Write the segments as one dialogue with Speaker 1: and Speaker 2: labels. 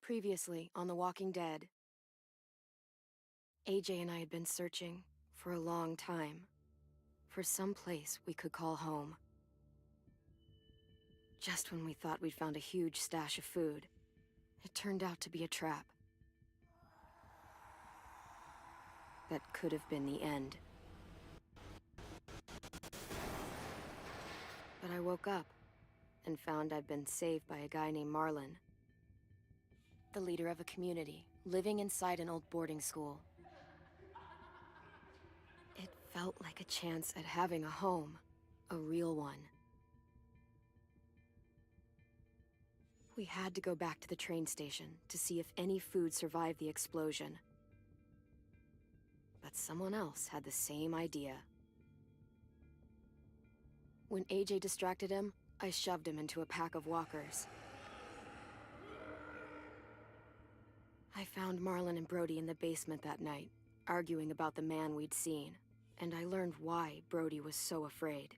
Speaker 1: Previously on The Walking Dead, AJ and I had been searching for a long time for some place we could call home. Just when we thought we'd found a huge stash of food, it turned out to be a trap. That could have been the end. But I woke up and found I'd been saved by a guy named Marlon, the leader of a community living inside an old boarding school. It felt like a chance at having a home, a real one. We had to go back to the train station to see if any food survived the explosion. But someone else had the same idea. When AJ distracted him, I shoved him into a pack of walkers. I found Marlon and Brody in the basement that night, arguing about the man we'd seen, and I learned why Brody was so afraid.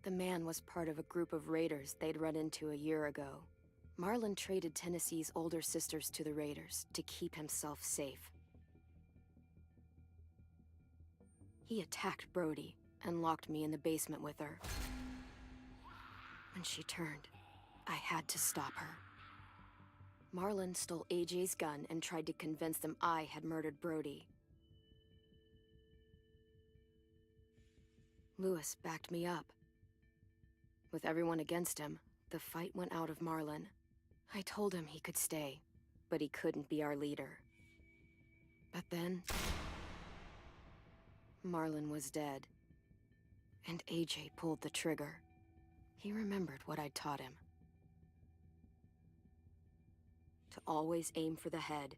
Speaker 1: The man was part of a group of raiders they'd run into a year ago. Marlon traded Tennessee's older sisters to the raiders to keep himself safe. He attacked Brody and locked me in the basement with her. When she turned, I had to stop her. Marlon stole AJ's gun and tried to convince them I had murdered Brody. Lewis backed me up. With everyone against him, the fight went out of Marlon. I told him he could stay, but he couldn't be our leader. But then, Marlon was dead, and AJ pulled the trigger. He remembered what I'd taught him. To always aim for the head.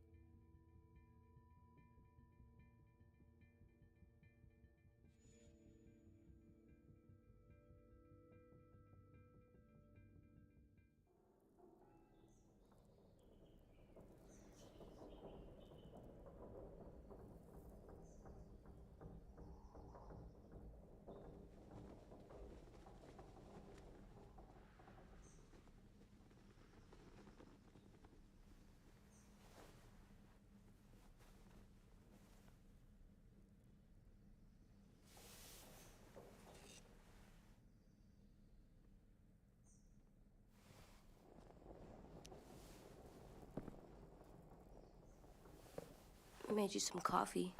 Speaker 2: I made you some coffee.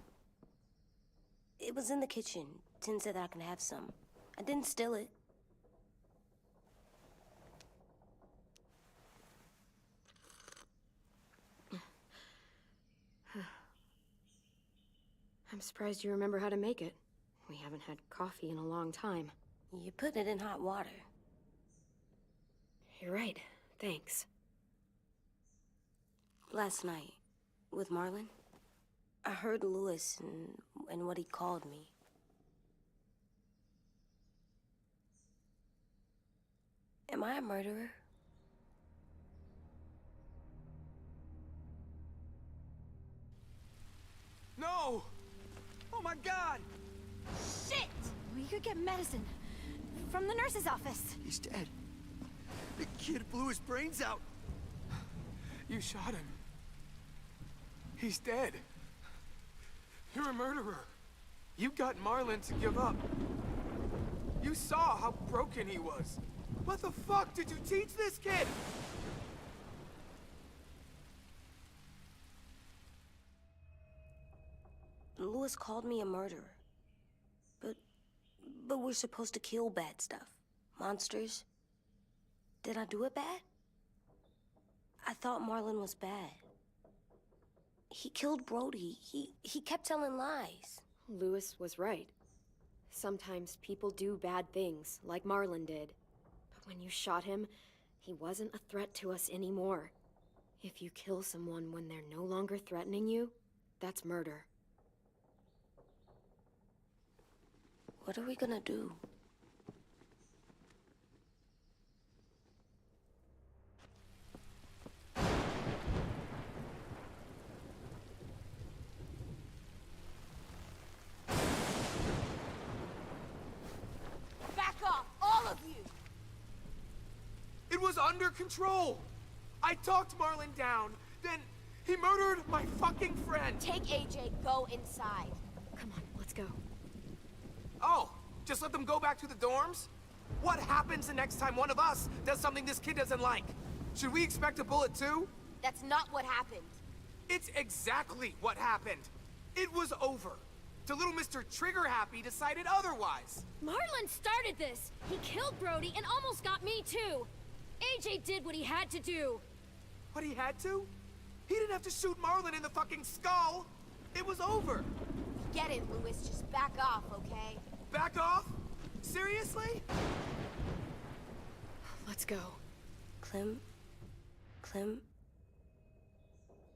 Speaker 2: It was in the kitchen. Tin said that I can have some. I didn't steal it.
Speaker 1: I'm surprised you remember how to make it. We haven't had coffee in a long time.
Speaker 2: You put it in hot water.
Speaker 1: You're right. Thanks.
Speaker 2: Last night, with Marlon, I heard Lewis and what he called me. Am I a murderer?
Speaker 3: No! Oh my God!
Speaker 4: Shit! We could get medicine from the nurse's office.
Speaker 3: He's dead. The kid blew his brains out. You shot him. He's dead. You're a murderer. You got Marlon to give up. You saw how broken he was. What the fuck did you teach this kid?
Speaker 2: Lewis called me a murderer. But we're supposed to kill bad stuff. Monsters. Did I do it bad? I thought Marlon was bad. He killed Brody. He kept telling lies.
Speaker 1: Lewis was right. Sometimes people do bad things, like Marlon did. But when you shot him, he wasn't a threat to us anymore. If you kill someone when they're no longer threatening you, that's murder.
Speaker 2: What are we gonna do?
Speaker 4: Back off, all of you!
Speaker 3: It was under control! I talked Marlon down. Then he murdered my fucking friend.
Speaker 4: Take AJ, go inside.
Speaker 1: Come on, let's go.
Speaker 3: Oh, just let them go back to the dorms? What happens the next time one of us does something this kid doesn't like? Should we expect a bullet too?
Speaker 4: That's not what happened.
Speaker 3: It's exactly what happened. It was over. Till little Mr. Trigger Happy decided otherwise.
Speaker 5: Marlon started this! He killed Brody and almost got me too! AJ did what he had to do!
Speaker 3: What he had to? He didn't have to shoot Marlon in the fucking skull. It was over.
Speaker 4: Get it, Louis. Just back off, okay?
Speaker 3: Back off? Seriously?
Speaker 1: Let's go.
Speaker 2: Clem?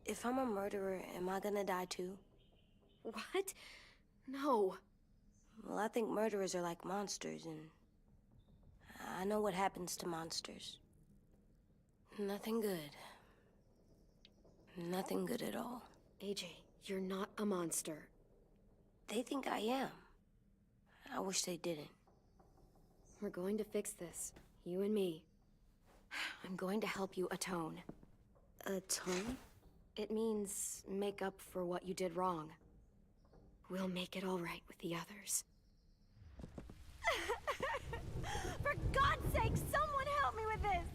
Speaker 2: If I'm a murderer, am I gonna die too?
Speaker 1: What? No.
Speaker 2: Well, I think murderers are like monsters, and I know what happens to monsters. Nothing good. Nothing good at all.
Speaker 1: AJ, you're not a monster.
Speaker 2: They think I am. I wish they didn't.
Speaker 1: We're going to fix this. You and me. I'm going to help you atone.
Speaker 2: Atone?
Speaker 1: It means make up for what you did wrong. We'll make it all right with the others.
Speaker 4: For God's sake, someone help me with this!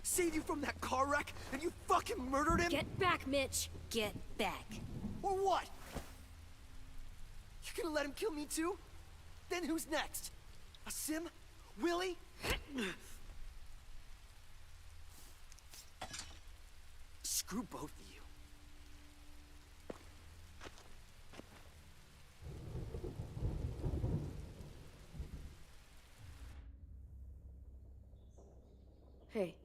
Speaker 3: Saved you from that car wreck, and you fucking murdered him?
Speaker 5: Get back, Mitch!
Speaker 2: Get back.
Speaker 3: Or what? You gonna let him kill me too? Then who's next? A Sim? Willie? Screw both of you.
Speaker 1: Hey,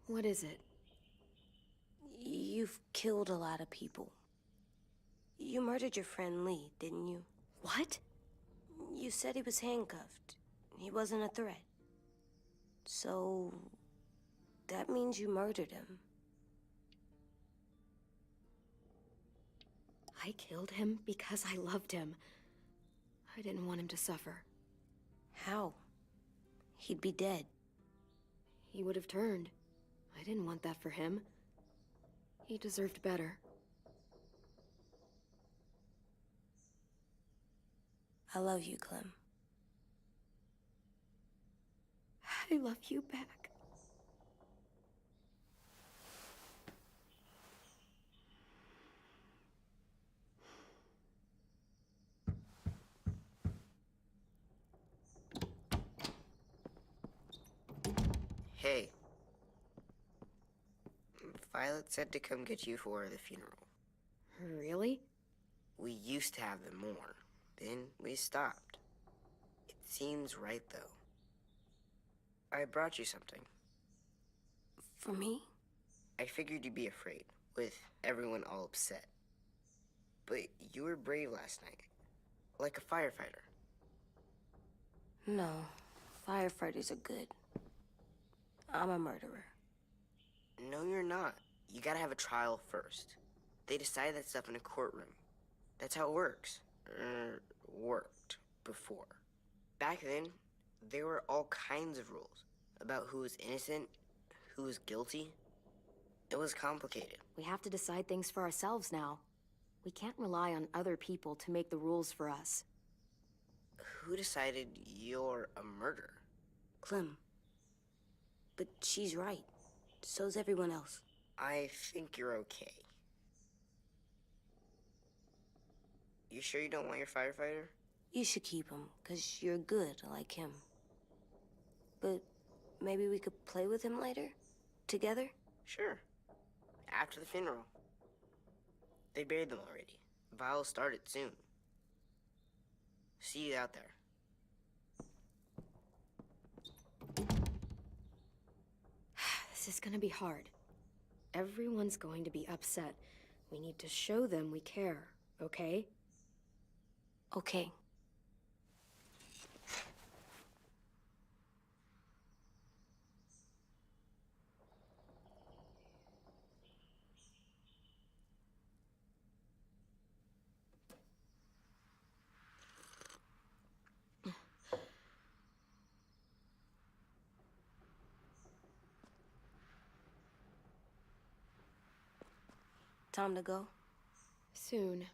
Speaker 1: what is it?
Speaker 2: You've killed a lot of people. You murdered your friend Lee, didn't you?
Speaker 1: What?
Speaker 2: You said he was handcuffed. He wasn't a threat. So... that means you murdered him.
Speaker 1: I killed him because I loved him. I didn't want him to suffer.
Speaker 2: How? He'd be dead.
Speaker 1: He would have turned. I didn't want that for him. He deserved better.
Speaker 2: I love you, Clem.
Speaker 1: I love you back.
Speaker 6: Hey. Violet said to come get you for the funeral.
Speaker 1: Really?
Speaker 6: We used to have them more. Then we stopped. It seems right, though. I brought you something.
Speaker 2: For me?
Speaker 6: I figured you'd be afraid, with everyone all upset. But you were brave last night. Like a firefighter.
Speaker 2: No. Firefighters are good. I'm a murderer.
Speaker 6: No, you're not. You gotta have a trial first. They decide that stuff in a courtroom. That's how it works. Worked before. Back then, there were all kinds of rules about who was innocent, who was guilty. It was complicated.
Speaker 1: We have to decide things for ourselves now. We can't rely on other people to make the rules for us.
Speaker 6: Who decided you're a murderer?
Speaker 2: Clem. But she's right. So's everyone else.
Speaker 6: I think you're okay. You sure you don't want your firefighter?
Speaker 2: You should keep him, 'cause you're good like him. But maybe we could play with him later? Together?
Speaker 6: Sure. After the funeral. They buried them already. Vile'll start it soon. See you out there.
Speaker 1: This is gonna be hard. Everyone's going to be upset. We need to show them we care, okay?
Speaker 2: Okay. Time to go?
Speaker 1: Soon.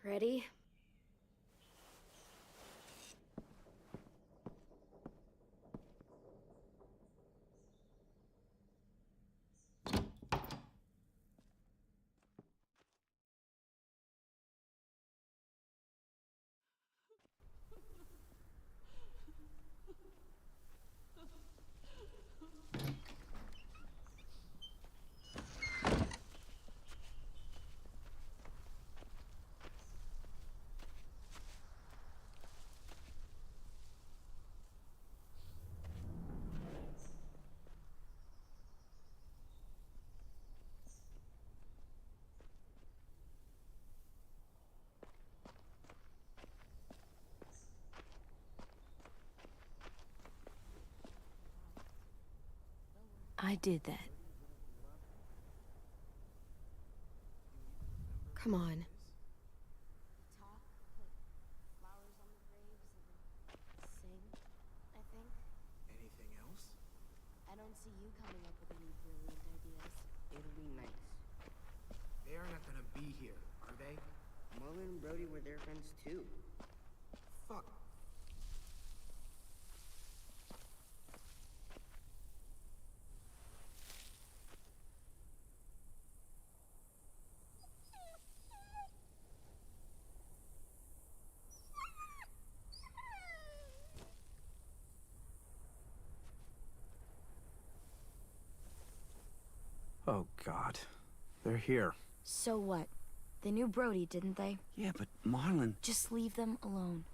Speaker 1: Ready?
Speaker 2: I did that.
Speaker 1: Come on.
Speaker 4: Talk, put flowers on the graves, and sing, I think.
Speaker 3: Anything else?
Speaker 4: I don't see you coming up with any brilliant ideas.
Speaker 6: It'll be nice.
Speaker 3: They are not gonna be here, are they?
Speaker 6: Marlon and Brody were their friends too.
Speaker 3: Fuck. Oh, God. They're here.
Speaker 4: So what? They knew Brody, didn't they?
Speaker 7: Yeah, but Marlon...
Speaker 4: Just leave them alone.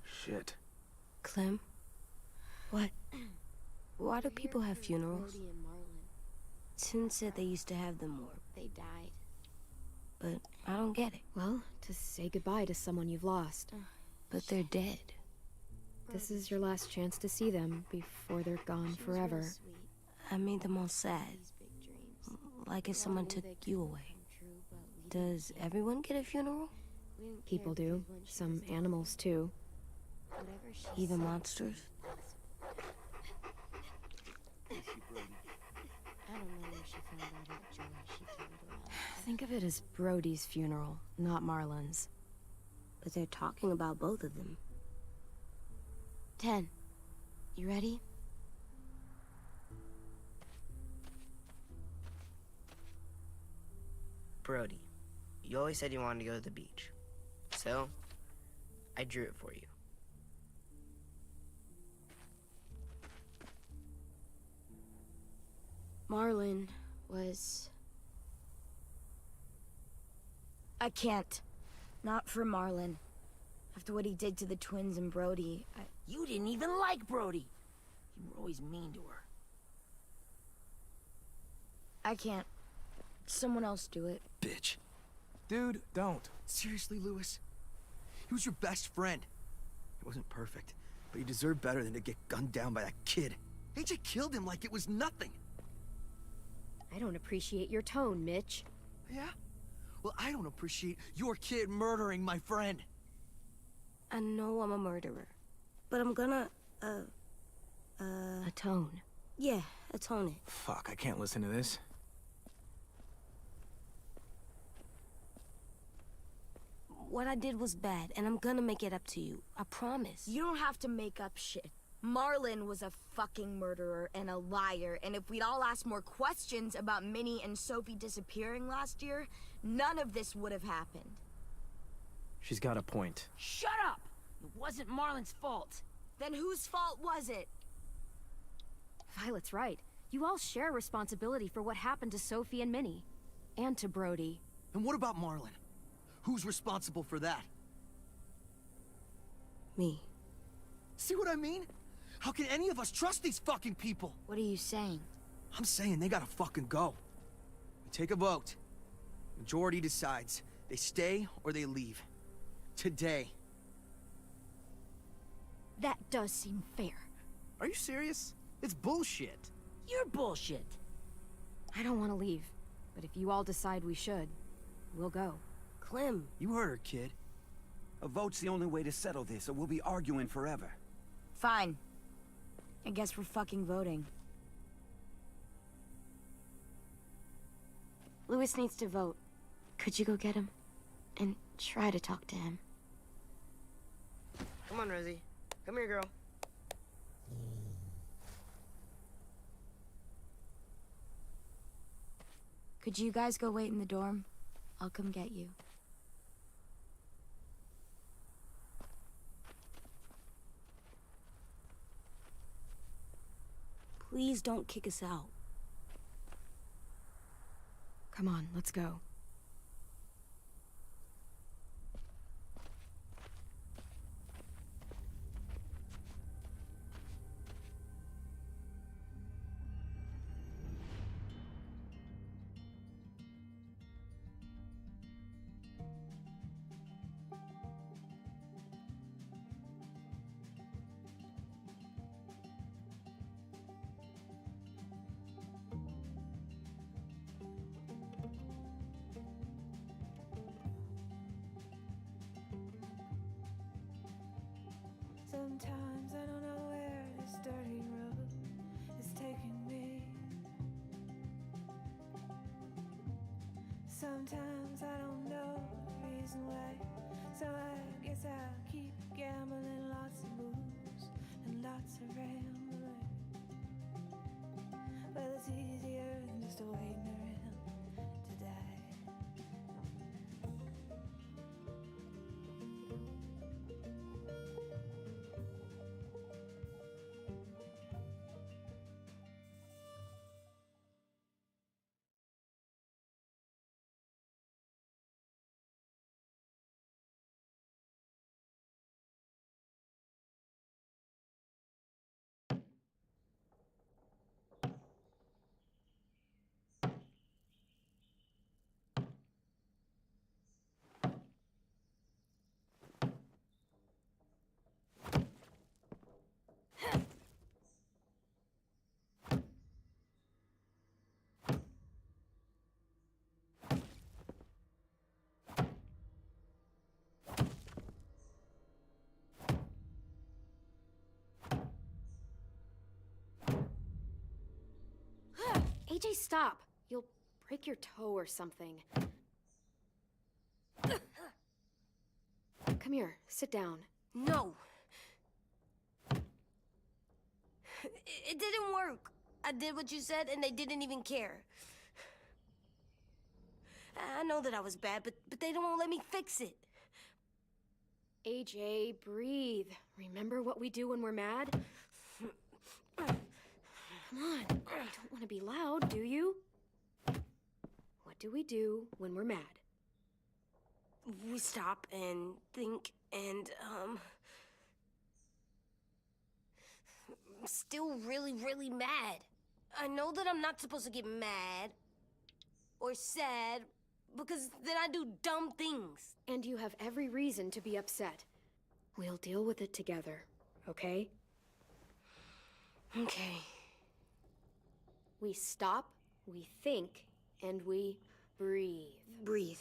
Speaker 3: Shit.
Speaker 2: Clem? What? Why do people have funerals?
Speaker 4: Brody and Marlon,
Speaker 2: Tin said they used to have them more,
Speaker 4: they died.
Speaker 2: but I don't get it.
Speaker 1: Well, to say goodbye to someone you've lost.
Speaker 2: But they're dead.
Speaker 1: This is your last chance to see them before they're gone
Speaker 4: She was real
Speaker 1: forever.
Speaker 4: sweet.
Speaker 2: I made them all sad,
Speaker 4: These big dreams.
Speaker 2: like if someone took
Speaker 4: They
Speaker 2: you
Speaker 4: couldn't
Speaker 2: away.
Speaker 4: come true, but we didn't
Speaker 2: Does
Speaker 4: care.
Speaker 2: everyone get a funeral?
Speaker 4: We didn't
Speaker 1: People
Speaker 4: care
Speaker 1: do.
Speaker 4: because when she
Speaker 1: Some
Speaker 4: was dead,
Speaker 1: animals too.
Speaker 4: whatever she
Speaker 2: Even
Speaker 4: said
Speaker 2: monsters?
Speaker 4: was impossible. I don't know where she found all that joy she carried around.
Speaker 1: Think of it as Brody's funeral, not Marlon's.
Speaker 2: But they're talking about both of them.
Speaker 4: 10. You ready?
Speaker 6: Brody, you always said you wanted to go to the beach. So, I drew it for you.
Speaker 4: Marlon was... I can't. Not for Marlon. After what he did to the twins and Brody,
Speaker 8: You didn't even like Brody. You were always mean to her.
Speaker 4: I can't. Someone else do it.
Speaker 7: Bitch.
Speaker 3: Dude, don't.
Speaker 9: Seriously, Lewis? He was your best friend. He wasn't perfect, but he deserved better than to get gunned down by that kid. AJ killed him like it was nothing.
Speaker 1: I don't appreciate your tone, Mitch.
Speaker 9: Yeah? Well, I don't appreciate your kid murdering my friend.
Speaker 2: I know I'm a murderer, but I'm gonna,
Speaker 1: Atone.
Speaker 2: yeah, atone it.
Speaker 3: Fuck, I can't listen to this.
Speaker 2: What I did was bad, and I'm gonna make it up to you. I promise.
Speaker 4: You don't have to make up shit. Marlon was a fucking murderer and a liar, and if we'd all asked more questions about Minnie and Sophie disappearing last year, none of this would have happened.
Speaker 3: She's got a point.
Speaker 8: Shut up! It wasn't Marlon's fault.
Speaker 4: Then whose fault was it?
Speaker 1: Violet's right. You all share responsibility for what happened to Sophie and Minnie. And to Brody.
Speaker 9: And what about Marlon? Who's responsible for that?
Speaker 2: Me.
Speaker 9: See what I mean? How can any of us trust these fucking people?
Speaker 4: What are you saying?
Speaker 9: I'm saying they gotta fucking go. We take a vote. Majority decides. They stay or they leave. Today.
Speaker 4: That does seem fair.
Speaker 7: Are you serious? It's bullshit.
Speaker 8: You're bullshit.
Speaker 1: I don't want to leave, but if you all decide we should, we'll go.
Speaker 2: Clem,
Speaker 9: You heard her, kid.
Speaker 10: A vote's the only way to settle this, or we'll be arguing forever.
Speaker 4: Fine. I guess we're fucking voting.
Speaker 1: Louis needs to vote. Could you go get him? And try to talk to him.
Speaker 6: Come on, Rosie. Come here, girl.
Speaker 4: Could you guys go wait in the dorm? I'll come get you.
Speaker 2: please don't kick us out.
Speaker 1: Come on, let's go.
Speaker 11: Sometimes I don't know where this dirty road is taking me. Sometimes I don't know the reason why. So I guess I'll keep gambling, lots of moves and lots of rambling. Well, it's easier than just waiting around to die.
Speaker 1: AJ, stop! You'll break your toe or something. Come here, sit down.
Speaker 2: No. It didn't work. I did what you said, and they didn't even care. I know that I was bad, but they don't let me fix it.
Speaker 1: AJ, breathe. Remember what we do when we're mad? Come on, you don't want to be loud, do you? What do we do when we're mad?
Speaker 2: We stop and think and, I'm still really, really mad. I know that I'm not supposed to get mad or sad because then I do dumb things.
Speaker 1: And you have every reason to be upset. We'll deal with it together, okay?
Speaker 2: Okay.
Speaker 1: We stop, we think, and we breathe.
Speaker 2: Breathe.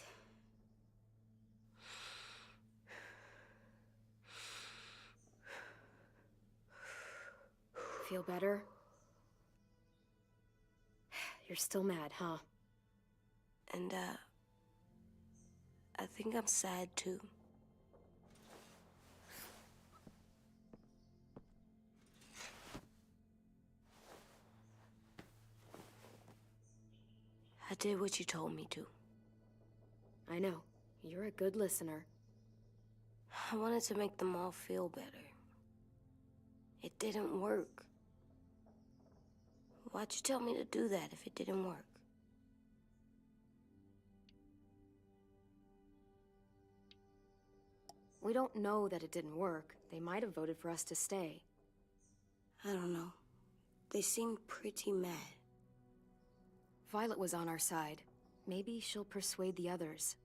Speaker 1: Feel better? You're still mad, huh?
Speaker 2: And, I think I'm sad, too. I did what you told me to.
Speaker 1: I know. You're a good listener.
Speaker 2: I wanted to make them all feel better. It didn't work. Why'd you tell me to do that if it didn't work?
Speaker 1: We don't know that it didn't work. They might have voted for us to stay.
Speaker 2: I don't know. They seemed pretty mad.
Speaker 1: Violet was on our side. Maybe she'll persuade the others.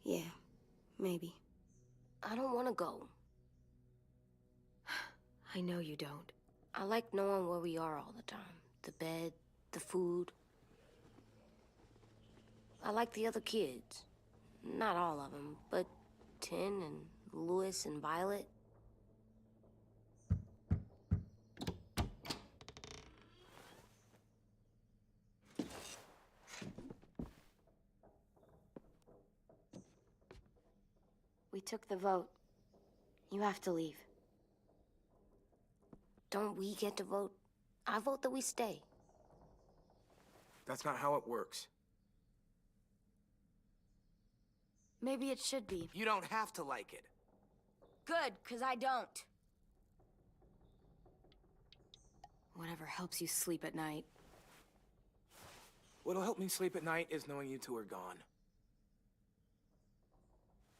Speaker 2: Yeah, maybe. I don't want to go.
Speaker 1: I know you don't.
Speaker 2: I like knowing where we are all the time. The bed, the food. I like the other kids. Not all of them, but Tin and Louis and Violet.
Speaker 1: We took the vote. You have to leave.
Speaker 2: Don't we get to vote? I vote that we stay.
Speaker 3: That's not how it works.
Speaker 4: Maybe it should be.
Speaker 3: You don't have to like it.
Speaker 4: Good, 'cause I don't.
Speaker 1: Whatever helps you sleep at night.
Speaker 3: What'll help me sleep at night is knowing you two are gone.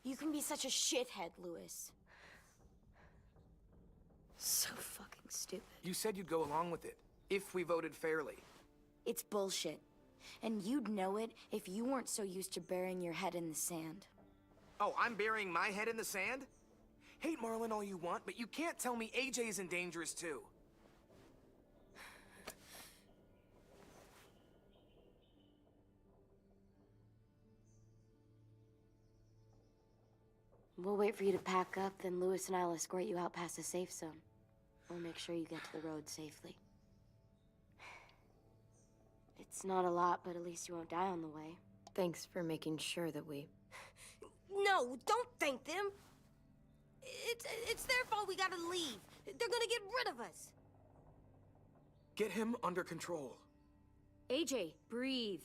Speaker 4: You can be such a shithead, Louis.
Speaker 1: So fucking stupid.
Speaker 3: You said you'd go along with it, if we voted fairly.
Speaker 4: It's bullshit. And you'd know it if you weren't so used to burying your head in the sand.
Speaker 3: Oh, I'm burying my head in the sand? Hate Marlon all you want, but you can't tell me AJ isn't dangerous too.
Speaker 2: We'll wait for you to pack up, then Louis and I'll escort you out past the safe zone. We'll make sure you get to the road safely. It's not a lot, but at least you won't die on the way.
Speaker 1: Thanks for making sure that we...
Speaker 2: No, don't thank them! It's their fault we gotta leave. They're gonna get rid of us.
Speaker 3: Get him under control.
Speaker 1: AJ, breathe.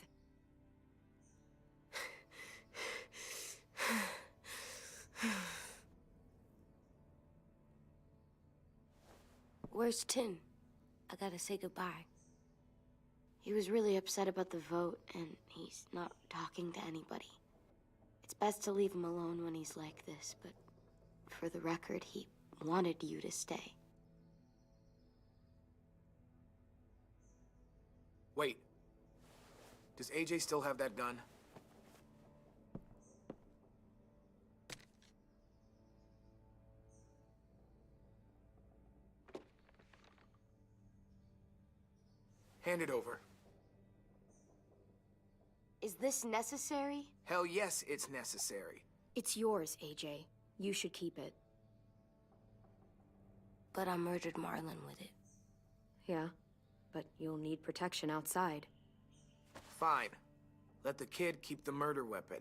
Speaker 2: Where's Tin? I gotta say goodbye. He was really upset about the vote, and he's not talking to anybody. It's best to leave him alone when he's like this, but for the record, he wanted you to stay.
Speaker 3: Wait. Does AJ still have that gun? Hand it over.
Speaker 2: Is this necessary?
Speaker 3: Hell yes, it's necessary.
Speaker 1: It's yours, AJ. You should keep it.
Speaker 2: But I murdered Marlon with it.
Speaker 1: Yeah, but you'll need protection outside.
Speaker 3: Fine. Let the kid keep the murder weapon.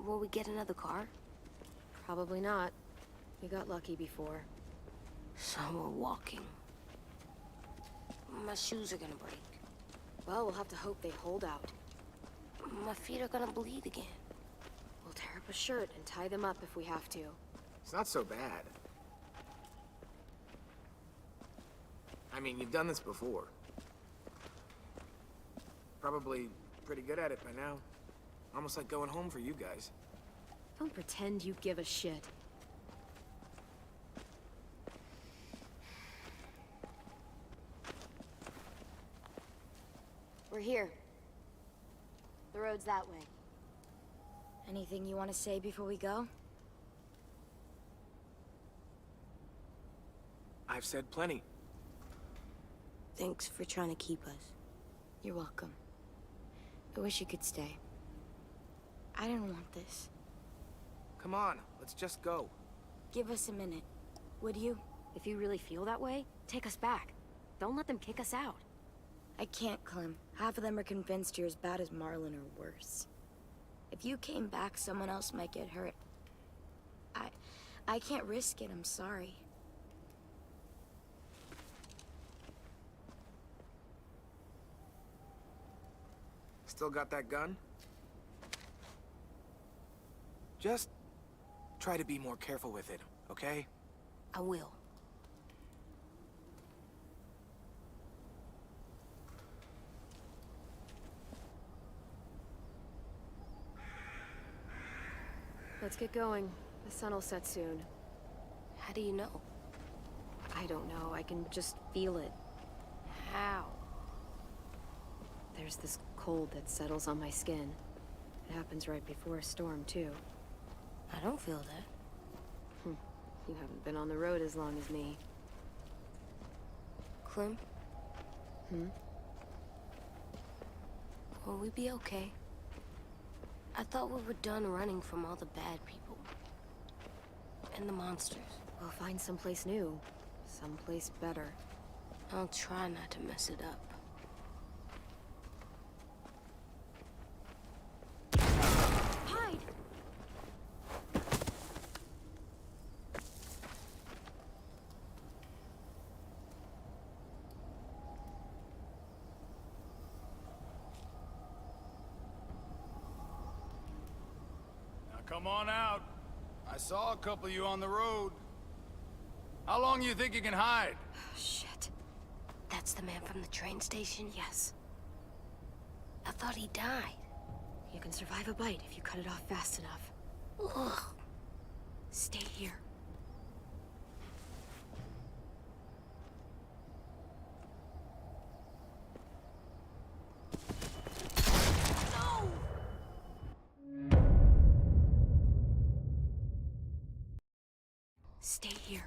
Speaker 2: Will we get another car?
Speaker 1: Probably not. You got lucky before.
Speaker 2: So we're walking. My shoes are gonna break.
Speaker 1: Well, we'll have to hope they hold out.
Speaker 2: My feet are gonna bleed again.
Speaker 1: We'll tear up a shirt and tie them up if we have to.
Speaker 3: It's not so bad. I mean, you've done this before. Probably pretty good at it by now. Almost like going home for you guys.
Speaker 1: Don't pretend you give a shit.
Speaker 2: We're here. The road's that way.
Speaker 4: Anything you want to say before we go?
Speaker 3: I've said plenty.
Speaker 2: Thanks for trying to keep us.
Speaker 1: You're welcome. I wish you could stay.
Speaker 4: I didn't want this.
Speaker 3: Come on, let's just go.
Speaker 4: Give us a minute. Would you?
Speaker 1: If you really feel that way, take us back. Don't let them kick us out.
Speaker 4: I can't, Clem. Half of them are convinced you're as bad as Marlin or worse. If you came back, someone else might get hurt. I can't risk it, I'm sorry.
Speaker 3: Still got that gun? Just try to be more careful with it, okay?
Speaker 2: I will.
Speaker 1: Let's get going. The sun will set soon.
Speaker 2: How do you know?
Speaker 1: I don't know. I can just feel it.
Speaker 2: How?
Speaker 1: There's this cold that settles on my skin. It happens right before a storm, too.
Speaker 2: I don't feel that.
Speaker 1: You haven't been on the road as long as me.
Speaker 2: Clem? Will we be okay? I thought we were done running from all the bad people. And the monsters.
Speaker 1: We'll find someplace new. Someplace better.
Speaker 2: I'll try not to mess it up.
Speaker 1: Hide!
Speaker 12: Now come on out. I saw a couple of you on the road. How long do you think you can hide?
Speaker 1: Shit.
Speaker 2: That's the man from the train station?
Speaker 1: Yes.
Speaker 2: I thought he died.
Speaker 1: You can survive a bite if you cut it off fast enough.
Speaker 2: Ugh.
Speaker 1: Stay here. Stay here.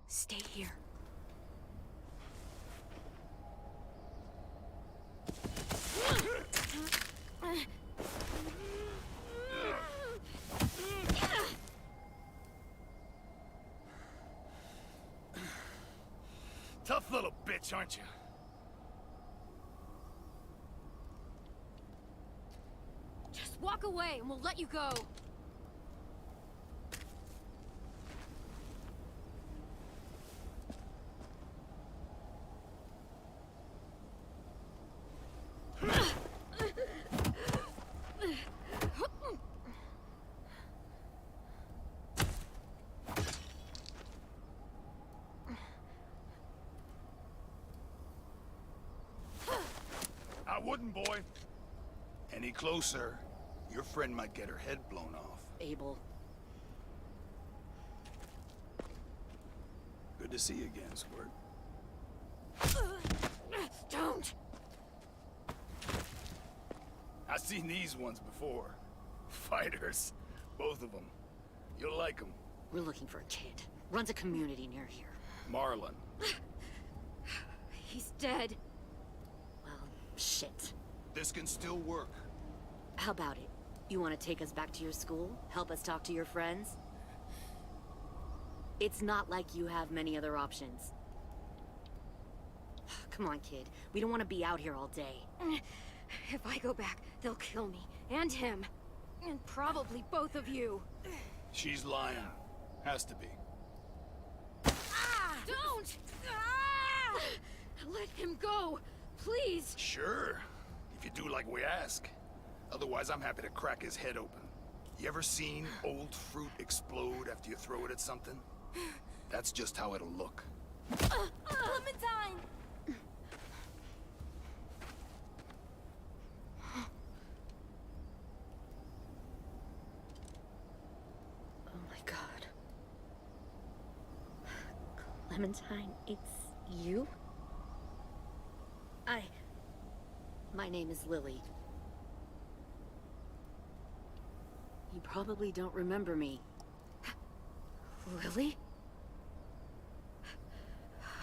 Speaker 1: Stay here.
Speaker 12: Tough little bitch, aren't you?
Speaker 5: Just walk away and we'll let you go.
Speaker 12: I wouldn't, boy. Any closer, your friend might get her head blown off.
Speaker 8: Abel.
Speaker 12: Good to see you again, Squirt.
Speaker 5: Don't!
Speaker 12: I've seen these ones before. Fighters. Both of them. You'll like them.
Speaker 8: We're looking for a kid. Runs a community near here.
Speaker 12: Marlin.
Speaker 5: He's dead.
Speaker 8: Well, shit.
Speaker 12: This can still work.
Speaker 8: How about it? You want to take us back to your school? Help us talk to your friends? It's not like you have many other options. Come on, kid. We don't want to be out here all day.
Speaker 5: If I go back, they'll kill me. And him. And probably both of you.
Speaker 12: She's lying. Has to be.
Speaker 5: Don't! Ah! Let him go! Please!
Speaker 12: Sure. If you do like we ask. Otherwise, I'm happy to crack his head open. You ever seen old fruit explode after you throw it at something? That's just how it'll look.
Speaker 5: Clementine!
Speaker 8: Oh my god. Clementine, it's you? My name is Lily. You probably don't remember me.
Speaker 1: Lily?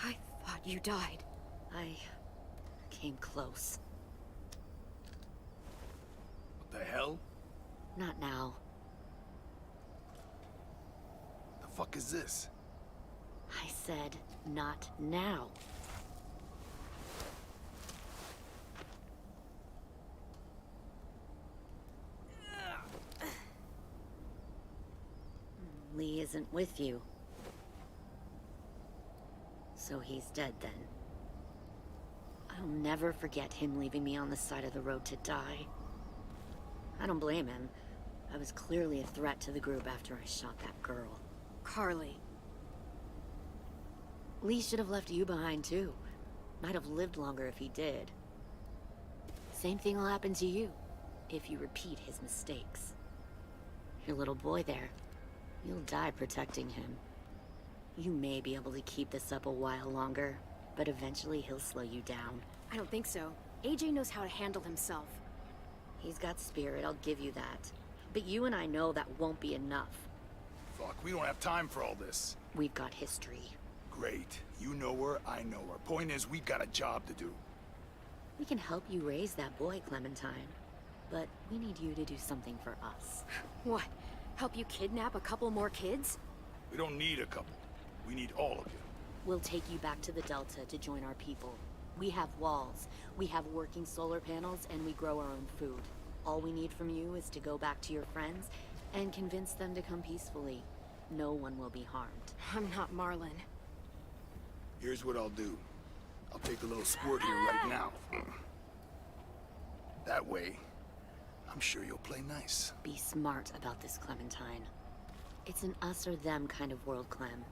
Speaker 1: I thought you died.
Speaker 8: I came close.
Speaker 12: What the hell?
Speaker 8: Not now.
Speaker 12: The fuck is this?
Speaker 8: I said, not now. Lee isn't with you. So he's dead then. I'll never forget him leaving me on the side of the road to die. I don't blame him. I was clearly a threat to the group after I shot that girl.
Speaker 1: Carly.
Speaker 8: Lee should have left you behind too. Might have lived longer if he did. Same thing will happen to you, if you repeat his mistakes. Your little boy there, you'll die protecting him. You may be able to keep this up a while longer, but eventually he'll slow you down.
Speaker 1: I don't think so. AJ knows how to handle himself.
Speaker 8: He's got spirit, I'll give you that. But you and I know that won't be enough.
Speaker 12: Fuck, we don't have time for all this.
Speaker 8: We've got history.
Speaker 12: Great. You know her, I know her. Point is, we've got a job to do.
Speaker 8: We can help you raise that boy, Clementine. But we need you to do something for us.
Speaker 1: What? Help you kidnap a couple more kids?
Speaker 12: We don't need a couple. We need all of you.
Speaker 8: We'll take you back to the Delta to join our people. We have walls, we have working solar panels, and we grow our own food. All we need from you is to go back to your friends and convince them to come peacefully. No one will be harmed.
Speaker 1: I'm not Marlon.
Speaker 12: Here's what I'll do. I'll take a little squirt here right now. That way, I'm sure you'll play nice.
Speaker 8: Be smart about this, Clementine. It's an us or them kind of world, Clem.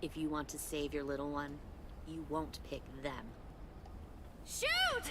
Speaker 8: If you want to save your little one, you won't pick them.
Speaker 5: Shoot!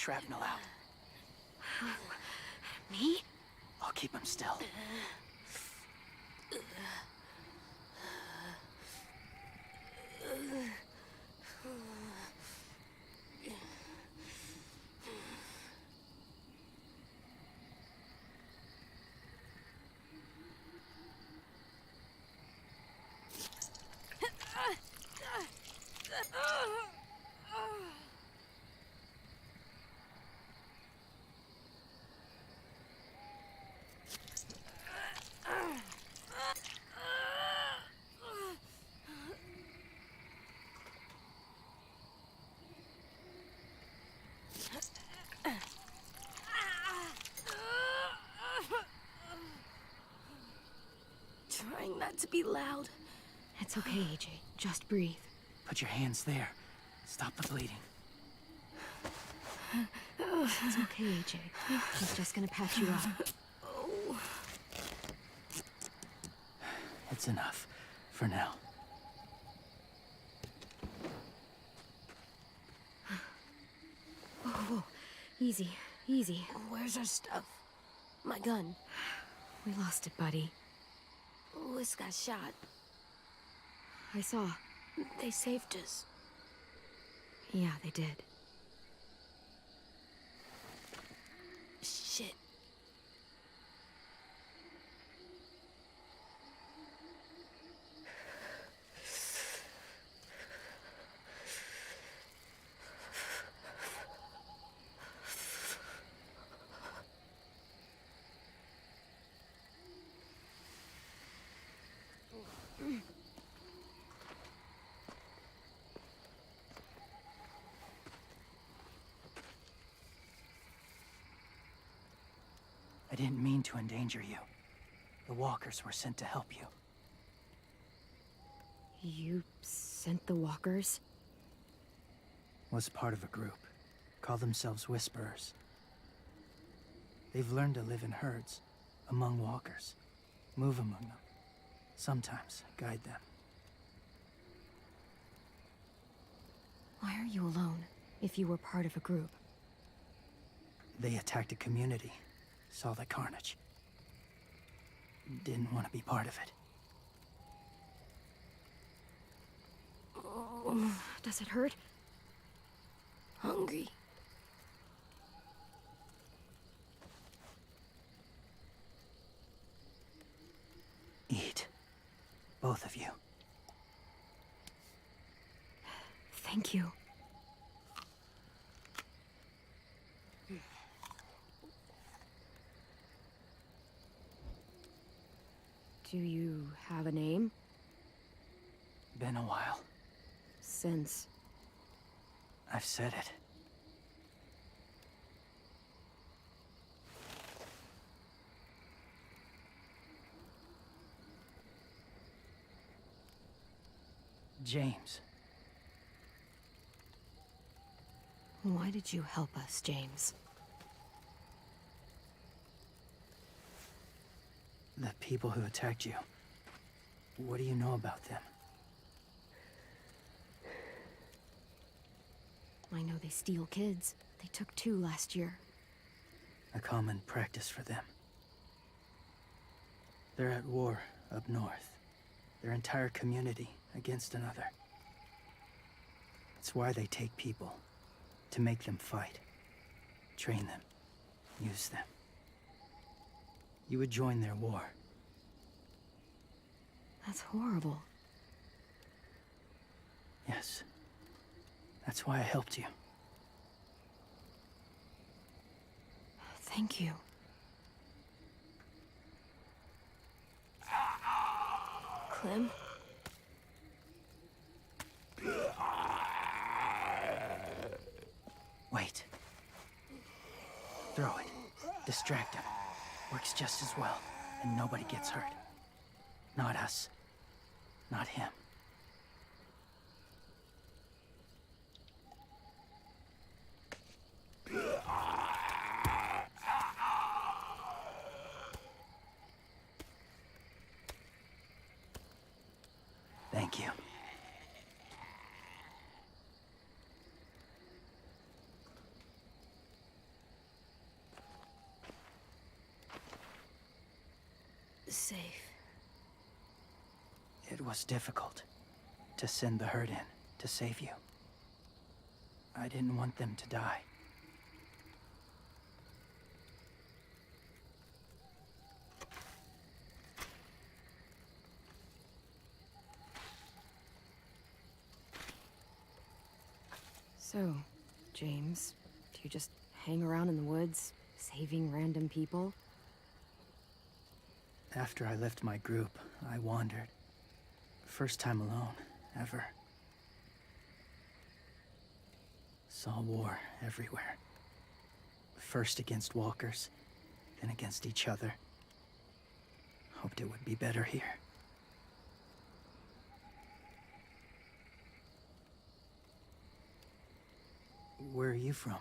Speaker 7: shrapnel out.
Speaker 8: Me?
Speaker 7: I'll keep him still.
Speaker 2: Trying not to be loud.
Speaker 1: It's okay, AJ. Just breathe.
Speaker 7: Put your hands there. Stop the bleeding.
Speaker 1: It's okay, AJ. He's just gonna patch you up.
Speaker 2: Oh.
Speaker 7: It's enough. For now.
Speaker 1: Whoa, whoa. Easy, easy.
Speaker 2: Where's our stuff? My gun.
Speaker 1: We lost it, buddy.
Speaker 2: Louis got shot.
Speaker 1: I saw.
Speaker 2: They saved us.
Speaker 1: Yeah, they did.
Speaker 2: Shit.
Speaker 7: I didn't mean to endanger you. The walkers were sent to help you.
Speaker 1: You sent the walkers?
Speaker 7: Was part of a group. Call themselves Whisperers. They've learned to live in herds, among walkers. Move among them. Sometimes guide them.
Speaker 1: Why are you alone, if you were part of a group?
Speaker 7: They attacked a community. Saw the carnage. Didn't want to be part of it.
Speaker 1: Does it hurt?
Speaker 2: Hungry.
Speaker 7: Eat. Both of you.
Speaker 1: Thank you. Do you have a name?
Speaker 7: Been a while.
Speaker 1: Since...
Speaker 7: I've said it. James.
Speaker 1: Why did you help us, James?
Speaker 7: The people who attacked you. What do you know about them?
Speaker 1: I know they steal kids. They took 2 last year.
Speaker 7: A common practice for them. They're at war up north. Their entire community against another. It's why they take people. To make them fight. Train them. Use them. You would join their war.
Speaker 1: That's horrible.
Speaker 7: Yes. That's why I helped you.
Speaker 1: Thank you.
Speaker 2: Clem?
Speaker 7: Wait. Throw it. Distract him. Works just as well, and nobody gets hurt. Not us. Not him. Thank you.
Speaker 1: safe.
Speaker 7: It was difficult to send the herd in to save you. I didn't want them to die.
Speaker 1: So, James, do you just hang around in the woods, saving random people?
Speaker 7: After I left my group, I wandered. First time alone, ever. Saw war everywhere. First against walkers, then against each other. Hoped it would be better here. Where are you from?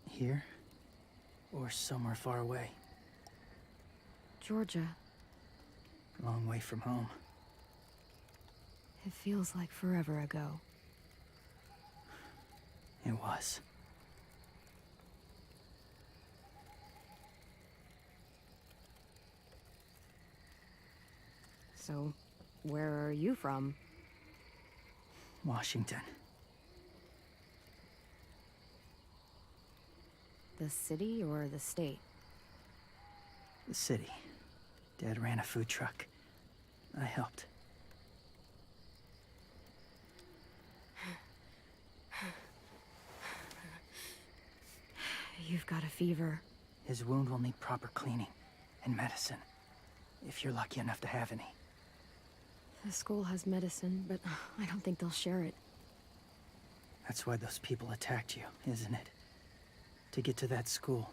Speaker 7: Here? Or somewhere far away?
Speaker 1: Georgia.
Speaker 7: Long way from home.
Speaker 1: It feels like forever ago.
Speaker 7: It was.
Speaker 1: So, where are you from?
Speaker 7: Washington.
Speaker 1: The city or the state?
Speaker 7: The city. Dad ran a food truck. I helped.
Speaker 1: You've got a fever.
Speaker 7: His wound will need proper cleaning and medicine, if you're lucky enough to have any.
Speaker 1: The school has medicine, but I don't think they'll share it.
Speaker 7: That's why those people attacked you, isn't it? To get to that school.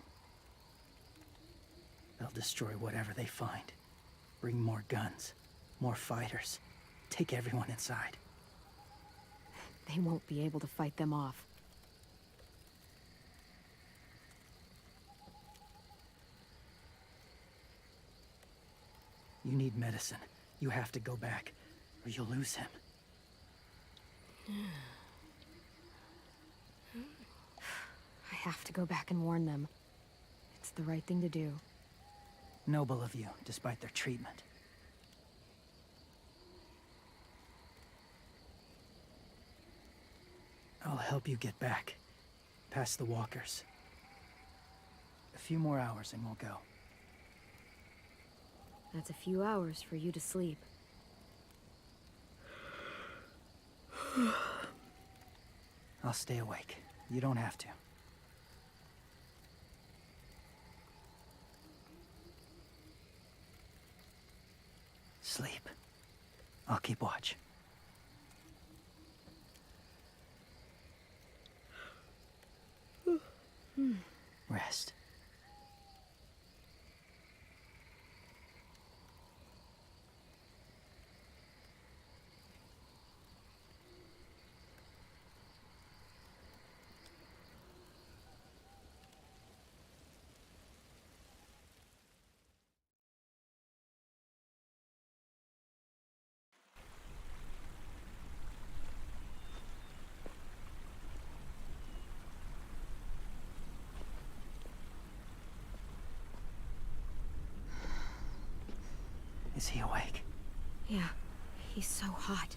Speaker 7: They'll destroy whatever they find. Bring more guns, more fighters. Take everyone inside.
Speaker 1: They won't be able to fight them off.
Speaker 7: You need medicine. You have to go back, or you'll lose him.
Speaker 1: I have to go back and warn them. It's the right thing to do.
Speaker 7: Noble of you, despite their treatment. I'll help you get back, past the walkers. A few more hours and we'll go.
Speaker 1: That's a few hours for you to sleep.
Speaker 7: I'll stay awake. You don't have to. Sleep. I'll keep watch. Rest. Is he awake?
Speaker 1: Yeah, he's so hot.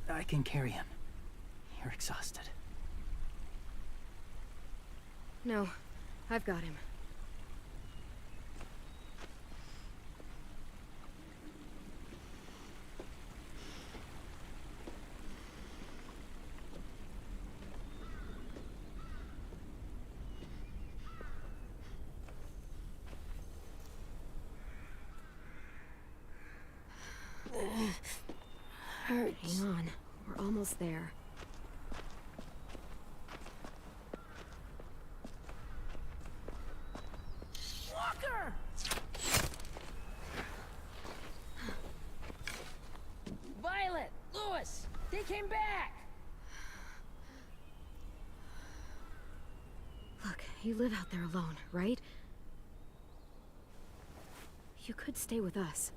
Speaker 7: I can carry him. You're exhausted.
Speaker 1: No, I've got him.
Speaker 2: Hurts.
Speaker 1: Hang on, we're almost there.
Speaker 11: Walker! Violet! Lewis! They came back!
Speaker 1: Look, you live out there alone, right? You could stay with us.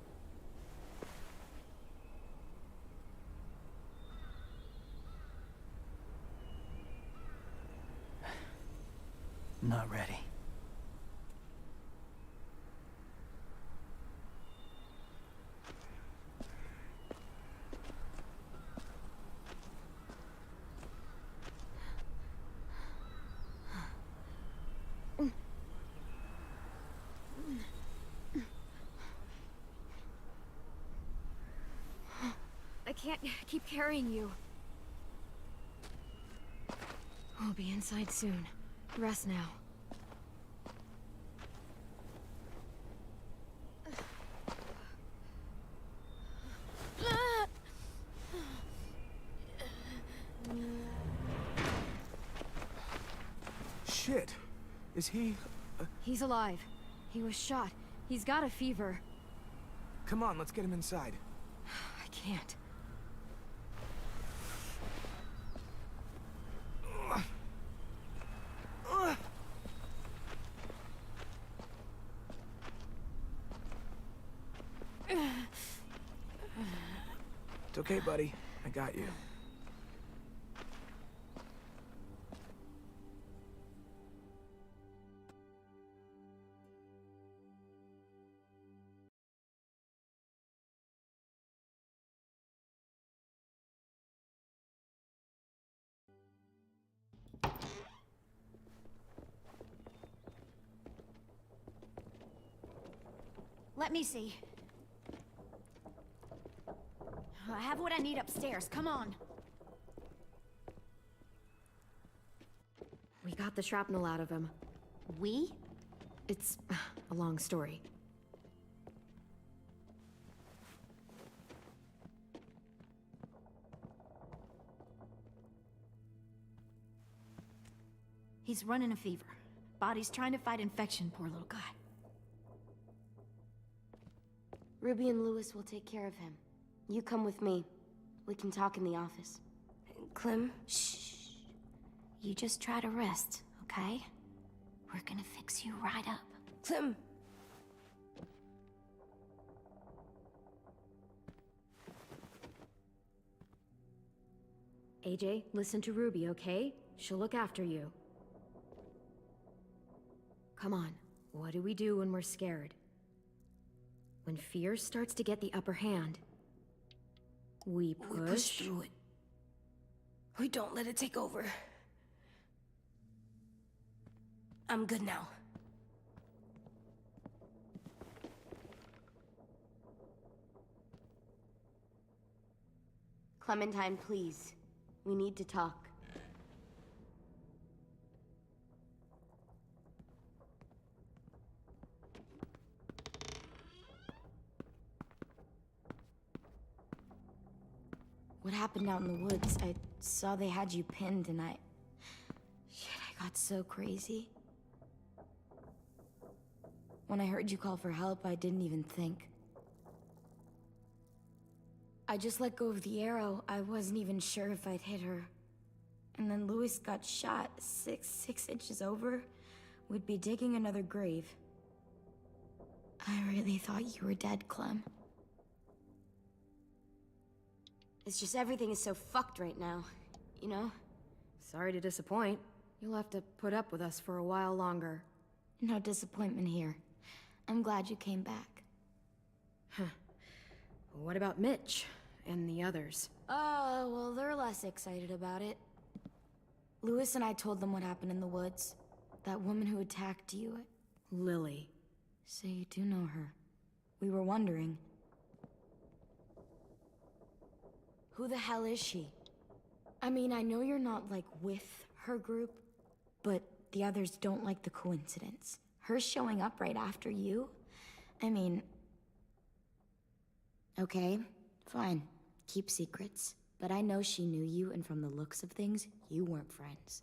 Speaker 7: Not ready.
Speaker 1: can't keep carrying you. We'll be inside soon. Rest now.
Speaker 3: Shit. Is he...
Speaker 1: He's alive. He was shot. He's got a fever.
Speaker 3: Come on, let's get him inside.
Speaker 1: I can't.
Speaker 3: It's okay, buddy. I got you.
Speaker 5: Let me see. I have what I need upstairs. Come on.
Speaker 1: We got the shrapnel out of him.
Speaker 5: We?
Speaker 1: It's a long story.
Speaker 5: He's running a fever. Body's trying to fight infection, poor little guy.
Speaker 2: Ruby and Lewis will take care of him. You come with me. We can talk in the office. Clem?
Speaker 5: Shh. You just try to rest, okay? We're gonna fix you right up.
Speaker 2: Clem!
Speaker 1: AJ, listen to Ruby, okay? She'll look after you. Come on, what do we do when we're scared? When fear starts to get the upper hand, we push
Speaker 2: through it. We don't let it take over. I'm good now. Clementine, please. We need to talk.
Speaker 4: What happened out in the woods? I saw they had you pinned and Shit, I got so crazy. When I heard you call for help, I didn't even think. I just let go of the arrow. I wasn't even sure if I'd hit her. And then Lewis got shot 6 inches over. We'd be digging another grave. I really thought you were dead, Clem.
Speaker 2: It's just everything is so fucked right now, you know?
Speaker 1: Sorry to disappoint. You'll have to put up with us for a while longer.
Speaker 4: No disappointment here. I'm glad you came back.
Speaker 1: Huh. What about Mitch and the others?
Speaker 4: Oh, well, they're less excited about it. Lewis and I told them what happened in the woods. That woman who attacked you.
Speaker 1: Lily.
Speaker 4: So you do know her. We were wondering. Who the hell is she? I mean, I know you're not, like, with her group, but the others don't like the coincidence. Her showing up right after you? I mean... Okay, fine. Keep secrets. But I know she knew you, and from the looks of things, you weren't friends.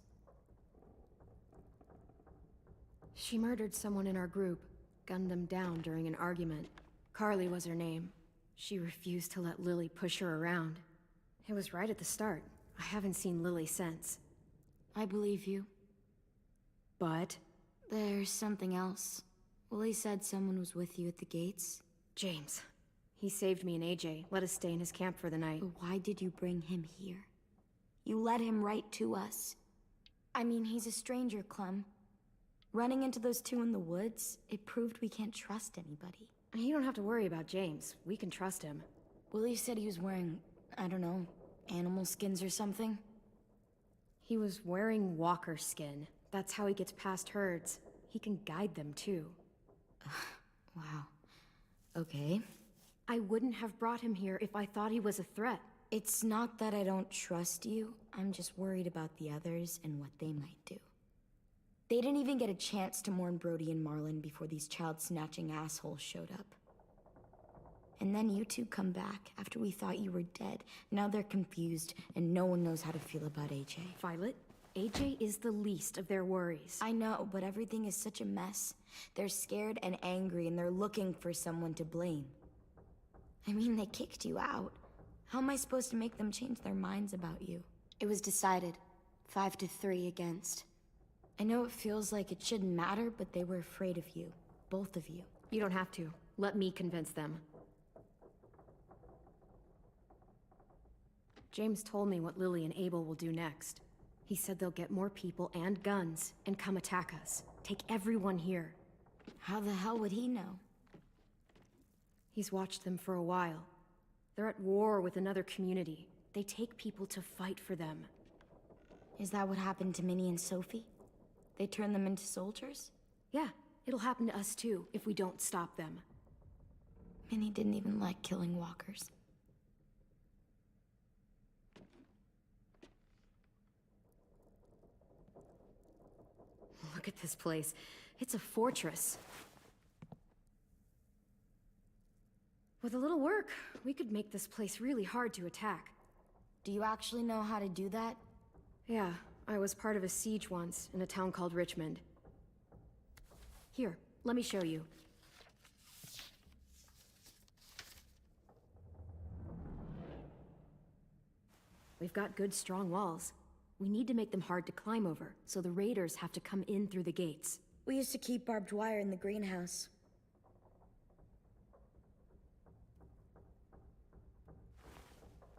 Speaker 1: She murdered someone in our group, gunned them down during an argument. Carly was her name. She refused to let Lily push her around. It was right at the start. I haven't seen Lily since.
Speaker 4: I believe you.
Speaker 1: But?
Speaker 4: There's something else. Willie said someone was with you at the gates.
Speaker 1: James. He saved me and AJ, let us stay in his camp for the night.
Speaker 4: But why did you bring him here? You led him right to us. I mean, he's a stranger, Clem. Running into those two in the woods, it proved we can't trust anybody.
Speaker 1: You don't have to worry about James. We can trust him.
Speaker 4: Willie said he was wearing, I don't know, animal skins or something?
Speaker 1: He was wearing walker skin. That's how he gets past herds. He can guide them, too.
Speaker 4: Wow. Okay.
Speaker 1: I wouldn't have brought him here if I thought he was a threat.
Speaker 4: It's not that I don't trust you. I'm just worried about the others and what they might do. They didn't even get a chance to mourn Brody and Marlon before these child-snatching assholes showed up. And then you two come back after we thought you were dead. Now they're confused, and no one knows how to feel about AJ.
Speaker 1: Violet, AJ is the least of their worries.
Speaker 4: I know, but everything is such a mess. They're scared and angry, and they're looking for someone to blame. I mean, they kicked you out. How am I supposed to make them change their minds about you?
Speaker 2: It was decided. 5-3 against.
Speaker 4: I know it feels like it shouldn't matter, but they were afraid of you. Both of you.
Speaker 1: You don't have to. Let me convince them. James told me what Lily and Abel will do next. He said they'll get more people and guns and come attack us. Take everyone here.
Speaker 4: How the hell would he know?
Speaker 1: He's watched them for a while. They're at war with another community. They take people to fight for them.
Speaker 4: Is that what happened to Minnie and Sophie? They turned them into soldiers?
Speaker 1: Yeah, it'll happen to us too if we don't stop them.
Speaker 4: Minnie didn't even like killing walkers.
Speaker 1: Look at this place. It's a fortress. With a little work, we could make this place really hard to attack.
Speaker 4: Do you actually know how to do that?
Speaker 1: Yeah, I was part of a siege once in a town called Richmond. Here, let me show you. We've got good, strong walls. We need to make them hard to climb over, so the raiders have to come in through the gates.
Speaker 4: We used to keep barbed wire in the greenhouse.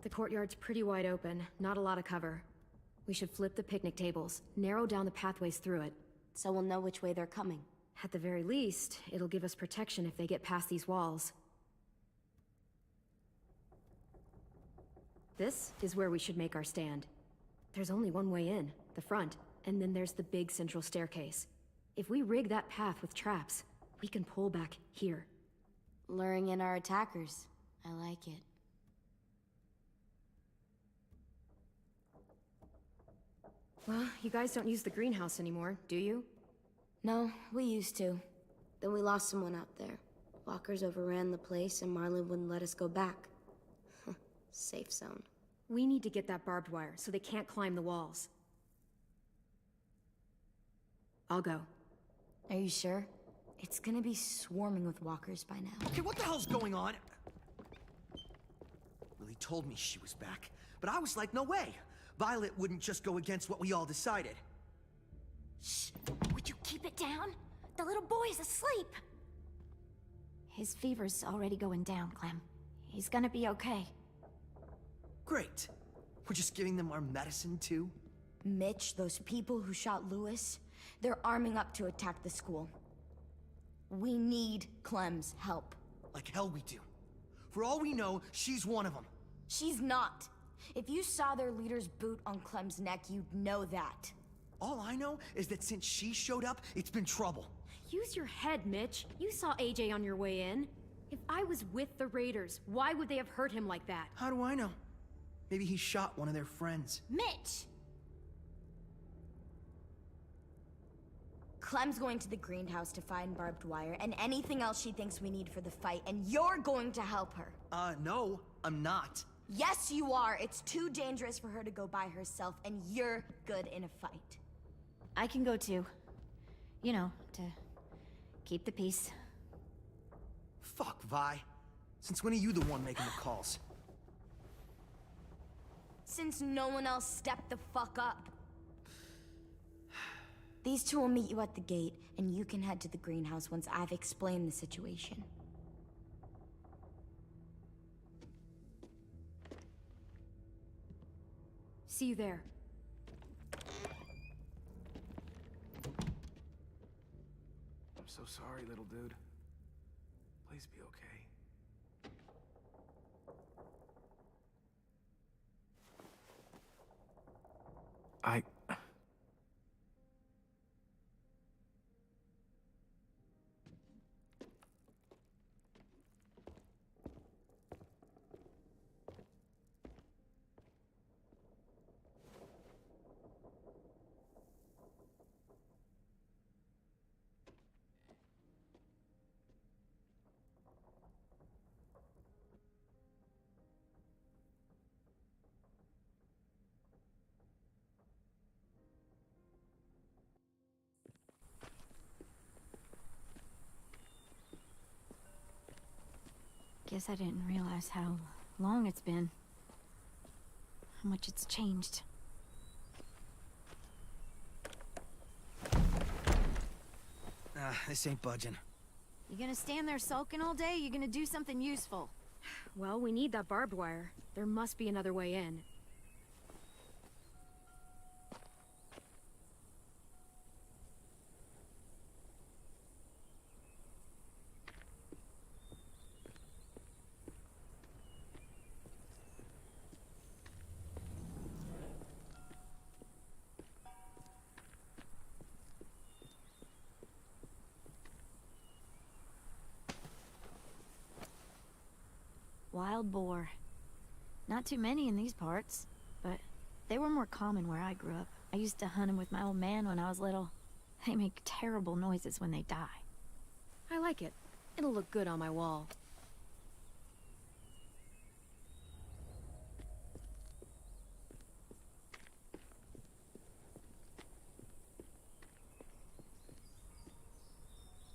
Speaker 1: The courtyard's pretty wide open, not a lot of cover. We should flip the picnic tables, narrow down the pathways through it.
Speaker 2: So we'll know which way they're coming.
Speaker 1: At the very least, it'll give us protection if they get past these walls. This is where we should make our stand. There's only one way in, the front, and then there's the big central staircase. If we rig that path with traps, we can pull back here.
Speaker 2: Luring in our attackers. I like it.
Speaker 1: Well, you guys don't use the greenhouse anymore, do you?
Speaker 4: No, we used to.
Speaker 2: Then we lost someone out there. Walkers overran the place and Marlon wouldn't let us go back. Safe zone.
Speaker 1: We need to get that barbed wire so they can't climb the walls. I'll go.
Speaker 4: Are you sure? It's gonna be swarming with walkers by now.
Speaker 9: Okay, what the hell's going on? Lily told me she was back, but I was like, no way. Violet wouldn't just go against what we all decided.
Speaker 5: Shh! Would you keep it down? The little boy's asleep! His fever's already going down, Clem. He's gonna be okay.
Speaker 9: Great. We're just giving them our medicine, too?
Speaker 4: Mitch, those people who shot Lewis, they're arming up to attack the school. We need Clem's help.
Speaker 9: Like hell we do. For all we know, she's one of them.
Speaker 4: She's not. If you saw their leader's boot on Clem's neck, you'd know that.
Speaker 9: All I know is that since she showed up, it's been trouble.
Speaker 1: Use your head, Mitch. You saw AJ on your way in. If I was with the raiders, why would they have hurt him like that?
Speaker 9: How do I know? Maybe he shot one of their friends.
Speaker 5: Mitch!
Speaker 4: Clem's going to the greenhouse to find barbed wire and anything else she thinks we need for the fight, and you're going to help her.
Speaker 9: No, I'm not.
Speaker 4: Yes, you are. It's too dangerous for her to go by herself, and you're good in a fight.
Speaker 5: I can go too. You know, to keep the peace.
Speaker 9: Fuck, Vi. Since when are you the one making the calls?
Speaker 4: Since no one else stepped the fuck up. These two will meet you at the gate, and you can head to the greenhouse once I've explained the situation.
Speaker 1: See you there.
Speaker 3: I'm so sorry, little dude. Please be okay. I...
Speaker 5: Guess I didn't realize how long it's been. How much it's changed.
Speaker 9: This ain't budging.
Speaker 5: You gonna stand there sulking all day? You gonna do something useful?
Speaker 1: Well, we need that barbed wire. There must be another way in.
Speaker 5: Wild boar. Not too many in these parts, but they were more common where I grew up. I used to hunt them with my old man when I was little. They make terrible noises when they die.
Speaker 1: I like it. It'll look good on my wall.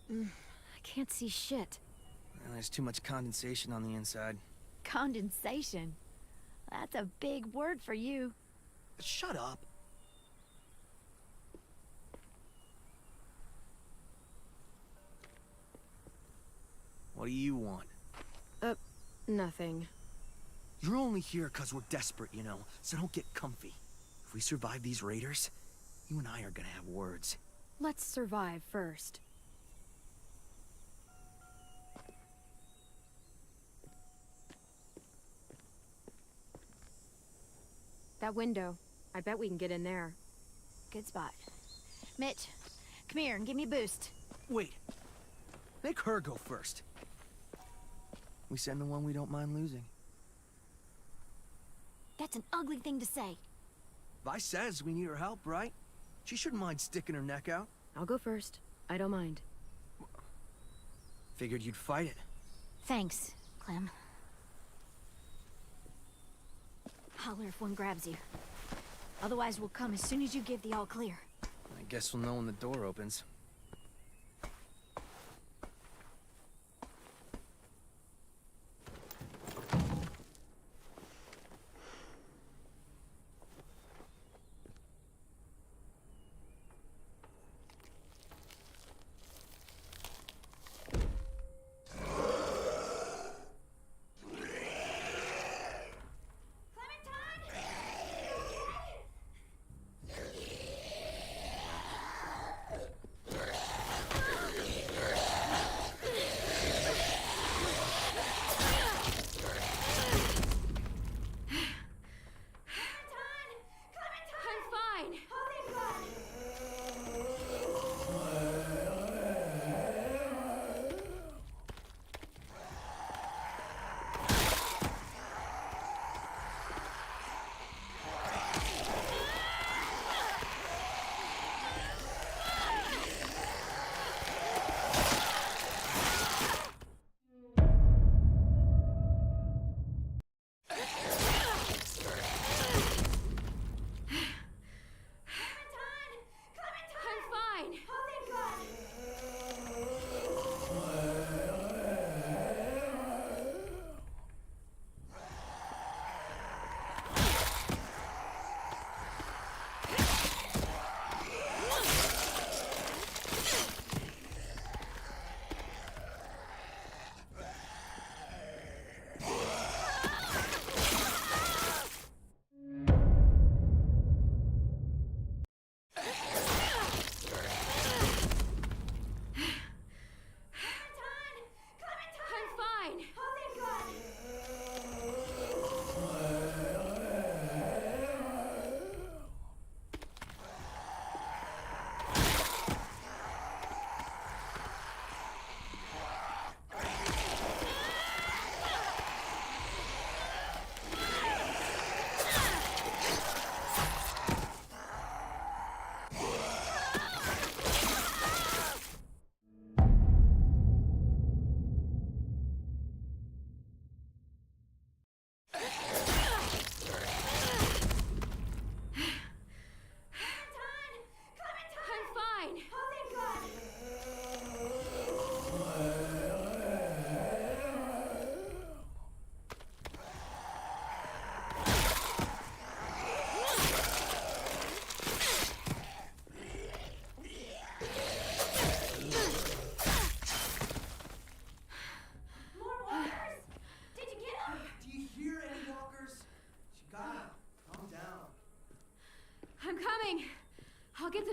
Speaker 1: I can't see shit.
Speaker 9: There's too much condensation on the inside.
Speaker 5: Condensation? That's a big word for you.
Speaker 9: Shut up. What do you want?
Speaker 1: Nothing.
Speaker 9: You're only here because we're desperate, you know, so don't get comfy. If we survive these raiders, you and I are gonna have words.
Speaker 1: Let's survive first. That window. I bet we can get in there.
Speaker 5: Good spot. Mitch, come here and give me a boost.
Speaker 9: Wait. Make her go first. We send the one we don't mind losing.
Speaker 5: That's an ugly thing to say.
Speaker 9: Vi says we need her help, right? She shouldn't mind sticking her neck out.
Speaker 1: I'll go first. I don't mind.
Speaker 9: Figured you'd fight it.
Speaker 5: Thanks, Clem. Holler if one grabs you. Otherwise, we'll come as soon as you give the all clear.
Speaker 9: I guess we'll know when the door opens.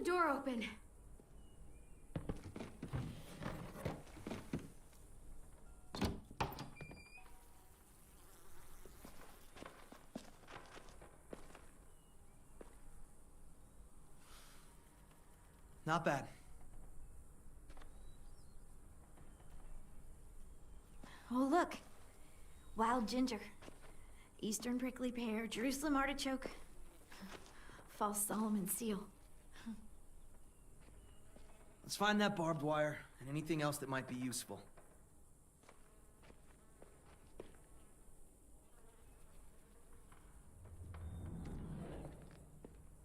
Speaker 1: door open.
Speaker 7: Not bad.
Speaker 5: Oh, look. Wild ginger. Eastern prickly pear, Jerusalem artichoke. False Solomon seal.
Speaker 9: Let's find that barbed wire and anything else that might be useful.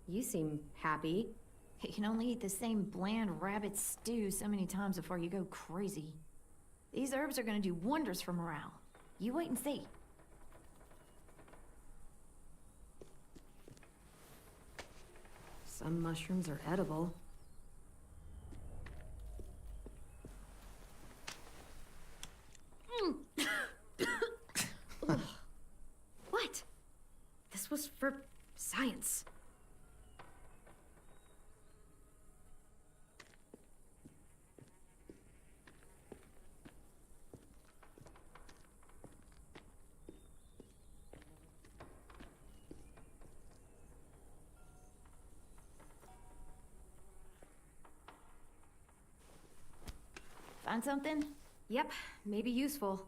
Speaker 1: You seem happy.
Speaker 5: You can only eat the same bland rabbit stew so many times before you go crazy. These herbs are gonna do wonders for morale. You wait and see.
Speaker 1: Some mushrooms are edible. Ugh. What? This was for science.
Speaker 5: Find something?
Speaker 1: Yep, maybe useful.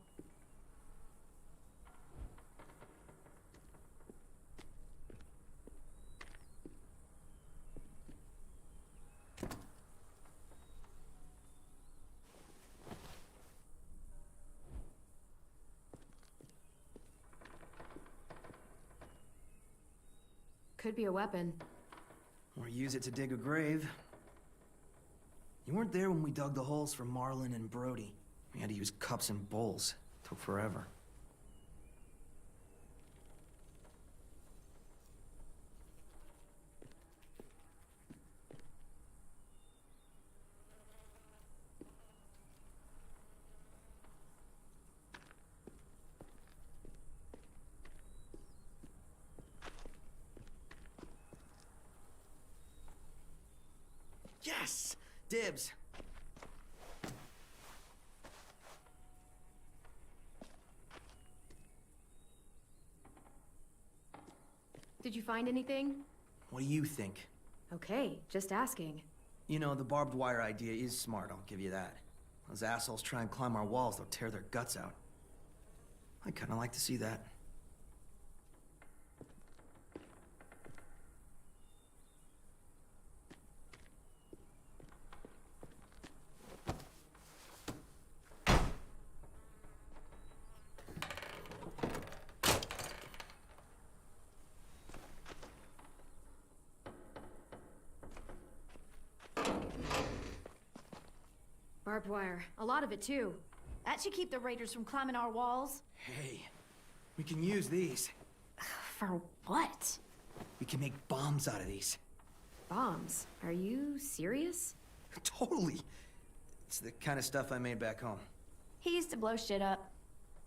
Speaker 1: Could be a weapon.
Speaker 9: Or use it to dig a grave. You weren't there when we dug the holes for Marlin and Brody. We had to use cups and bowls. Took forever. Yes! Dibs!
Speaker 1: Did you find anything?
Speaker 9: What do you think?
Speaker 1: Okay, just asking.
Speaker 9: You know, the barbed wire idea is smart, I'll give you that. Those assholes try and climb our walls, they'll tear their guts out. I'd kinda like to see that.
Speaker 1: Barbed wire. A lot of it, too.
Speaker 5: That should keep the raiders from climbing our walls.
Speaker 9: Hey, we can use these.
Speaker 5: For what?
Speaker 9: We can make bombs out of these.
Speaker 1: Bombs? Are you serious?
Speaker 9: Totally. It's the kind of stuff I made back home.
Speaker 5: He used to blow shit up.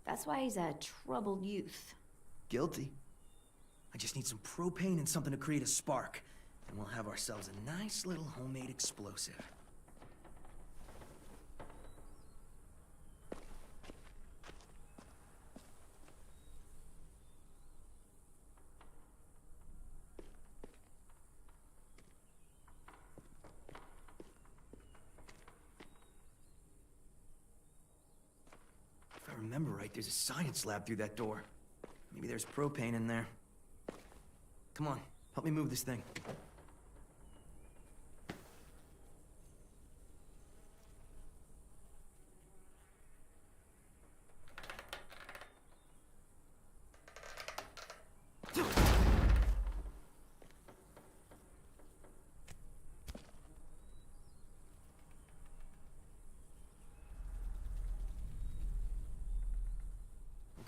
Speaker 5: That's why he's a troubled youth.
Speaker 9: Guilty. I just need some propane and something to create a spark. And we'll have ourselves a nice little homemade explosive. If I remember right, there's a science lab through that door. Maybe there's propane in there. Come on, help me move this thing.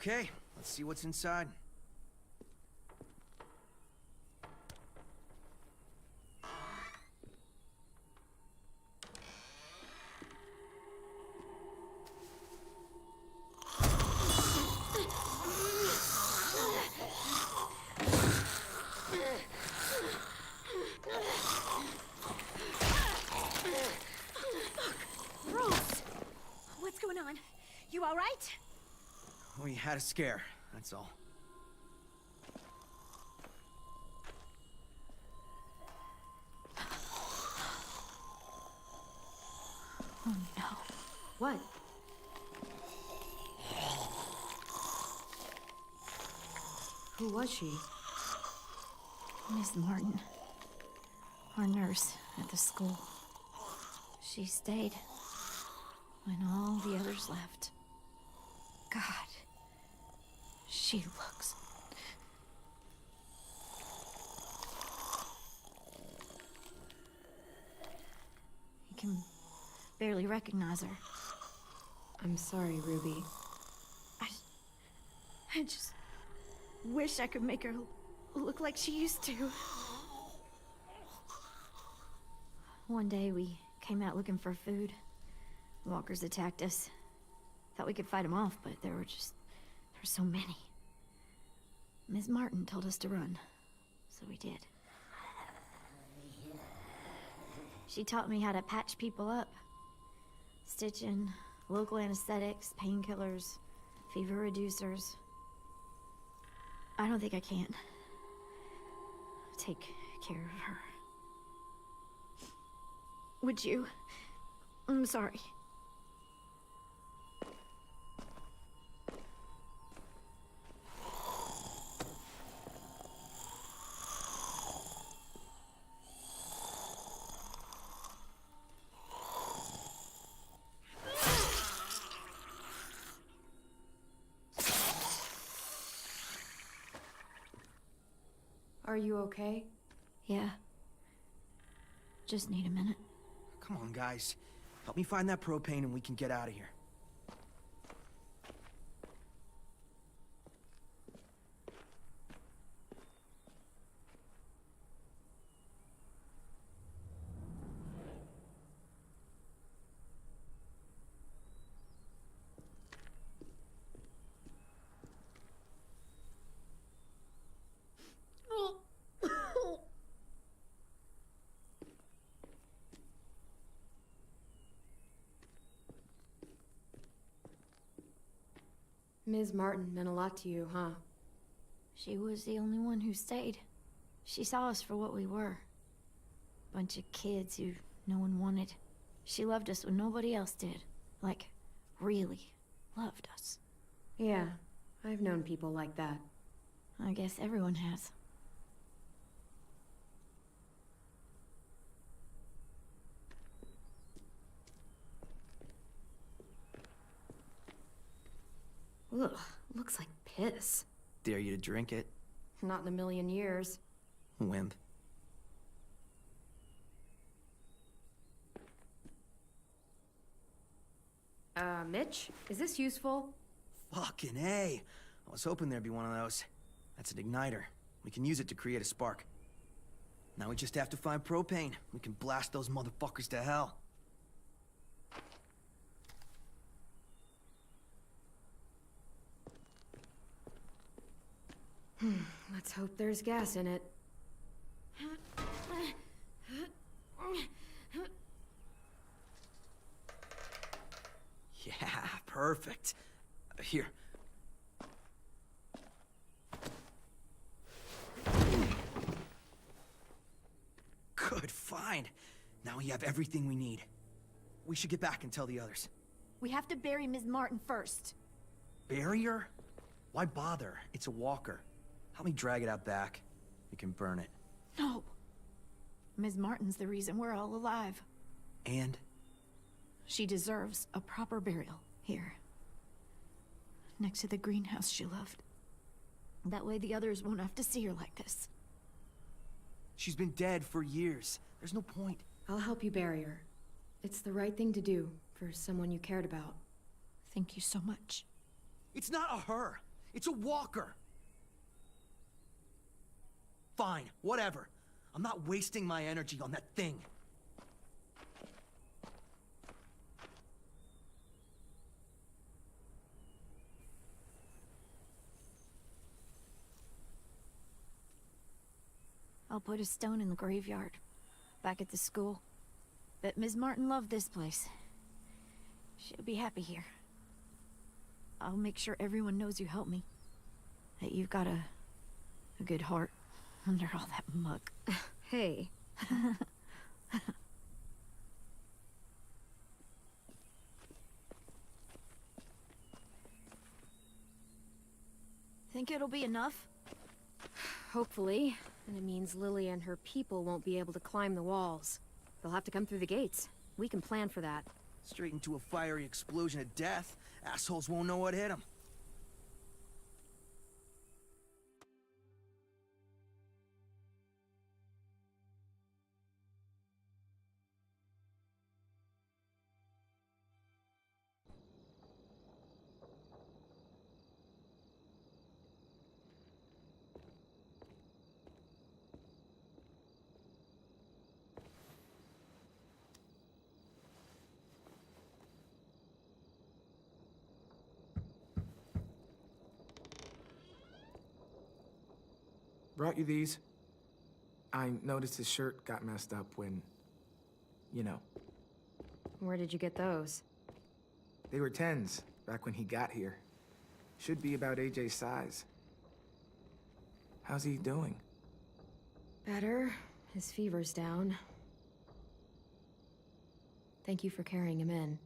Speaker 9: Okay, let's see what's inside.
Speaker 5: all right?
Speaker 9: We had a scare, that's all.
Speaker 5: Oh no.
Speaker 1: What? Who was she?
Speaker 5: Miss Martin. Our nurse at the school. She stayed when all the others left. God. She looks... You can barely recognize her.
Speaker 1: I'm sorry, Ruby.
Speaker 5: I just wish I could make her look like she used to. One day we came out looking for food. Walkers attacked us. Thought we could fight them off, but there were so many. Ms. Martin told us to run, so we did. She taught me how to patch people up. Stitching, local anesthetics, painkillers, fever reducers. I don't think I can take care of her. Would you? I'm sorry.
Speaker 1: Are you okay?
Speaker 5: Yeah. Just need a minute.
Speaker 9: Come on, guys. Help me find that propane and we can get out of here.
Speaker 1: Ms. Martin meant a lot to you, huh?
Speaker 5: She was the only one who stayed. She saw us for what we were. Bunch of kids who no one wanted. She loved us when nobody else did. Like, really loved us.
Speaker 1: Yeah, I've known people like that.
Speaker 5: I guess everyone has.
Speaker 1: Ugh, looks like piss.
Speaker 9: Dare you to drink it?
Speaker 1: Not in a million years.
Speaker 9: Wimp.
Speaker 1: Mitch? Is this useful?
Speaker 9: Fucking A. I was hoping there'd be one of those. That's an igniter. We can use it to create a spark. Now we just have to find propane. We can blast those motherfuckers to hell.
Speaker 1: Let's hope there's gas in it.
Speaker 9: Yeah, perfect. Here. Good, fine. Now we have everything we need. We should get back and tell the others.
Speaker 5: We have to bury Ms. Martin first.
Speaker 9: Bury her? Why bother? It's a walker. Help me drag it out back. We can burn it.
Speaker 5: No. Ms. Martin's the reason we're all alive.
Speaker 9: And?
Speaker 5: She deserves a proper burial here. Next to the greenhouse she loved. That way the others won't have to see her like this.
Speaker 9: She's been dead for years. There's no point.
Speaker 1: I'll help you bury her. It's the right thing to do for someone you cared about.
Speaker 5: Thank you so much.
Speaker 9: It's not a her. It's a walker. Fine, whatever. I'm not wasting my energy on that thing.
Speaker 5: I'll put a stone in the graveyard, back at the school. Bet Ms. Martin loved this place. She'll be happy here. I'll make sure everyone knows you helped me. That you've got a good heart under all that muck.
Speaker 1: Hey.
Speaker 5: Think it'll be enough?
Speaker 1: Hopefully. And it means Lily and her people won't be able to climb the walls. They'll have to come through the gates. We can plan for that.
Speaker 9: Straight into a fiery explosion of death. Assholes won't know what hit them.
Speaker 3: Brought you these. I noticed his shirt got messed up when, you know.
Speaker 1: Where did you get those?
Speaker 3: They were 10s back when he got here. Should be about AJ's size. How's he doing?
Speaker 1: Better. His fever's down. Thank you for carrying him in.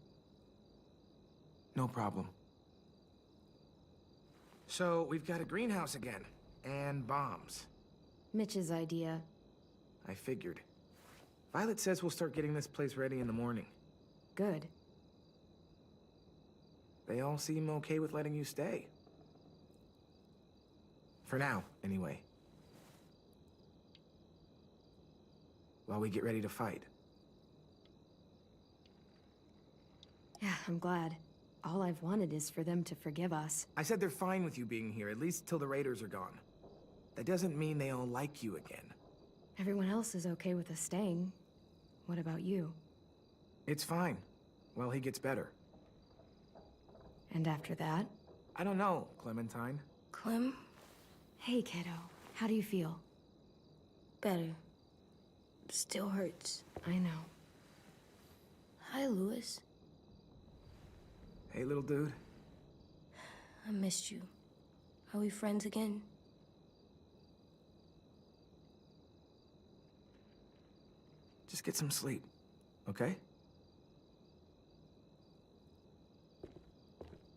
Speaker 3: No problem. So, we've got a greenhouse again. And bombs.
Speaker 1: Mitch's idea.
Speaker 3: I figured. Violet says we'll start getting this place ready in the morning.
Speaker 1: Good.
Speaker 3: They all seem okay with letting you stay. For now, anyway. While we get ready to fight.
Speaker 1: Yeah, I'm glad. All I've wanted is for them to forgive us.
Speaker 3: I said they're fine with you being here, at least till the raiders are gone. That doesn't mean they all like you again.
Speaker 1: Everyone else is okay with us staying. What about you?
Speaker 3: It's fine. Well, he gets better.
Speaker 1: And after that?
Speaker 3: I don't know, Clementine.
Speaker 2: Clem?
Speaker 1: Hey, kiddo. How do you feel?
Speaker 2: Better. Still hurts.
Speaker 1: I know.
Speaker 2: Hi, Louis.
Speaker 3: Hey, little dude.
Speaker 2: I missed you. Are we friends again?
Speaker 3: Just get some sleep, okay?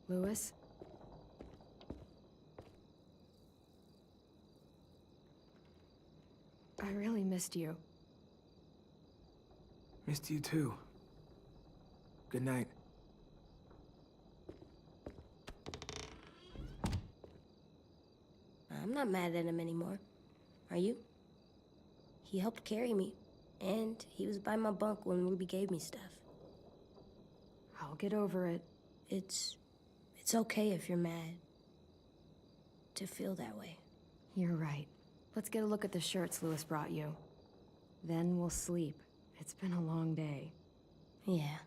Speaker 1: Louis? I really missed you.
Speaker 3: Missed you too. Good night.
Speaker 2: I'm not mad at him anymore. Are you? He helped carry me, and he was by my bunk when Ruby gave me stuff.
Speaker 1: I'll get over it.
Speaker 2: It's okay if you're mad. To feel that way.
Speaker 1: You're right. Let's get a look at the shirts Louis brought you. Then we'll sleep. It's been a long day.
Speaker 2: Yeah.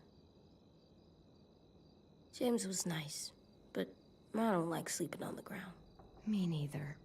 Speaker 2: James was nice, but I don't like sleeping on the ground.
Speaker 1: Me neither.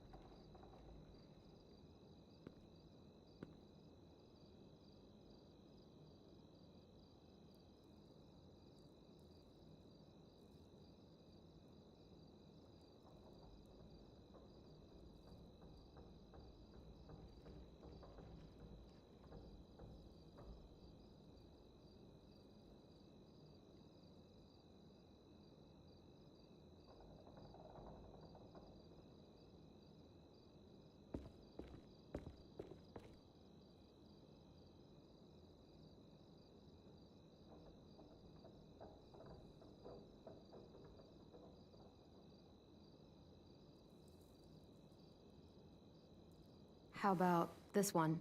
Speaker 1: How about this one?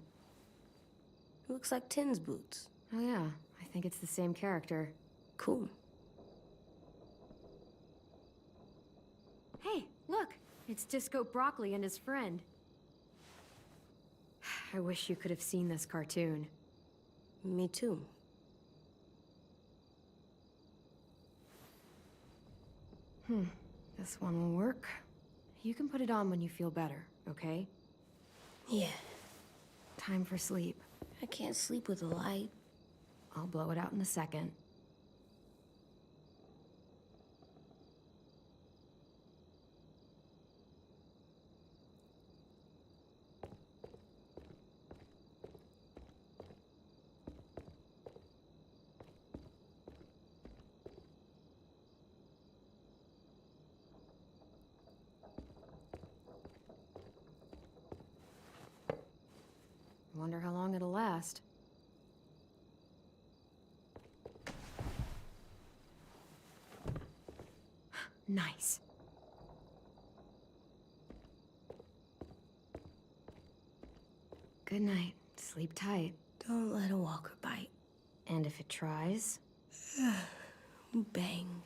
Speaker 2: Looks like Tin's boots.
Speaker 1: Oh yeah, I think it's the same character.
Speaker 2: Cool.
Speaker 1: Hey, look! It's Disco Broccoli and his friend. I wish you could have seen this cartoon.
Speaker 2: Me too.
Speaker 1: This one will work. You can put it on when you feel better, okay?
Speaker 2: Yeah.
Speaker 1: Time for sleep.
Speaker 2: I can't sleep with a light.
Speaker 1: I'll blow it out in a second. Wonder how long it'll last. Nice. Good night. Sleep tight.
Speaker 2: Don't let a walker bite.
Speaker 1: And if it tries?
Speaker 2: Bang.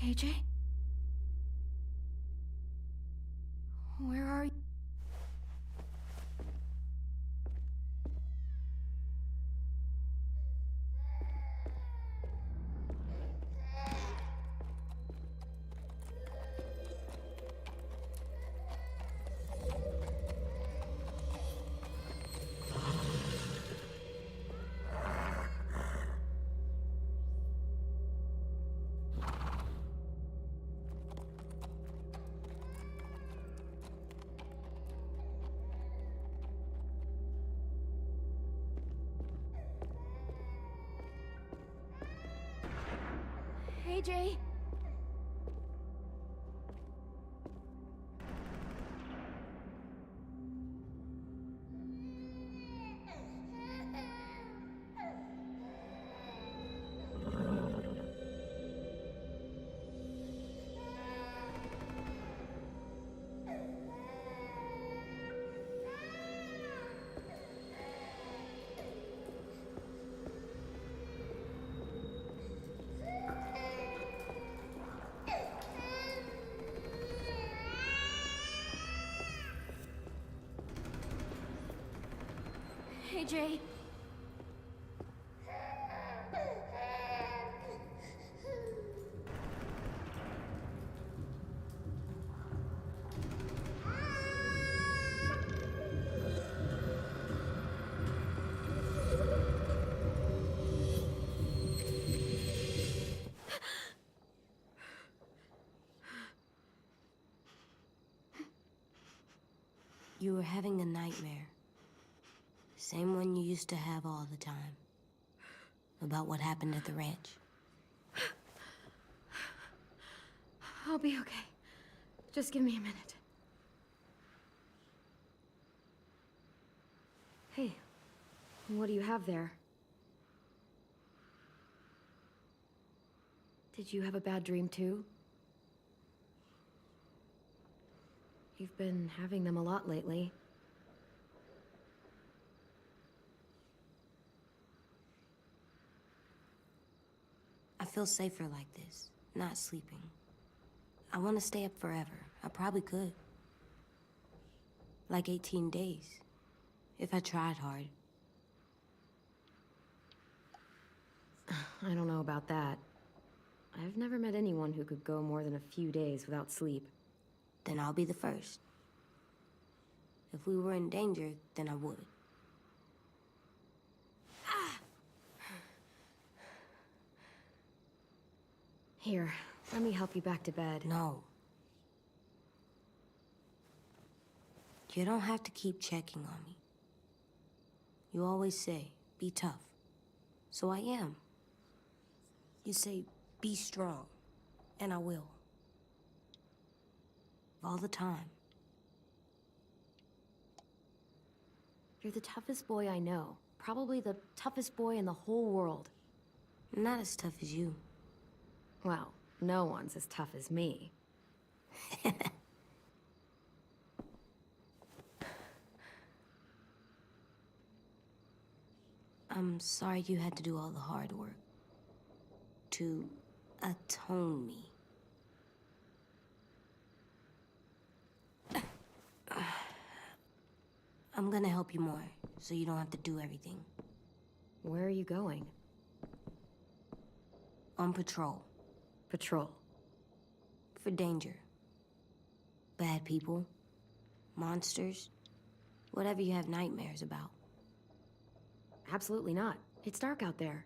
Speaker 1: AJ? Where are you? AJ? AJ?
Speaker 2: You were having a nightmare. Same one you used to have all the time. About what happened at the ranch.
Speaker 1: I'll be okay. Just give me a minute. Hey, what do you have there? Did you have a bad dream too? You've been having them a lot lately.
Speaker 2: I feel safer like this, not sleeping. I want to stay up forever. I probably could. Like 18 days. If I tried hard.
Speaker 1: I don't know about that. I've never met anyone who could go more than a few days without sleep.
Speaker 2: Then I'll be the first. If we were in danger, then I would.
Speaker 1: Here, let me help you back to bed.
Speaker 2: No. You don't have to keep checking on me. You always say, be tough. So I am. You say, be strong. And I will. All the time.
Speaker 1: You're the toughest boy I know. Probably the toughest boy in the whole world.
Speaker 2: Not as tough as you.
Speaker 1: Well, no one's as tough as me.
Speaker 2: I'm sorry you had to do all the hard work. To atone me. I'm gonna help you more, so you don't have to do everything.
Speaker 1: Where are you going?
Speaker 2: On patrol.
Speaker 1: Patrol.
Speaker 2: For danger. Bad people. Monsters. Whatever you have nightmares about.
Speaker 1: Absolutely not. It's dark out there.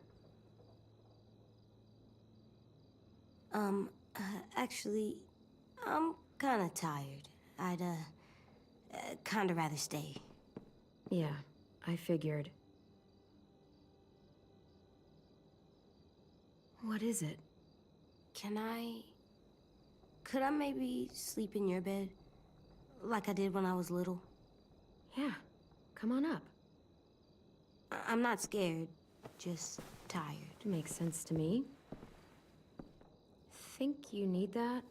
Speaker 2: Actually, I'm kinda tired. I'd, kinda rather stay.
Speaker 1: Yeah, I figured. What is it?
Speaker 2: Could I maybe sleep in your bed? Like I did when I was little?
Speaker 1: Yeah, come on up.
Speaker 2: I'm not scared, just tired.
Speaker 1: Makes sense to me. Think you need that?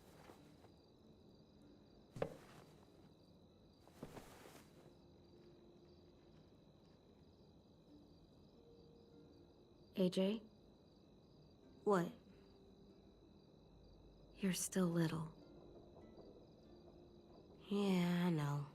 Speaker 1: AJ?
Speaker 2: What?
Speaker 1: You're still little.
Speaker 2: Yeah, I know.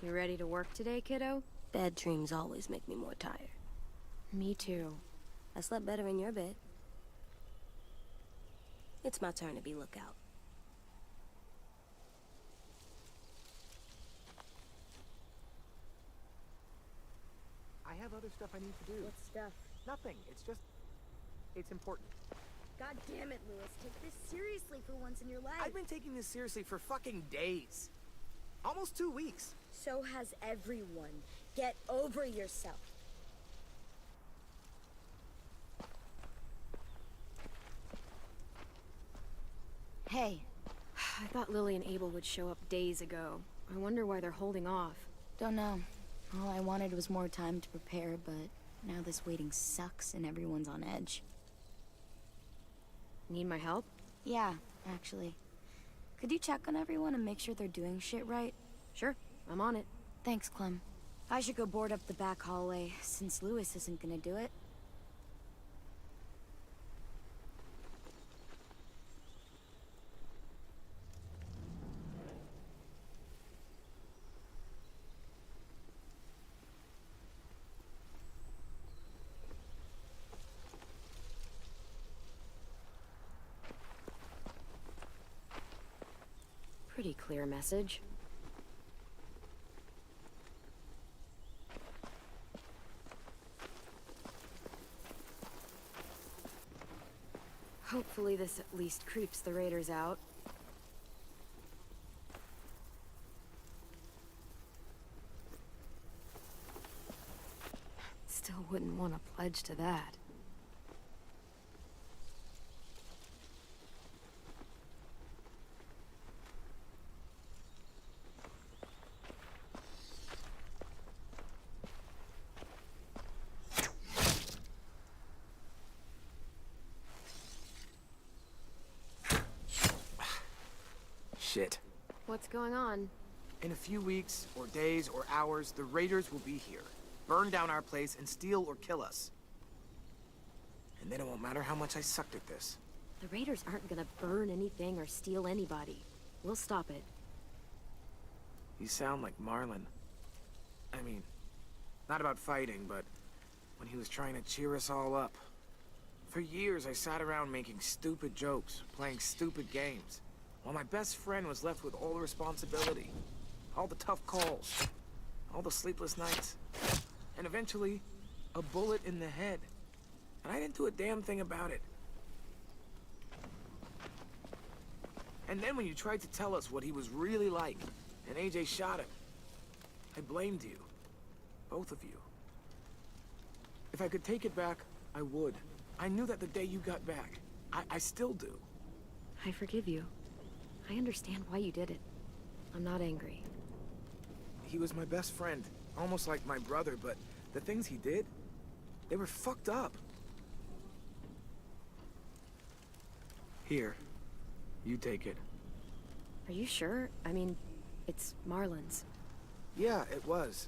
Speaker 1: You ready to work today, kiddo?
Speaker 2: Bad dreams always make me more tired.
Speaker 1: Me too.
Speaker 2: I slept better in your bed. It's my turn to be lookout.
Speaker 13: I have other stuff I need to do.
Speaker 14: What stuff?
Speaker 13: Nothing. It's important.
Speaker 14: God damn it, Lewis. Take this seriously for once in your life.
Speaker 13: I've been taking this seriously for fucking days. Almost 2 weeks.
Speaker 14: So has everyone. Get over yourself.
Speaker 1: Hey. I thought Lily and Abel would show up days ago. I wonder why they're holding off.
Speaker 4: Don't know. All I wanted was more time to prepare, but now this waiting sucks and everyone's on edge.
Speaker 1: Need my help?
Speaker 4: Yeah, actually. Could you check on everyone and make sure they're doing shit right?
Speaker 1: Sure, I'm on it.
Speaker 4: Thanks, Clem. I should go board up the back hallway, since Lewis isn't gonna do it.
Speaker 1: Pretty clear message. Hopefully this at least creeps the raiders out. Still wouldn't want to pledge to that.
Speaker 13: Shit.
Speaker 1: What's going on?
Speaker 13: In a few weeks, or days, or hours, the raiders will be here. Burn down our place and steal or kill us. and then it won't matter how much I sucked at this.
Speaker 1: The Raiders aren't gonna burn anything or steal anybody. We'll stop it.
Speaker 13: You sound like Marlon. I mean, not about fighting, but when he was trying to cheer us all up. For years, I sat around making stupid jokes, playing stupid games, while my best friend was left with all the responsibility, all the tough calls, all the sleepless nights, and eventually, a bullet in the head. And I didn't do a damn thing about it. And then when you tried to tell us what he was really like, and AJ shot him, I blamed you. Both of you. If I could take it back, I would. I knew that the day you got back. I still do.
Speaker 1: I forgive you. I understand why you did it. I'm not angry.
Speaker 13: He was my best friend, almost like my brother, but the things he did, they were fucked up. Here, you take it.
Speaker 1: Are you sure? I mean, it's Marlon's.
Speaker 13: Yeah, it was.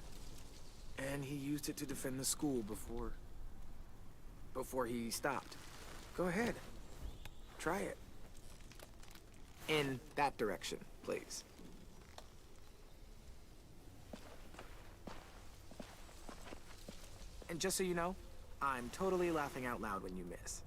Speaker 13: And he used it to defend the school before he stopped. Go ahead. Try it. In that direction, please. And just so you know, I'm totally laughing out loud when you miss.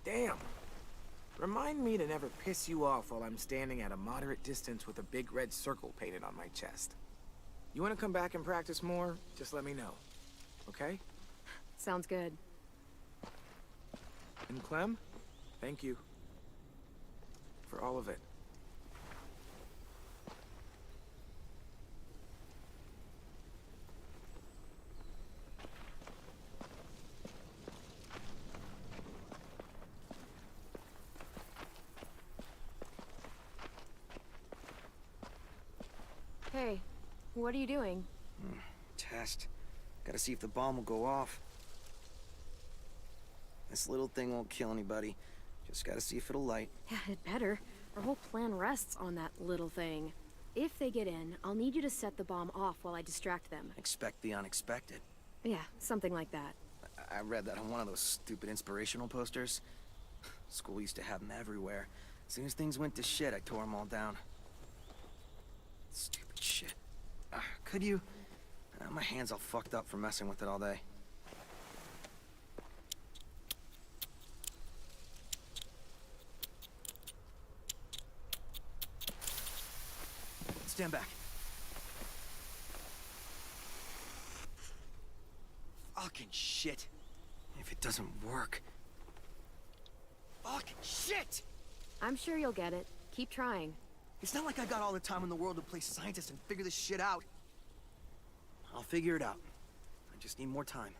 Speaker 13: Damn. Remind me to never piss you off while I'm standing at a moderate distance with a big red circle painted on my chest. You want to come back and practice more? Just let me know. Okay?
Speaker 1: Sounds good.
Speaker 13: And Clem, thank you. For all of it.
Speaker 1: Hey, what are you doing?
Speaker 9: Test. Gotta see if the bomb will go off. This little thing won't kill anybody. Just gotta see if it'll light.
Speaker 1: Yeah, it better. Our whole plan rests on that little thing. If they get in, I'll need you to set the bomb off while I distract them.
Speaker 9: Expect the unexpected.
Speaker 1: Yeah, something like that.
Speaker 9: I read that on one of those stupid inspirational posters. School used to have them everywhere. As soon as things went to shit, I tore them all down. Stupid shit. Could you? My hand's all fucked up from messing with it all day. Stand back. Fucking shit. If it doesn't work. Fucking shit!
Speaker 1: I'm sure you'll get it. Keep trying.
Speaker 9: It's not like I got all the time in the world to play scientist and figure this shit out. I'll figure it out. I just need more time.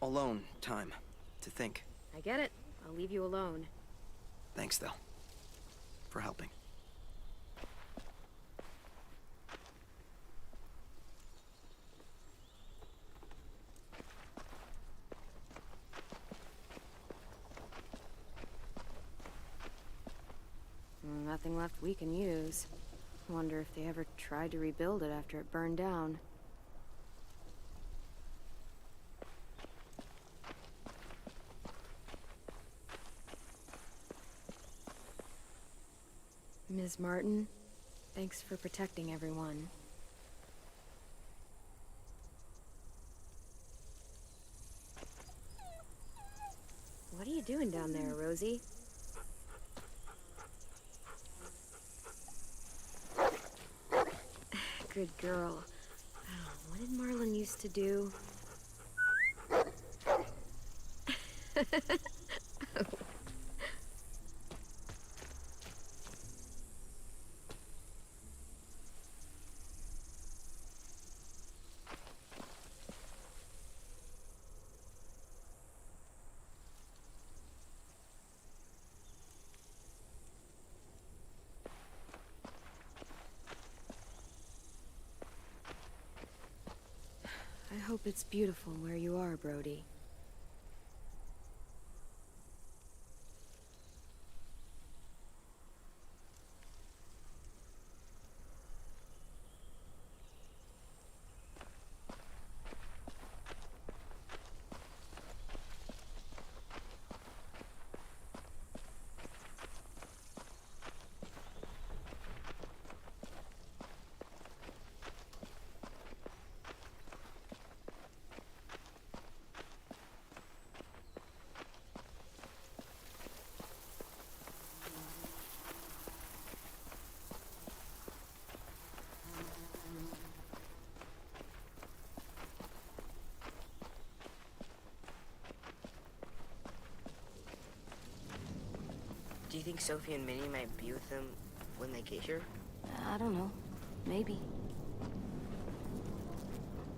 Speaker 9: Alone time to think.
Speaker 1: I get it. I'll leave you alone.
Speaker 9: Thanks, though, for helping.
Speaker 1: Nothing left we can use. Wonder if they ever tried to rebuild it after it burned down. Ms. Martin, thanks for protecting everyone. What are you doing down there, Rosie? Good girl. What did Marlon used to do? hope it's beautiful where you are, Brody.
Speaker 6: Do you think Sophie and Minnie might be with them when they get here?
Speaker 2: I don't know. Maybe.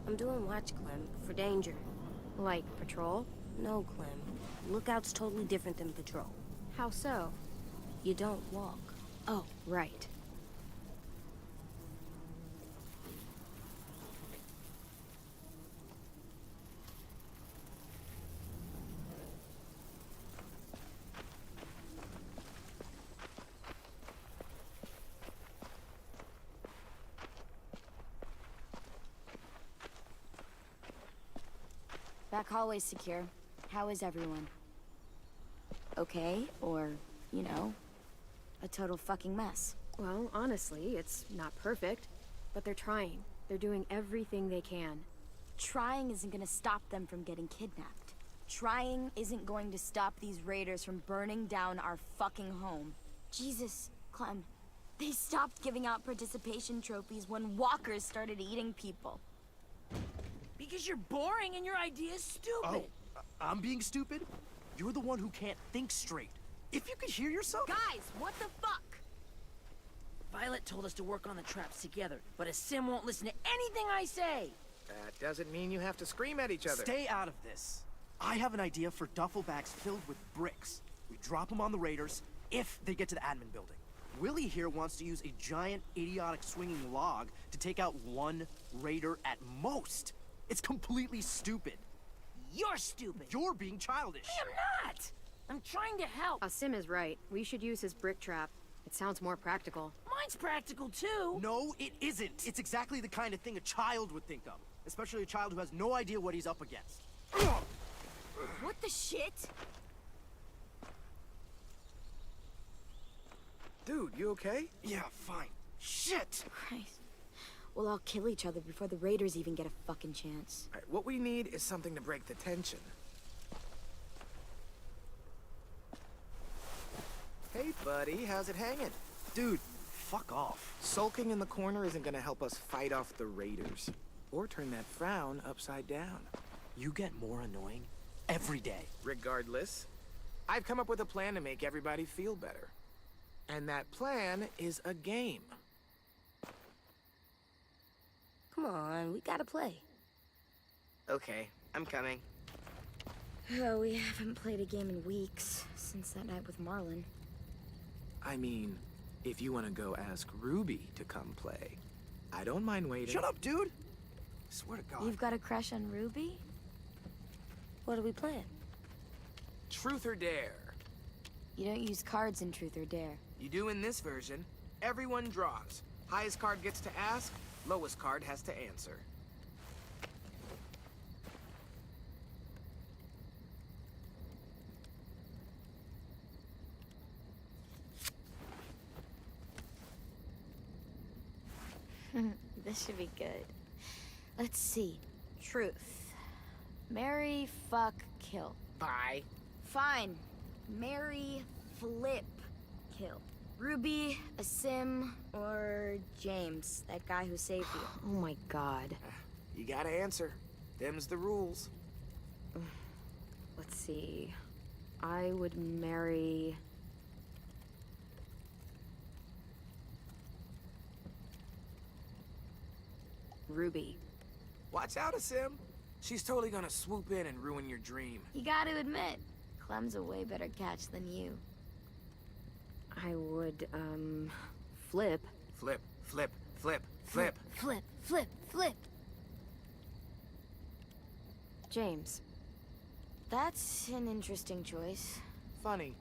Speaker 2: I'm doing watch, Clem, for danger.
Speaker 1: Like patrol?
Speaker 2: No, Clem. Lookout's totally different than patrol.
Speaker 1: How so?
Speaker 2: You don't walk.
Speaker 1: Oh, right.
Speaker 4: Back hallway's secure. How is everyone? Okay, or, you know, a total fucking mess.
Speaker 1: Well, honestly, it's not perfect, but they're trying. They're doing everything they can.
Speaker 4: Trying isn't gonna stop them from getting kidnapped. Trying isn't going to stop these raiders from burning down our fucking home. Jesus, Clem. They stopped giving out participation trophies when walkers started eating people.
Speaker 15: Because you're boring and your idea is stupid.
Speaker 16: Oh, I'm being stupid? You're the one who can't think straight. If you could hear yourself...
Speaker 15: Guys, what the fuck? Violet told us to work on the traps together, but a sim won't listen to anything I say.
Speaker 13: That doesn't mean you have to scream at each other.
Speaker 16: Stay out of this. I have an idea for duffel bags filled with bricks. We drop them on the raiders if they get to the admin building. Willie here wants to use a giant, idiotic swinging log to take out one raider at most. It's completely stupid.
Speaker 15: You're stupid.
Speaker 16: You're being childish.
Speaker 15: I am not. I'm trying to help.
Speaker 1: Sim is right. We should use his brick trap. It sounds more practical.
Speaker 15: Mine's practical too.
Speaker 16: No, it isn't. It's exactly the kind of thing a child would think of. Especially a child who has no idea what he's up against.
Speaker 4: What the shit?
Speaker 13: Dude, you okay?
Speaker 16: Yeah, fine. Shit!
Speaker 4: Christ. We'll all kill each other before the raiders even get a fucking chance.
Speaker 13: All right, what we need is something to break the tension. Hey, buddy, how's it hanging?
Speaker 16: Dude, fuck off.
Speaker 13: Sulking in the corner isn't gonna help us fight off the raiders. Or turn that frown upside down.
Speaker 16: You get more annoying every day.
Speaker 13: Regardless, I've come up with a plan to make everybody feel better. And that plan is a game.
Speaker 2: Come on, we gotta play.
Speaker 6: Okay, I'm coming.
Speaker 4: Oh, we haven't played a game in weeks, since that night with Marlon.
Speaker 13: I mean, if you want to go ask Ruby to come play, I don't mind waiting.
Speaker 16: Shut up, dude! Swear to God.
Speaker 4: You've got a crush on Ruby?
Speaker 2: What are we playing?
Speaker 13: Truth or Dare.
Speaker 4: You don't use cards in Truth or Dare.
Speaker 13: You do in this version. Everyone draws. Highest card gets to ask, lowest card has to answer.
Speaker 4: This should be good. Let's see. Truth. Marry, fuck, kill.
Speaker 13: Bye.
Speaker 4: Fine. Marry, flip, kill. Ruby, a Sim, or James, that guy who saved you.
Speaker 1: Oh my god.
Speaker 13: You gotta answer. Them's the rules.
Speaker 1: Let's see. I would marry... Ruby.
Speaker 13: Watch out, Sim. She's totally gonna swoop in and ruin your dream.
Speaker 4: You gotta admit, Clem's a way better catch than you.
Speaker 1: I would, flip.
Speaker 13: Flip, flip, flip, flip.
Speaker 4: Flip, flip, flip.
Speaker 1: James.
Speaker 4: That's an interesting choice.
Speaker 13: Funny.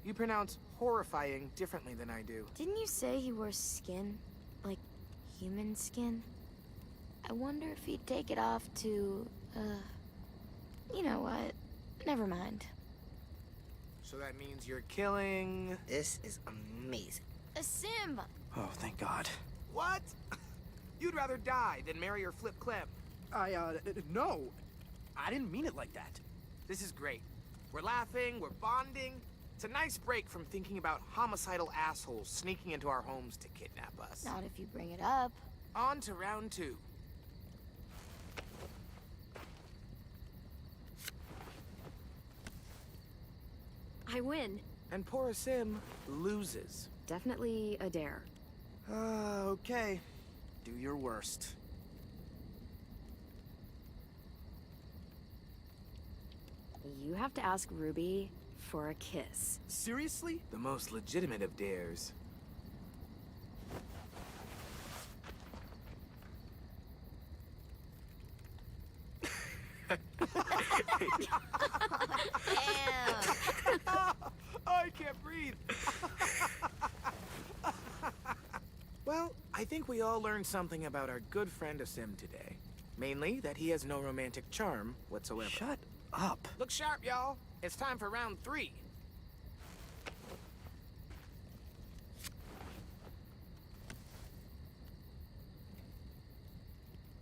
Speaker 13: You pronounce horrifying differently than I do.
Speaker 4: Didn't you say he wore skin? Like, human skin? I wonder if he'd take it off to, you know what? Never mind.
Speaker 13: So that means you're killing...
Speaker 6: This is amazing.
Speaker 4: A sim!
Speaker 16: Oh, thank God.
Speaker 13: What? You'd rather die than marry or flip Clem.
Speaker 16: No. I didn't mean it like that.
Speaker 13: This is great. We're laughing, we're bonding. It's a nice break from thinking about homicidal assholes sneaking into our homes to kidnap us.
Speaker 4: Not if you bring it up.
Speaker 13: On to round 2.
Speaker 1: I win.
Speaker 13: And poor Sim loses.
Speaker 1: Definitely a dare.
Speaker 16: Okay. Do your worst.
Speaker 1: You have to ask Ruby for a kiss.
Speaker 16: Seriously?
Speaker 13: The most legitimate of dares. I can't breathe. Well, I think we all learned something about our good friend Asim today. Mainly that he has no romantic charm whatsoever.
Speaker 16: Shut up.
Speaker 13: Look sharp, y'all. It's time for round 3.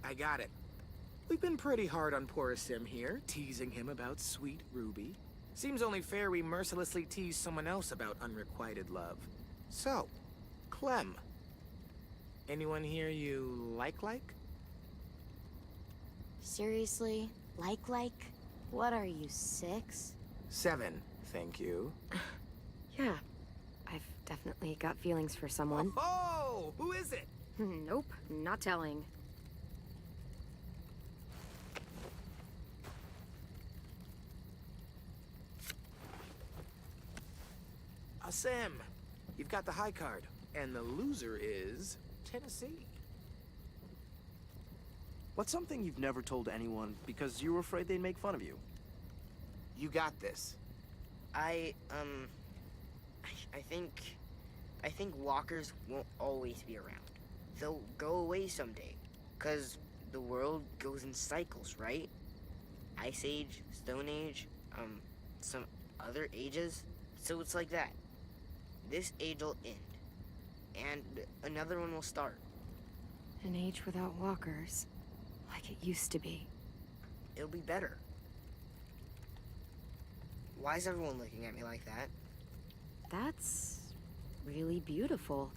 Speaker 13: I got it. We've been pretty hard on poor Sim here, teasing him about sweet Ruby. Seems only fair we mercilessly tease someone else about unrequited love. So, Clem. Anyone here you like?
Speaker 4: Seriously? Like? What are you, 6?
Speaker 13: 7, thank you.
Speaker 1: Yeah, I've definitely got feelings for someone.
Speaker 13: Oh, who is it?
Speaker 1: Nope, not telling.
Speaker 13: Asim, you've got the high card, and the loser is Tennessee.
Speaker 16: What's something you've never told anyone because you were afraid they'd make fun of you?
Speaker 13: You got this.
Speaker 6: I think walkers won't always be around. They'll go away someday, 'cause the world goes in cycles, right? Ice Age, Stone Age, some other ages. So it's like that. This age will end, and another one will start.
Speaker 1: An age without walkers, like it used to be.
Speaker 6: It'll be better. Why is everyone looking at me like that?
Speaker 1: That's really beautiful.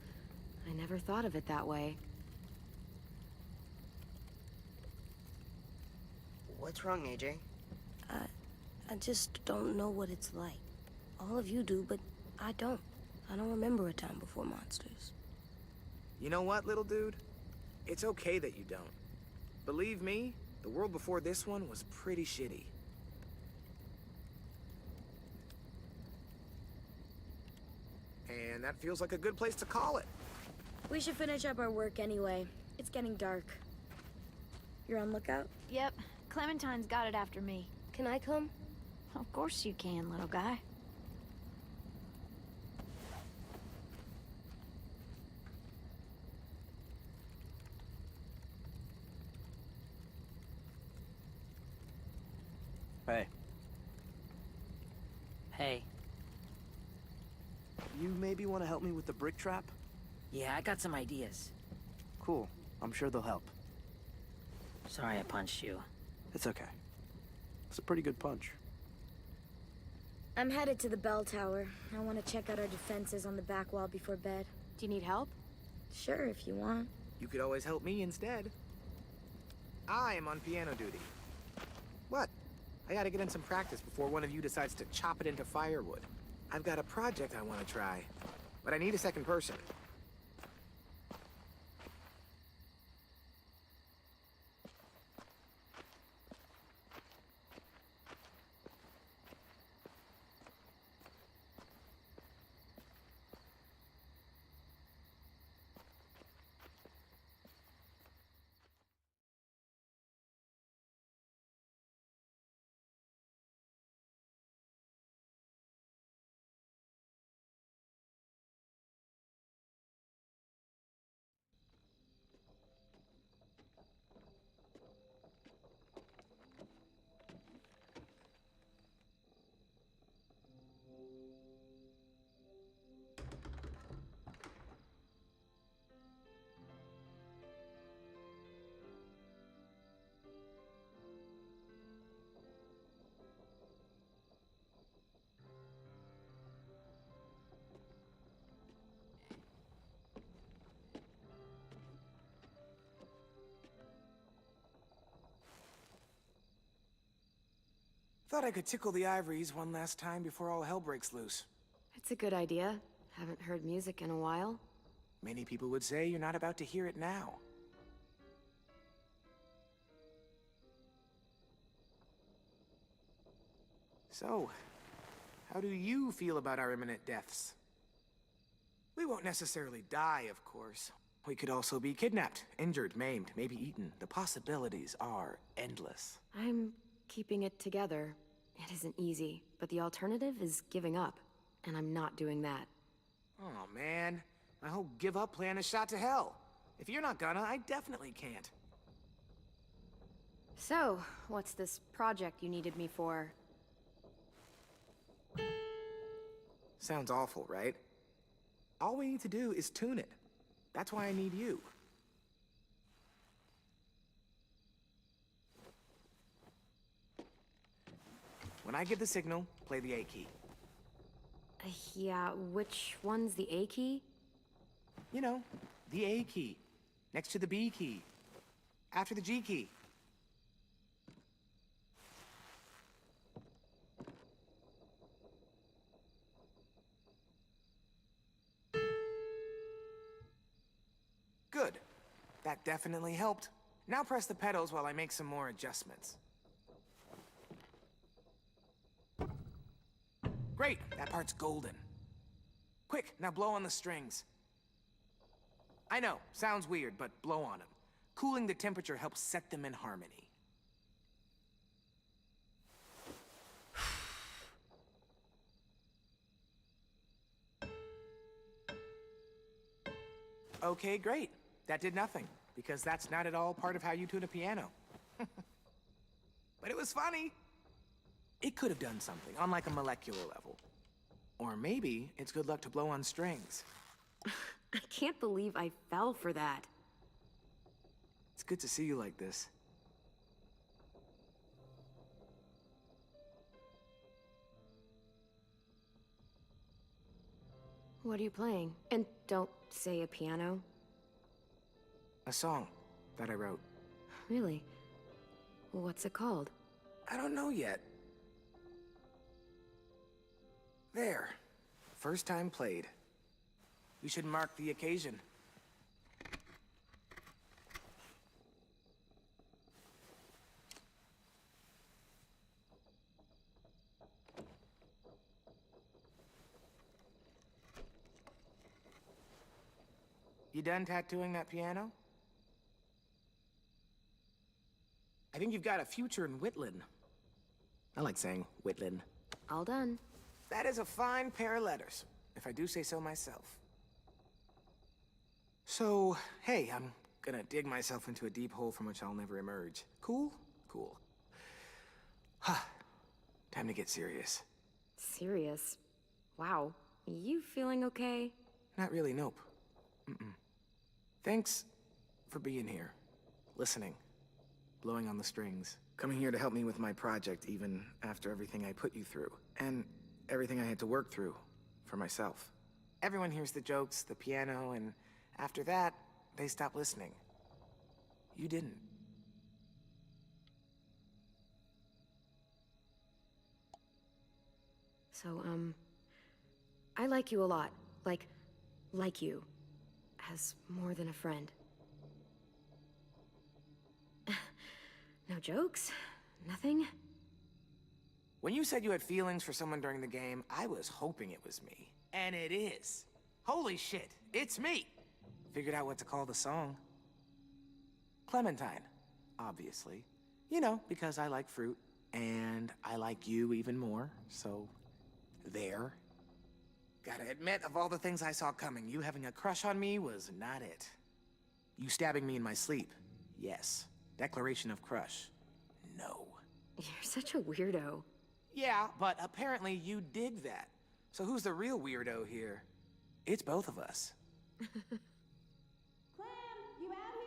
Speaker 1: I never thought of it that way.
Speaker 6: What's wrong, AJ?
Speaker 2: I just don't know what it's like. All of you do, but I don't. I don't remember a time before monsters.
Speaker 13: You know what, little dude? It's okay that you don't. Believe me, the world before this one was pretty shitty. And that feels like a good place to call it.
Speaker 4: We should finish up our work anyway. It's getting dark. You're on lookout?
Speaker 5: Yep. Clementine's got it after me.
Speaker 2: Can I come?
Speaker 5: Of course you can, little guy.
Speaker 16: Hey.
Speaker 15: Hey.
Speaker 16: You maybe want to help me with the brick trap?
Speaker 15: Yeah, I got some ideas.
Speaker 16: Cool. I'm sure they'll help.
Speaker 15: Sorry I punched you.
Speaker 16: It's okay. It's a pretty good punch.
Speaker 4: I'm headed to the bell tower. I want to check out our defenses on the back wall before bed.
Speaker 1: Do you need help?
Speaker 4: Sure, if you want.
Speaker 13: You could always help me instead. I am on piano duty. What? I gotta get in some practice before one of you decides to chop it into firewood. I've got a project I want to try, but I need a second person. Thought I could tickle the ivories one last time before all hell breaks loose.
Speaker 1: It's a good idea. Haven't heard music in a while.
Speaker 13: Many people would say you're not about to hear it now. So, how do you feel about our imminent deaths? We won't necessarily die, of course. We could also be kidnapped, injured, maimed, maybe eaten. The possibilities are endless.
Speaker 1: I'm keeping it together. It isn't easy, but the alternative is giving up, and I'm not doing that.
Speaker 13: Oh, man. My whole give-up plan is shot to hell. If you're not gonna, I definitely can't.
Speaker 1: So, what's this project you needed me for?
Speaker 13: Sounds awful, right? All we need to do is tune it. That's why I need you. When I give the signal, play the A key.
Speaker 1: Yeah, which one's the A key?
Speaker 13: You know, the A key. Next to the B key. After the G key. Good. That definitely helped. Now press the pedals while I make some more adjustments. Great, that part's golden. Quick, now blow on the strings. I know, sounds weird, but blow on them. Cooling the temperature helps set them in harmony. Okay, great. That did nothing, because that's not at all part of how you tune a piano. But it was funny. It could have done something, on like a molecular level. Or maybe it's good luck to blow on strings.
Speaker 1: I can't believe I fell for that.
Speaker 13: It's good to see you like this.
Speaker 1: What are you playing? And don't say a piano.
Speaker 13: A song that I wrote.
Speaker 1: Really? What's it called?
Speaker 13: I don't know yet. There. First time played. We should mark the occasion. You done tattooing that piano? I think you've got a future in Whitland. I like saying Whitland.
Speaker 1: All done.
Speaker 13: That is a fine pair of letters, if I do say so myself. So, hey, I'm gonna dig myself into a deep hole from which I'll never emerge. Cool? Cool. Time to get serious.
Speaker 1: Serious? Wow. You feeling okay?
Speaker 13: Not really, nope. Mm-mm. Thanks for being here. Listening. Blowing on the strings. Coming here to help me with my project, even after everything I put you through. And everything I had to work through for myself. Everyone hears the jokes, the piano, and after that, they stop listening. You didn't.
Speaker 1: So, I like you a lot. Like you. As more than a friend. No jokes? Nothing?
Speaker 13: When you said you had feelings for someone during the game, I was hoping it was me. And it is. Holy shit, it's me! Figured out what to call the song. Clementine, obviously. You know, because I like fruit, and I like you even more, so there. Gotta admit, of all the things I saw coming, you having a crush on me was not it. You stabbing me in my sleep, yes. Declaration of crush, no.
Speaker 1: You're such a weirdo.
Speaker 13: Yeah, but apparently you dig that. So who's the real weirdo here? It's both of us.
Speaker 4: Clem, you out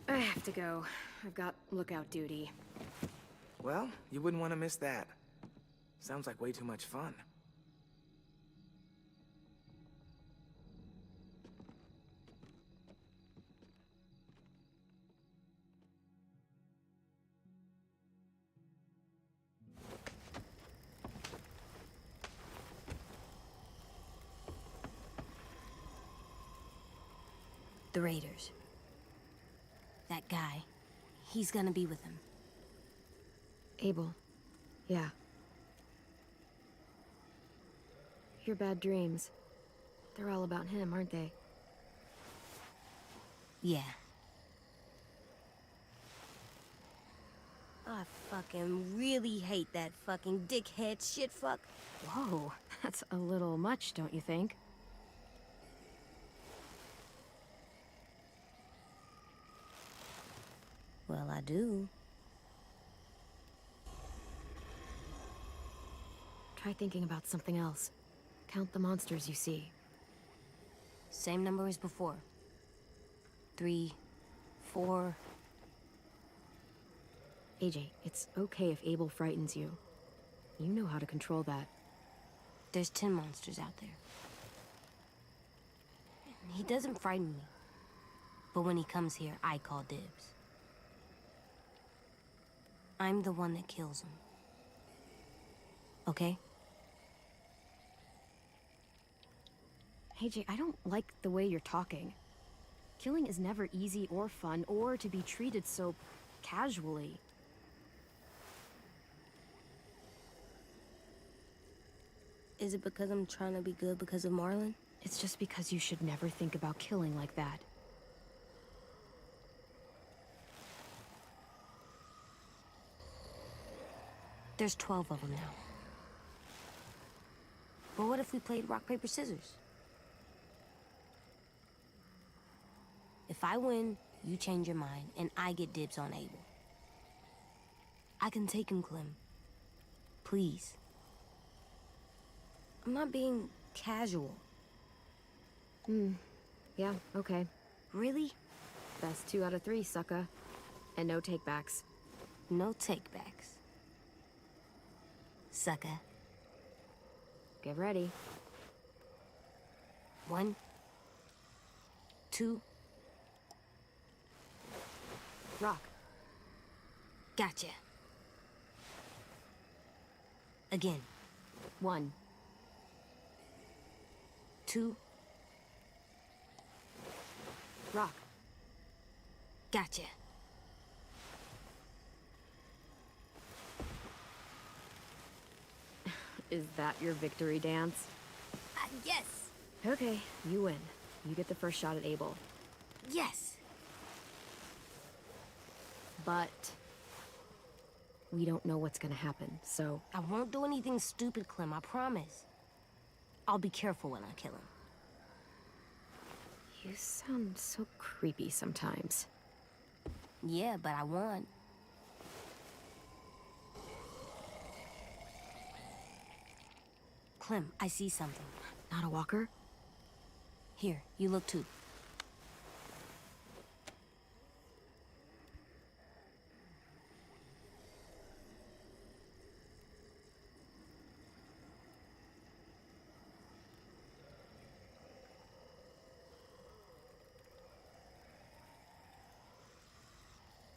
Speaker 4: here?
Speaker 1: I have to go. I've got lookout duty.
Speaker 13: Well, you wouldn't want to miss that. Sounds like way too much fun.
Speaker 2: The Raiders. That guy. He's gonna be with him.
Speaker 1: Abel. Yeah. Your bad dreams. They're all about him, aren't they?
Speaker 2: Yeah. I fucking really hate that fucking dickhead shitfuck.
Speaker 1: Whoa, that's a little much, don't you think?
Speaker 2: Well, I do.
Speaker 1: Try thinking about something else. Count the monsters you see.
Speaker 2: Same number as before. 3, 4...
Speaker 1: AJ, it's okay if Abel frightens you. You know how to control that.
Speaker 2: There's 10 monsters out there. He doesn't frighten me. But when he comes here, I call dibs. I'm the one that kills him. Okay?
Speaker 1: AJ, I don't like the way you're talking. Killing is never easy or fun, or to be treated so casually.
Speaker 2: Is it because I'm trying to be good because of Marlon?
Speaker 1: It's just because you should never think about killing like that.
Speaker 2: There's 12 of them now. But what if we played rock, paper, scissors? If I win, you change your mind, and I get dibs on Abel. I can take him, Clem. Please. I'm not being casual.
Speaker 1: Yeah, okay.
Speaker 2: Really?
Speaker 1: Best 2 out of 3, sucka. And no takebacks.
Speaker 2: No takebacks. Sucker.
Speaker 1: Get ready.
Speaker 2: 1, 2...
Speaker 1: Rock.
Speaker 2: Gotcha. Again.
Speaker 1: 1.
Speaker 2: 2...
Speaker 1: Rock.
Speaker 2: Gotcha.
Speaker 1: Is that your victory dance?
Speaker 2: Yes.
Speaker 1: Okay, you win. You get the first shot at Abel.
Speaker 2: Yes.
Speaker 1: But we don't know what's gonna happen, so...
Speaker 2: I won't do anything stupid, Clem, I promise. I'll be careful when I kill him.
Speaker 1: You sound so creepy sometimes.
Speaker 2: Yeah, but I won. Clem, I see something.
Speaker 1: Not a walker?
Speaker 2: Here, you look too.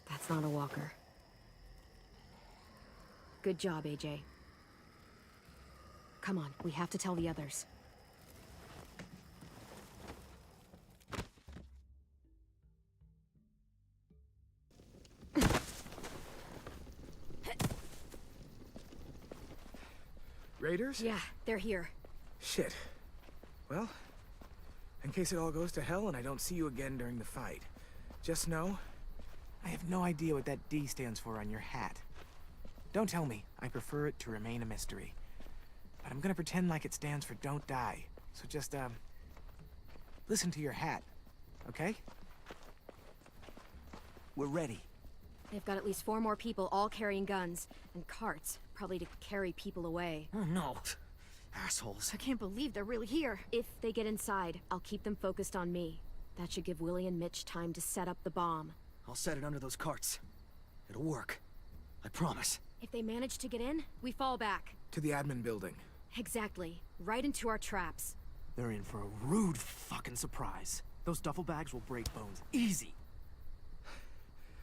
Speaker 1: That's not a walker. Good job, AJ. Come on, we have to tell the others.
Speaker 13: Raiders?
Speaker 1: Yeah, they're here.
Speaker 13: Shit. Well, in case it all goes to hell and I don't see you again during the fight, just know I have no idea what that D stands for on your hat. Don't tell me. I prefer it to remain a mystery. But I'm gonna pretend like it stands for don't die. So just, listen to your hat, okay?
Speaker 9: We're ready.
Speaker 1: They've got at least 4 more people, all carrying guns. And carts, probably to carry people away.
Speaker 9: Oh no. Assholes.
Speaker 1: I can't believe they're really here. If they get inside, I'll keep them focused on me. That should give Willie and Mitch time to set up the bomb.
Speaker 9: I'll set it under those carts. It'll work. I promise.
Speaker 1: If they manage to get in, we fall back.
Speaker 13: To the admin building.
Speaker 1: Exactly. Right into our traps.
Speaker 16: They're in for a rude fucking surprise. Those duffel bags will break bones. Easy.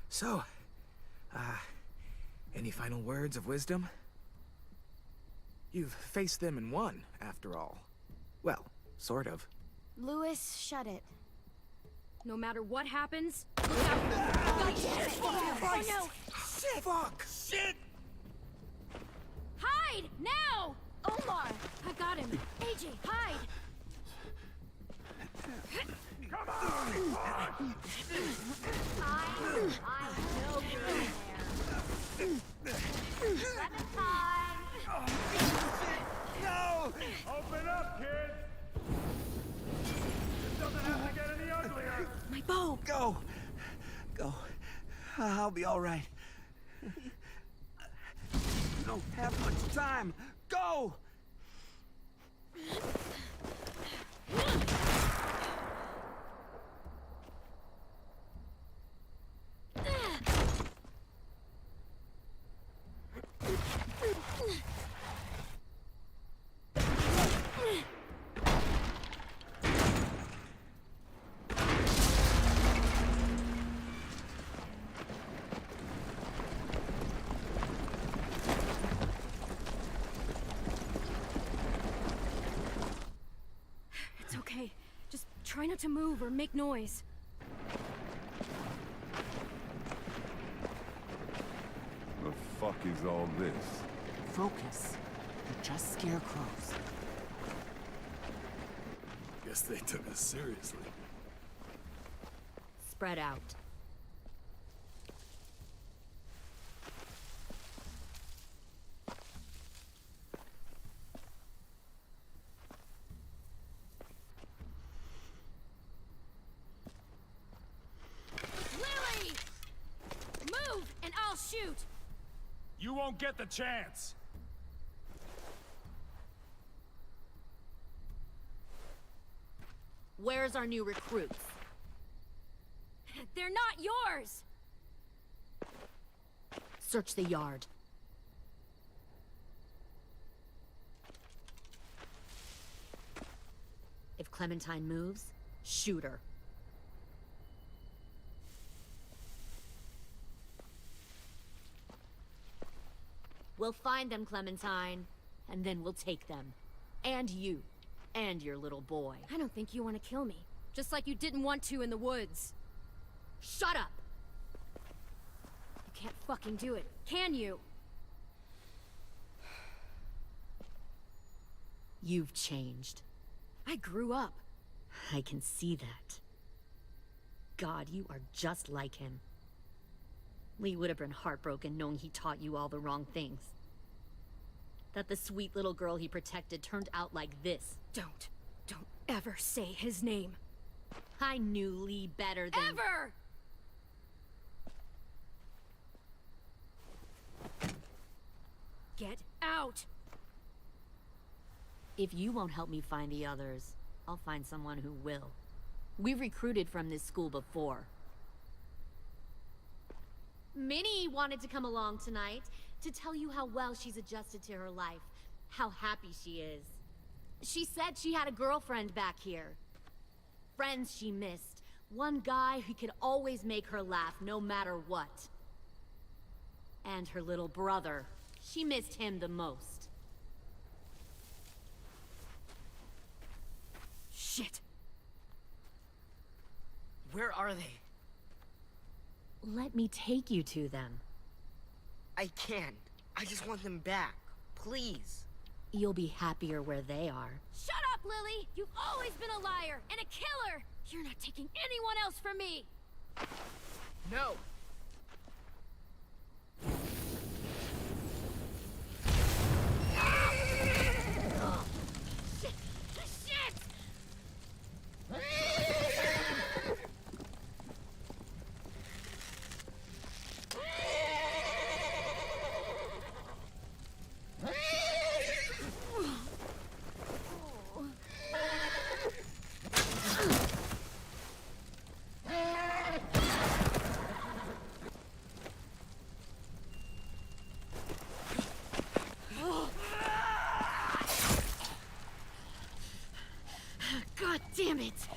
Speaker 13: So, any final words of wisdom? You've faced them and won, after all. Well, sort of.
Speaker 4: Louis, shut it.
Speaker 1: No matter what happens, look out for me. God damn it! Oh no!
Speaker 3: Shit! Fuck! Shit!
Speaker 1: Hide! Now! Omar! I got him. AJ, hide!
Speaker 12: Come on!
Speaker 14: I know you're in there. Clementine!
Speaker 3: No!
Speaker 12: Open up, kid! This doesn't have to get any uglier!
Speaker 1: My bow!
Speaker 9: Go! Go. I'll be all right. You don't have much time. Go!
Speaker 1: It's okay. Just try not to move or make noise.
Speaker 17: The fuck is all this?
Speaker 15: Focus. They're just scarecrows.
Speaker 3: Guess they took us seriously.
Speaker 8: Spread out.
Speaker 1: Lily! Move, and I'll shoot!
Speaker 12: You won't get the chance!
Speaker 8: Where's our new recruits?
Speaker 1: They're not yours!
Speaker 8: Search the yard. If Clementine moves, shoot her. We'll find them, Clementine, and then we'll take them. And you. And your little boy.
Speaker 1: I don't think you want to kill me. Just like you didn't want to in the woods.
Speaker 8: Shut up!
Speaker 1: You can't fucking do it, can you?
Speaker 8: You've changed.
Speaker 1: I grew up.
Speaker 8: I can see that. God, you are just like him. Lee would have been heartbroken knowing he taught you all the wrong things. That the sweet little girl he protected turned out like this.
Speaker 1: Don't ever say his name.
Speaker 8: I knew Lee better than...
Speaker 1: Ever! Get out!
Speaker 8: If you won't help me find the others, I'll find someone who will. We've recruited from this school before. Minnie wanted to come along tonight to tell you how well she's adjusted to her life, how happy she is. She said she had a girlfriend back here. Friends she missed. One guy who could always make her laugh no matter what. And her little brother. She missed him the most.
Speaker 1: Shit.
Speaker 6: Where are they?
Speaker 8: Let me take you to them.
Speaker 6: I can't. I just want them back. Please.
Speaker 8: You'll be happier where they are.
Speaker 1: Shut up, Lily! You've always been a liar and a killer! You're not taking anyone else from me!
Speaker 6: No!
Speaker 1: Shit! Shit! God damn it!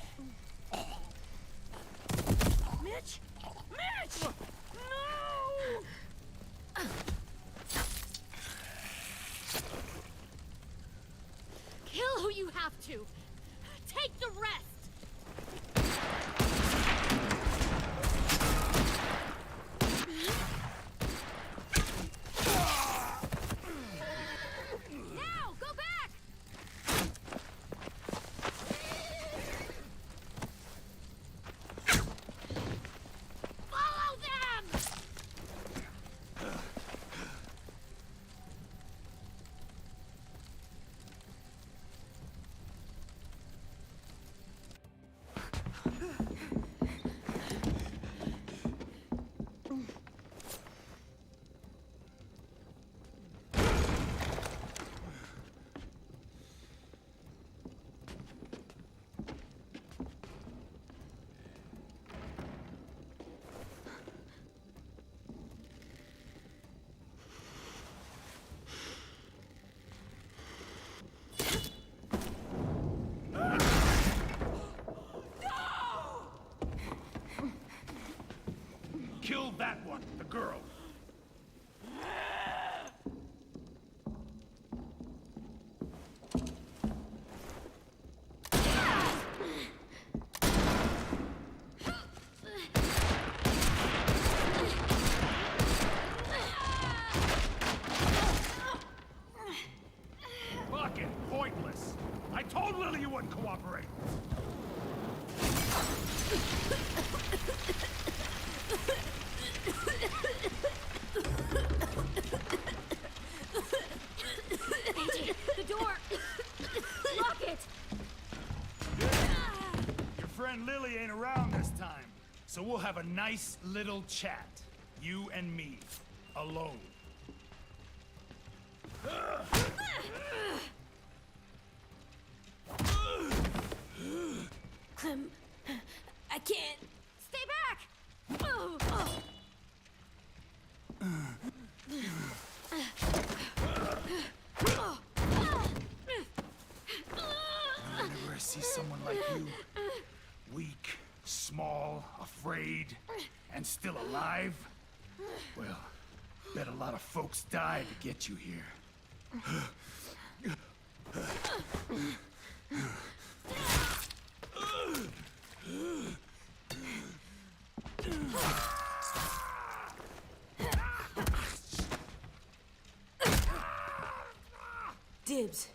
Speaker 1: Mitch! Mitch! No! Kill who you have to. Take the rest.
Speaker 12: Kill that one, the girl. Fucking pointless. I told Lily you wouldn't cooperate.
Speaker 1: AJ, the door! Lock it!
Speaker 12: Your friend Lily ain't around this time, so we'll have a nice little chat. You and me. Alone.
Speaker 1: I can't. Stay back!
Speaker 12: Whenever I see someone like you, weak, small, afraid, and still alive, well, bet a lot of folks died to get you here.
Speaker 1: Dibs.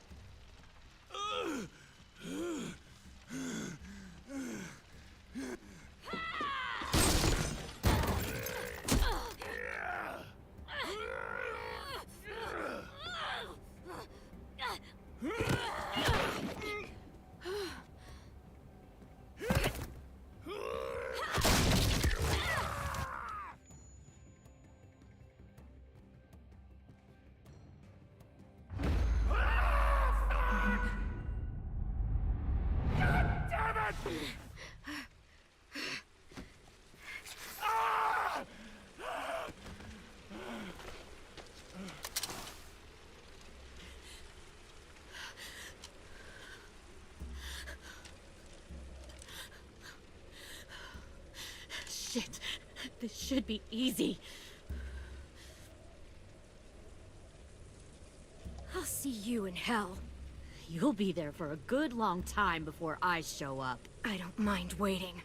Speaker 8: Shit. This should be easy.
Speaker 1: I'll see you in hell.
Speaker 8: You'll be there for a good long time before I show up.
Speaker 1: I don't mind waiting.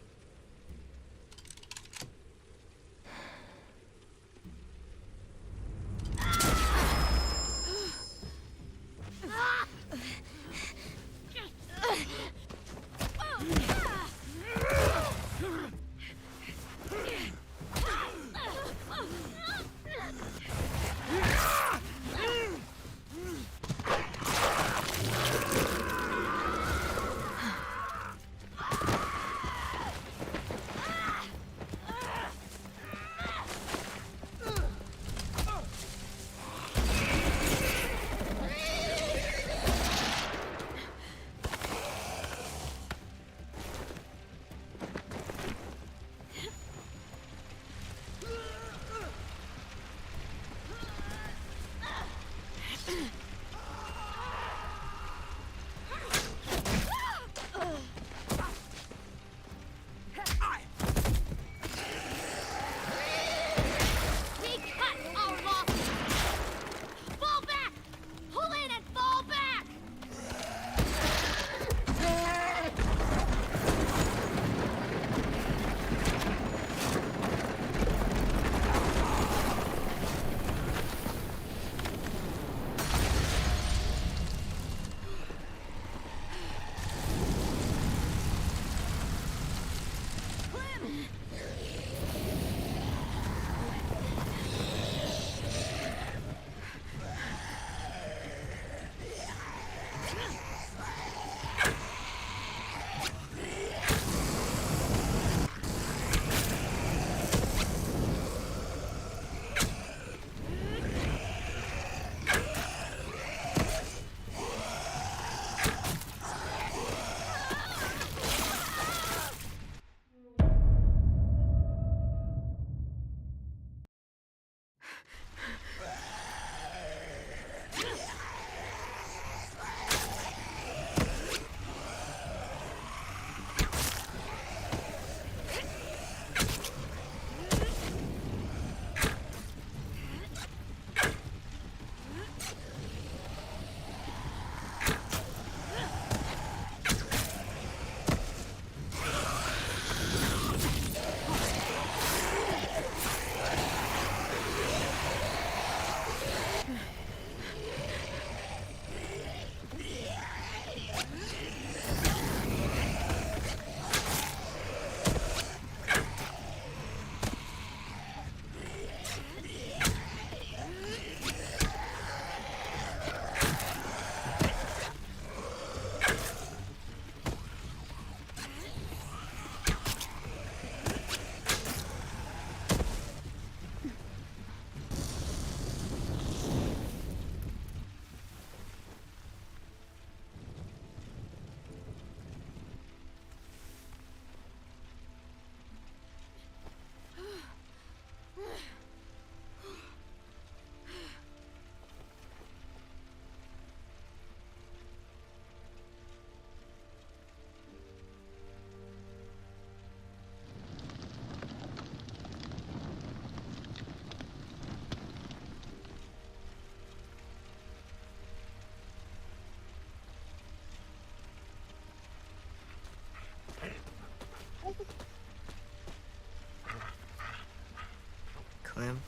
Speaker 6: Clem,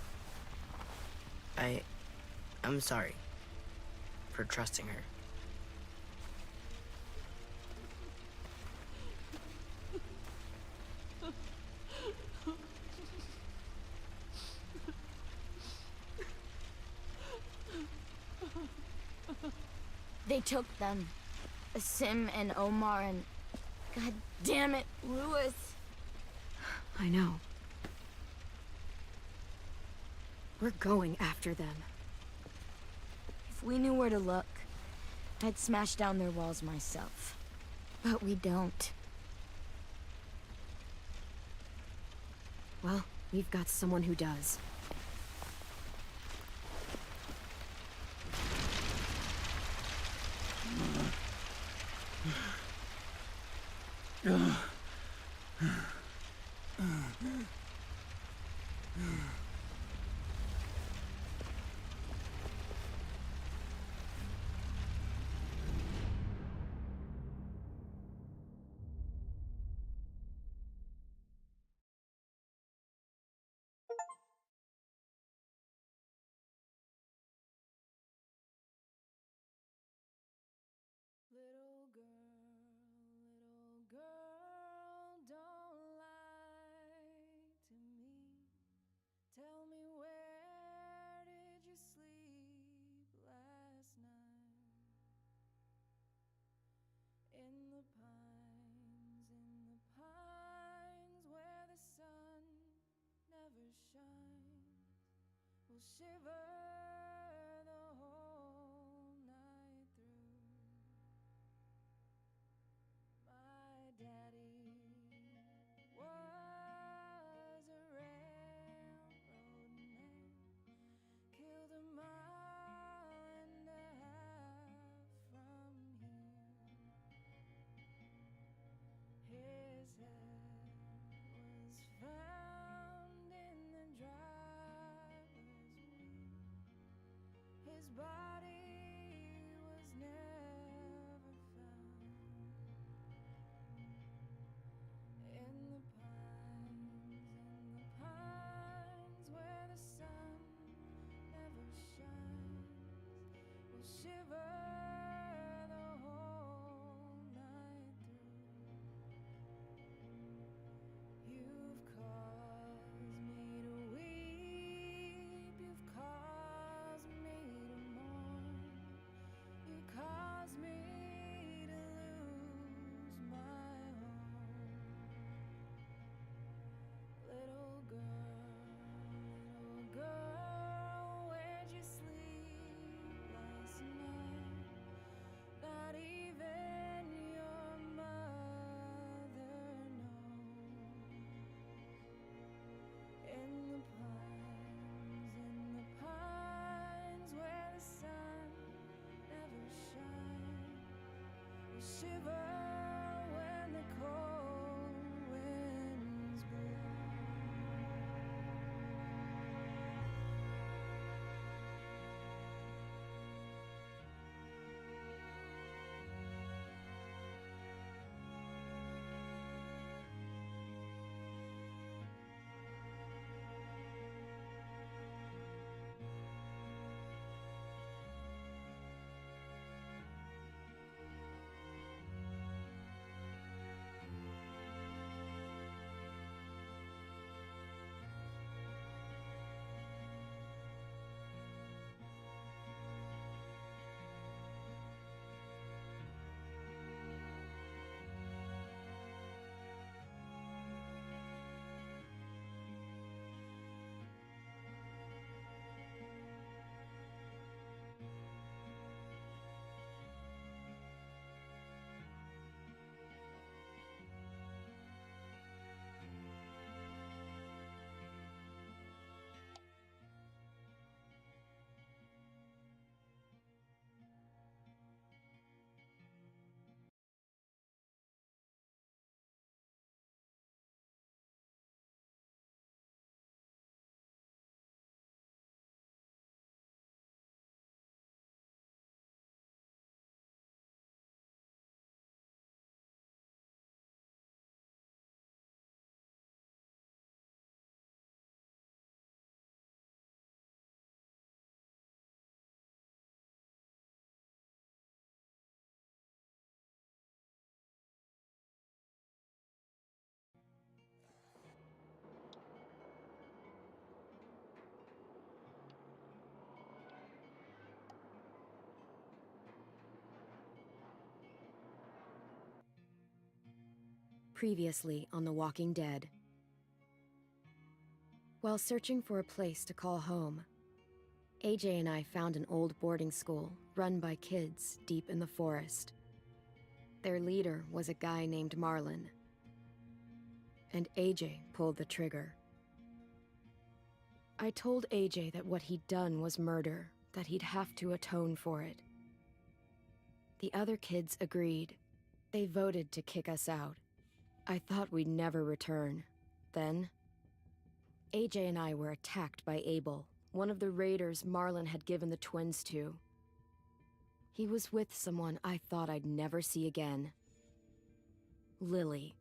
Speaker 6: I'm sorry for trusting her.
Speaker 4: They took them. Sim and Omar and... God damn it, Lewis.
Speaker 1: I know. We're going after them.
Speaker 4: If we knew where to look, I'd smash down their walls myself. But we don't.
Speaker 1: Well, we've got someone who does.
Speaker 11: Little girl, don't lie to me. Tell me, where did you sleep last night? In the pines where the sun never shines. We'll shiver the whole night through. My daddy was a railroad man, killed a mile and a half from here. His head was found in the driver's wheel. His body was never found. In the pines where the sun never shines, we'll shiver the whole night through. You've caused me to weep, you've caused me to mourn.
Speaker 1: Previously on The Walking Dead. While searching for a place to call home, AJ and I found an old boarding school run by kids deep in the forest. Their leader was a guy named Marlin, and AJ pulled the trigger. I told AJ that what he'd done was murder, that he'd have to atone for it. The other kids agreed. They voted to kick us out. I thought we'd never return. Then, AJ and I were attacked by Abel, one of the raiders Marlin had given the twins to. He was with someone I thought I'd never see again. Lily.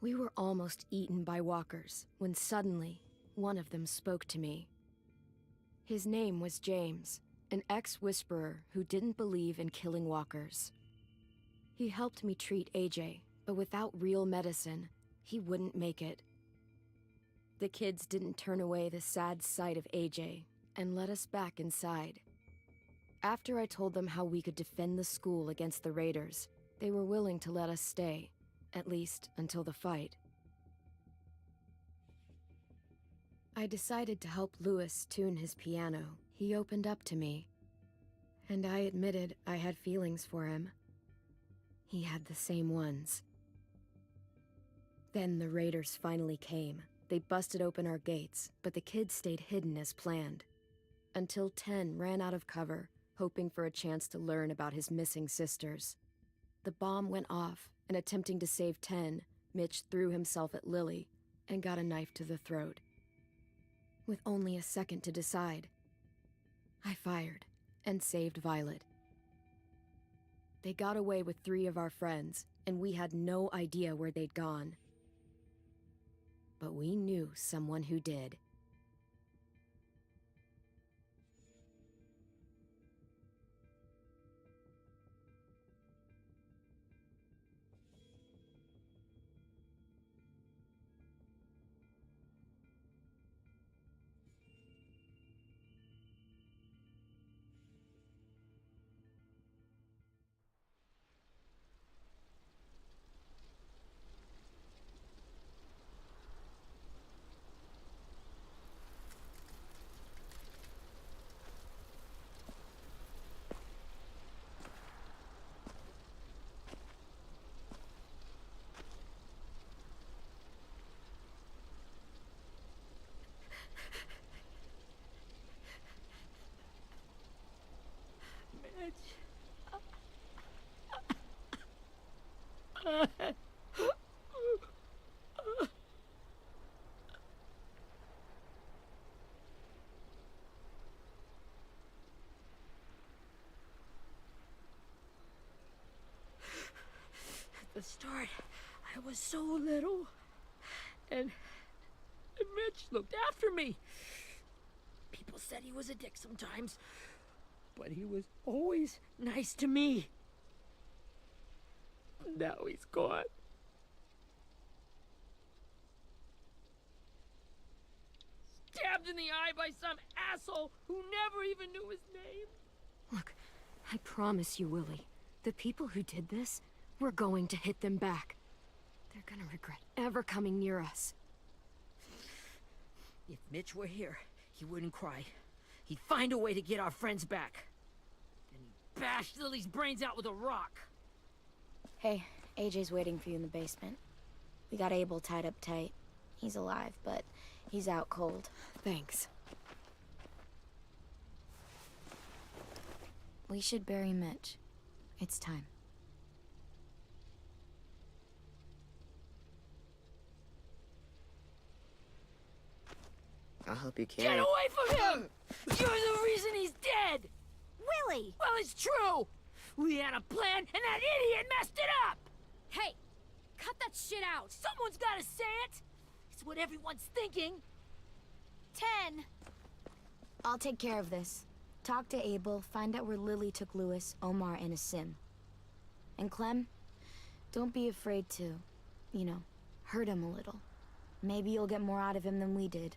Speaker 1: We were almost eaten by walkers when suddenly one of them spoke to me. His name was James, an ex-whisperer who didn't believe in killing walkers. He helped me treat AJ, but without real medicine, he wouldn't make it. The kids didn't turn away the sad sight of AJ and let us back inside. After I told them how we could defend the school against the raiders, they were willing to let us stay, at least until the fight. I decided to help Louis tune his piano. He opened up to me, and I admitted I had feelings for him. He had the same ones. Then the raiders finally came. They busted open our gates, but the kids stayed hidden as planned. Until 10 ran out of cover, hoping for a chance to learn about his missing sisters. The bomb went off, and attempting to save 10, Mitch threw himself at Lily and got a knife to the throat. With only a second to decide, I fired and saved Violet. They got away with 3 of our friends, and we had no idea where they'd gone. But we knew someone who did.
Speaker 15: At the start, I was so little, and Mitch looked after me. People said he was a dick sometimes, but he was always nice to me. Now he's gone. Stabbed in the eye by some asshole who never even knew his name.
Speaker 1: Look, I promise you, Willie, the people who did this, we're going to hit them back. They're gonna regret ever coming near us.
Speaker 15: If Mitch were here, he wouldn't cry. He'd find a way to get our friends back. Then he'd bash Lily's brains out with a rock.
Speaker 4: Hey, AJ's waiting for you in the basement. We got Abel tied up tight. He's alive, but he's out cold.
Speaker 1: Thanks.
Speaker 4: We should bury Mitch. It's time.
Speaker 6: I'll help you carry.
Speaker 15: Get away from him! You're the reason he's dead!
Speaker 14: Willie!
Speaker 15: Well, it's true! We had a plan, and that idiot messed it up!
Speaker 14: Hey! Cut that shit out!
Speaker 15: Someone's gotta say it! It's what everyone's thinking.
Speaker 14: 10!
Speaker 4: I'll take care of this. Talk to Abel, find out where Lily took Louis, Omar, and a sim. And Clem, don't be afraid to, hurt him a little. Maybe you'll get more out of him than we did.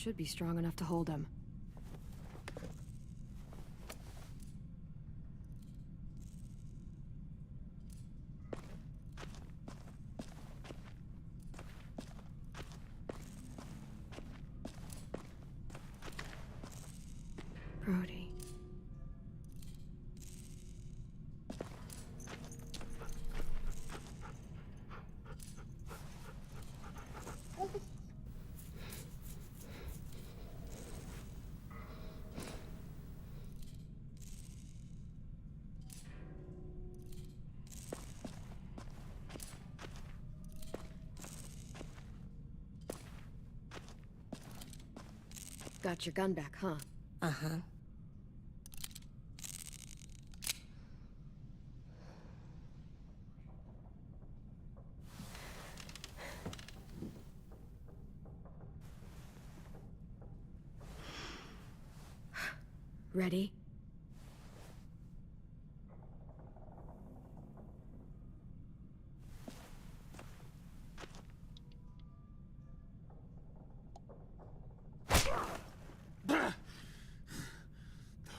Speaker 1: should be strong enough to hold him. Brody. Got your gun back, huh?
Speaker 2: Uh-huh.
Speaker 1: Ready?
Speaker 12: The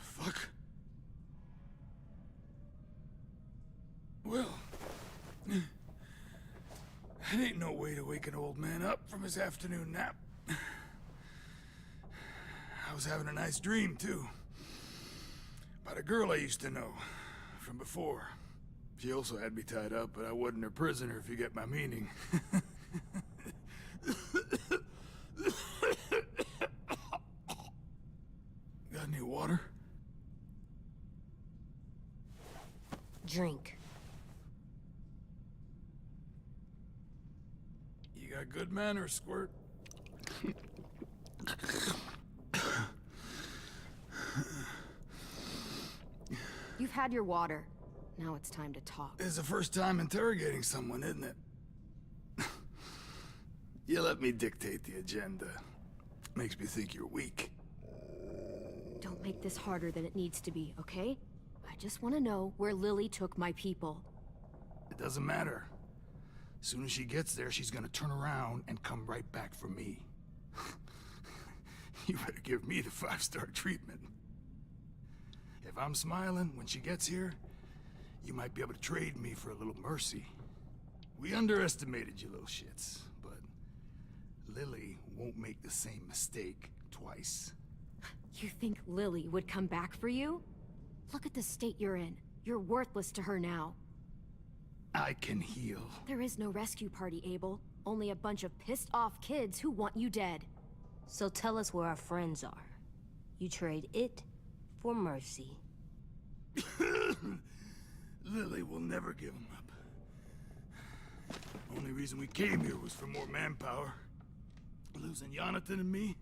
Speaker 12: fuck? Well, that ain't no way to wake an old man up from his afternoon nap. I was having a nice dream, too. About a girl I used to know from before. She also had me tied up, but I wasn't her prisoner, if you get my meaning. Got any water?
Speaker 2: Drink.
Speaker 12: You got good manners, Squirt.
Speaker 1: You've had your water. Now it's time to talk.
Speaker 12: It's the first time interrogating someone, isn't it? You let me dictate the agenda. Makes me think you're weak.
Speaker 1: Don't make this harder than it needs to be, okay? I just want to know where Lily took my people.
Speaker 12: It doesn't matter. As soon as she gets there, she's gonna turn around and come right back for me. You better give me the 5-star treatment. If I'm smiling when she gets here, you might be able to trade me for a little mercy. We underestimated you little shits, but Lily won't make the same mistake twice.
Speaker 1: You think Lily would come back for you? Look at the state you're in. You're worthless to her now.
Speaker 12: I can heal.
Speaker 1: There is no rescue party, Abel. Only a bunch of pissed-off kids who want you dead.
Speaker 2: So tell us where our friends are. You trade it for mercy.
Speaker 12: Lily will never give him up. Only reason we came here was for more manpower. Losing Jonathan and me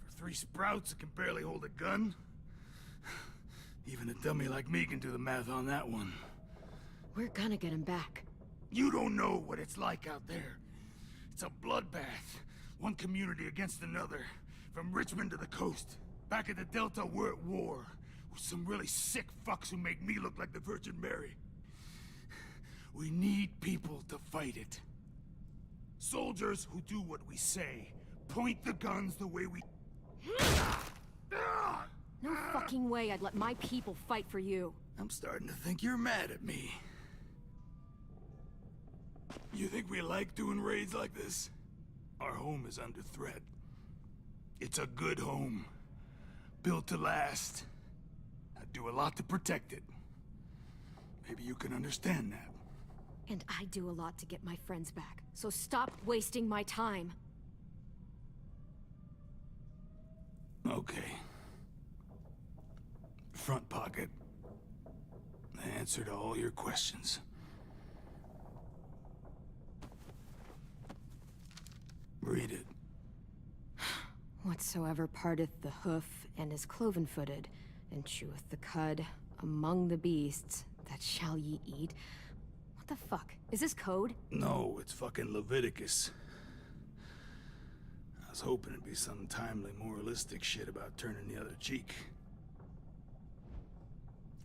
Speaker 12: for 3 sprouts that can barely hold a gun. Even a dummy like me can do the math on that one.
Speaker 1: We're gonna get him back.
Speaker 12: You don't know what it's like out there. It's a bloodbath. One community against another. From Richmond to the coast. Back at the Delta, we're at war. With some really sick fucks who make me look like the Virgin Mary. We need people to fight it. Soldiers who do what we say. Point the guns the way we...
Speaker 1: No fucking way I'd let my people fight for you.
Speaker 12: I'm starting to think you're mad at me. You think we like doing raids like this? Our home is under threat. It's a good home. Built to last. I do a lot to protect it. Maybe you can understand that.
Speaker 1: And I do a lot to get my friends back. So stop wasting my time.
Speaker 12: Okay. Front pocket. The answer to all your questions. Read it.
Speaker 1: Whatsoever parteth the hoof and is cloven-footed, and cheweth the cud among the beasts, that shall ye eat. What the fuck? Is this code?
Speaker 12: No, it's fucking Leviticus. I was hoping it'd be some timely, moralistic shit about turning the other cheek.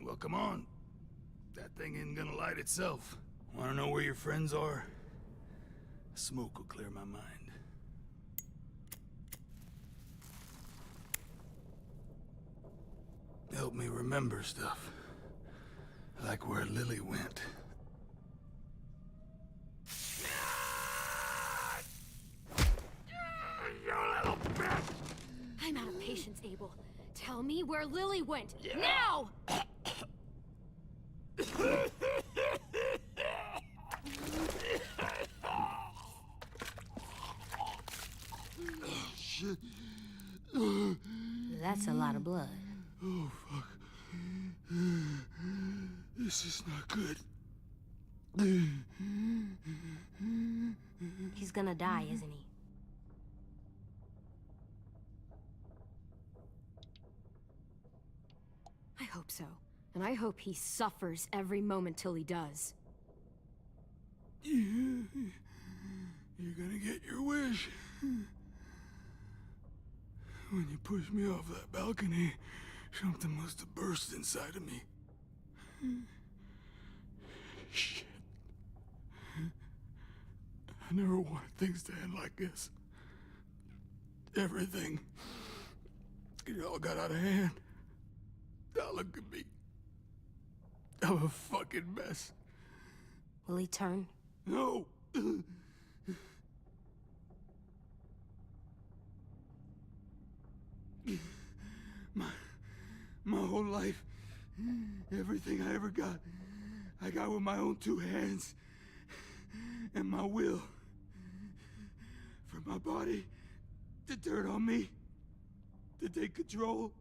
Speaker 12: Well, come on. That thing ain't gonna light itself. Wanna know where your friends are? Smoke will clear my mind. Help me remember stuff. Like where Lily went.
Speaker 1: I'm out of patience, Abel. Tell me where Lily went. Now!
Speaker 12: Shit.
Speaker 2: That's a lot of blood.
Speaker 12: Oh, fuck. This is not good.
Speaker 2: He's gonna die, isn't he?
Speaker 1: I hope so. And I hope he suffers every moment till he does.
Speaker 12: You're gonna get your wish. When you pushed me off that balcony, something must have burst inside of me. Shit. I never wanted things to end like this. Everything. It all got out of hand. Now look at me. I'm a fucking mess.
Speaker 2: Will he turn?
Speaker 12: No! My whole life, everything I ever got, I got with my own two hands and my will. For my body to turn on me, to take control.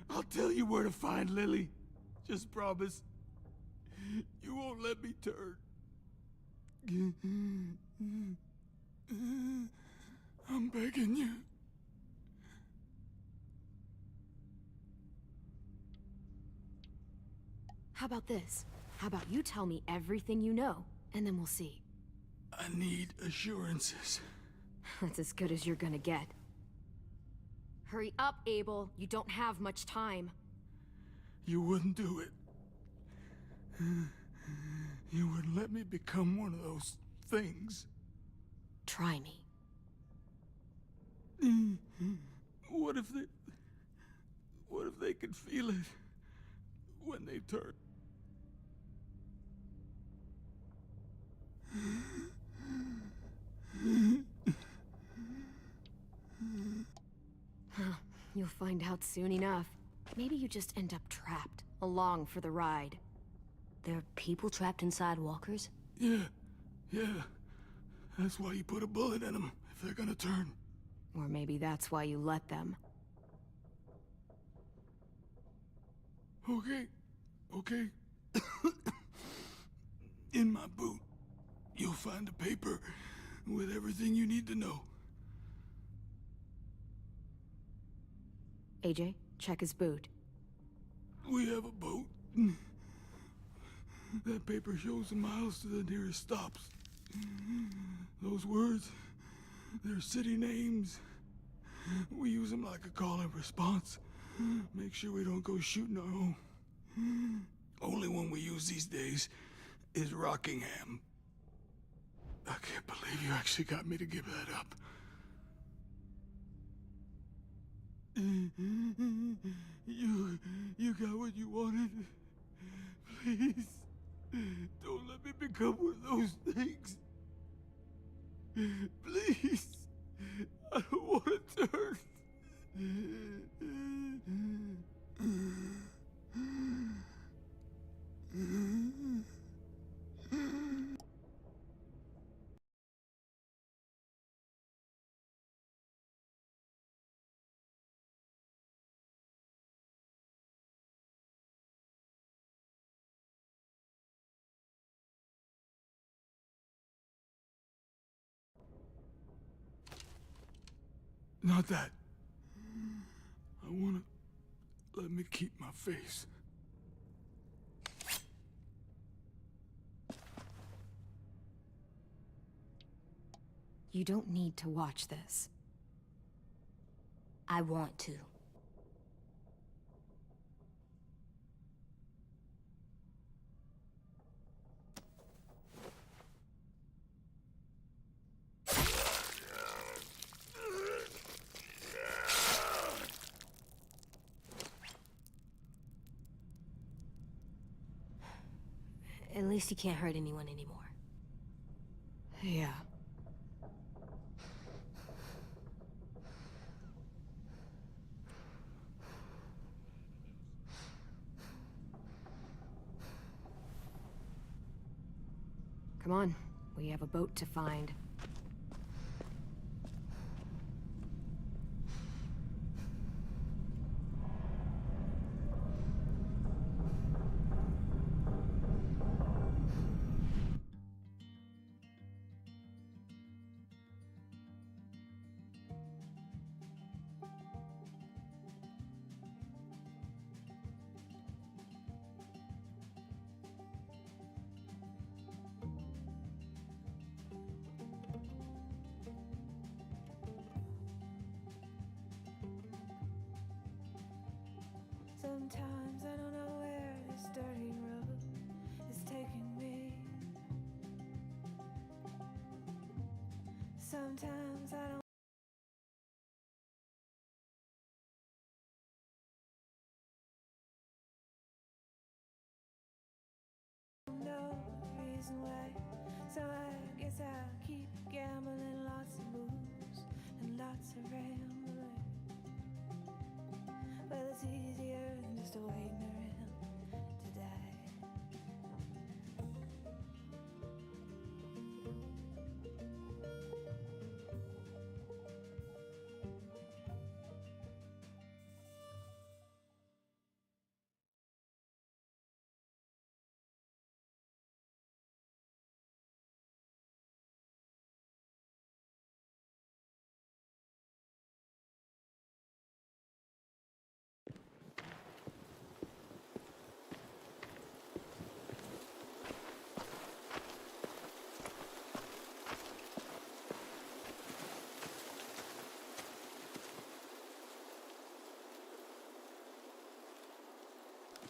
Speaker 12: I'll tell you where to find Lily. Just promise. You won't let me turn. I'm begging you.
Speaker 1: How about this? How about you tell me everything you know, and then we'll see.
Speaker 12: I need assurances.
Speaker 1: That's as good as you're gonna get. Hurry up, Abel. You don't have much time.
Speaker 12: You wouldn't do it. You wouldn't let me become one of those things.
Speaker 1: Try me.
Speaker 12: What if they could feel it when they turn?
Speaker 1: You'll find out soon enough. Maybe you just end up trapped, along for the ride.
Speaker 2: There are people trapped inside walkers?
Speaker 12: Yeah. That's why you put a bullet in them, if they're gonna turn.
Speaker 1: Or maybe that's why you let them.
Speaker 12: Okay. In my boot, you'll find a paper with everything you need to know.
Speaker 1: AJ, check his boot.
Speaker 12: We have a boat. That paper shows the miles to the nearest stops. Those words, they're city names. We use them like a call and response. Make sure we don't go shooting our own. Only one we use these days is Rockingham. I can't believe you actually got me to give that up. You got what you wanted. Please, don't let me become one of those things. Please, I don't want to turn. Not that. I wanna let me keep my face.
Speaker 1: You don't need to watch this.
Speaker 2: I want to. At least he can't hurt anyone anymore.
Speaker 15: Yeah. Come on, we have a boat to find.
Speaker 11: Sometimes I don't know where this dirty road is taking me. Sometimes I don't know the reason why. So I guess I'll keep gambling, lots of moves and lots of rambling. Well, it's easier than just waiting around to die.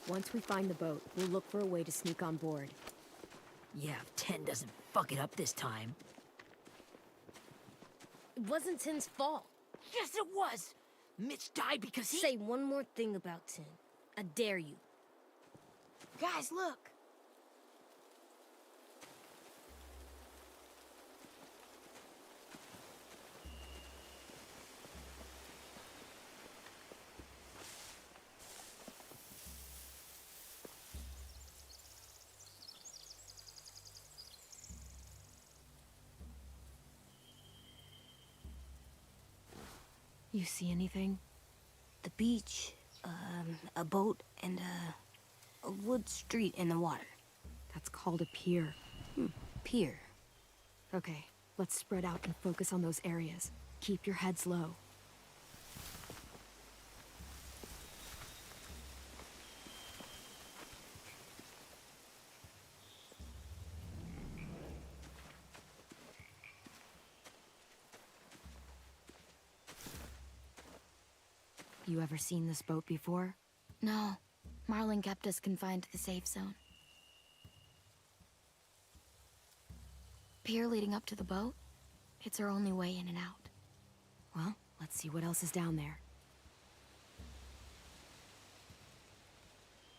Speaker 15: Once we find the boat, we'll look for a way to sneak on board.
Speaker 18: Yeah, if 10 doesn't fuck it up this time.
Speaker 2: It wasn't Tin's fault.
Speaker 18: Yes, it was! Mitch died because he—
Speaker 2: Say one more thing about Tin. I dare you.
Speaker 18: Guys, look!
Speaker 15: You see anything?
Speaker 2: The beach, a boat, and a wood street in the water.
Speaker 15: That's called a pier.
Speaker 2: Pier.
Speaker 15: Okay, let's spread out and focus on those areas. Keep your heads low. You ever seen this boat before?
Speaker 4: No. Marlin kept us confined to the safe zone. Pier leading up to the boat? It's our only way in and out.
Speaker 15: Well, let's see what else is down there.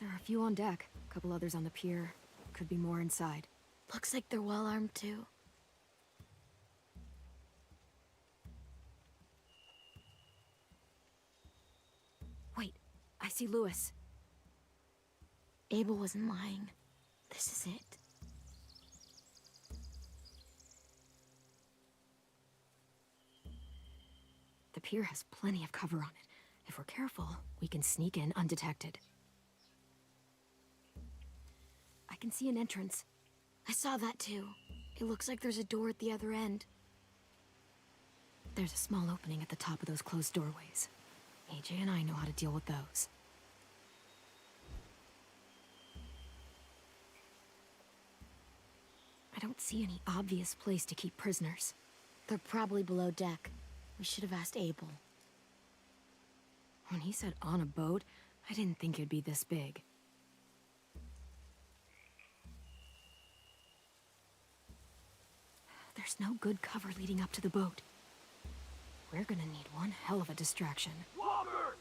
Speaker 15: There are a few on deck, a couple others on the pier. Could be more inside.
Speaker 4: Looks like they're well armed too.
Speaker 15: Wait, I see Lewis.
Speaker 4: Abel wasn't lying. This is it.
Speaker 15: The pier has plenty of cover on it. If we're careful, we can sneak in undetected. I can see an entrance.
Speaker 4: I saw that too. It looks like there's a door at the other end.
Speaker 15: There's a small opening at the top of those closed doorways. AJ and I know how to deal with those. I don't see any obvious place to keep prisoners.
Speaker 4: They're probably below deck. We should have asked Abel.
Speaker 15: When he said on a boat, I didn't think it'd be this big. There's no good cover leading up to the boat. We're gonna need one hell of a distraction.
Speaker 12: Walker!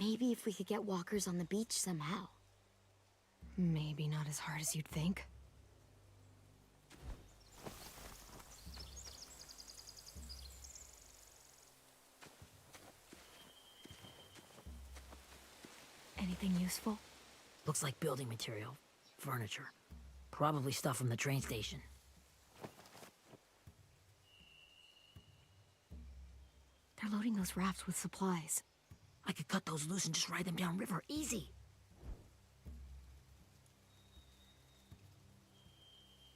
Speaker 4: Maybe if we could get walkers on the beach somehow.
Speaker 1: Maybe not as hard as you'd think. Anything useful?
Speaker 18: Looks like building material. Furniture. Probably stuff from the train station.
Speaker 1: They're loading those rafts with supplies.
Speaker 18: I could cut those loose and just ride them downriver. Easy.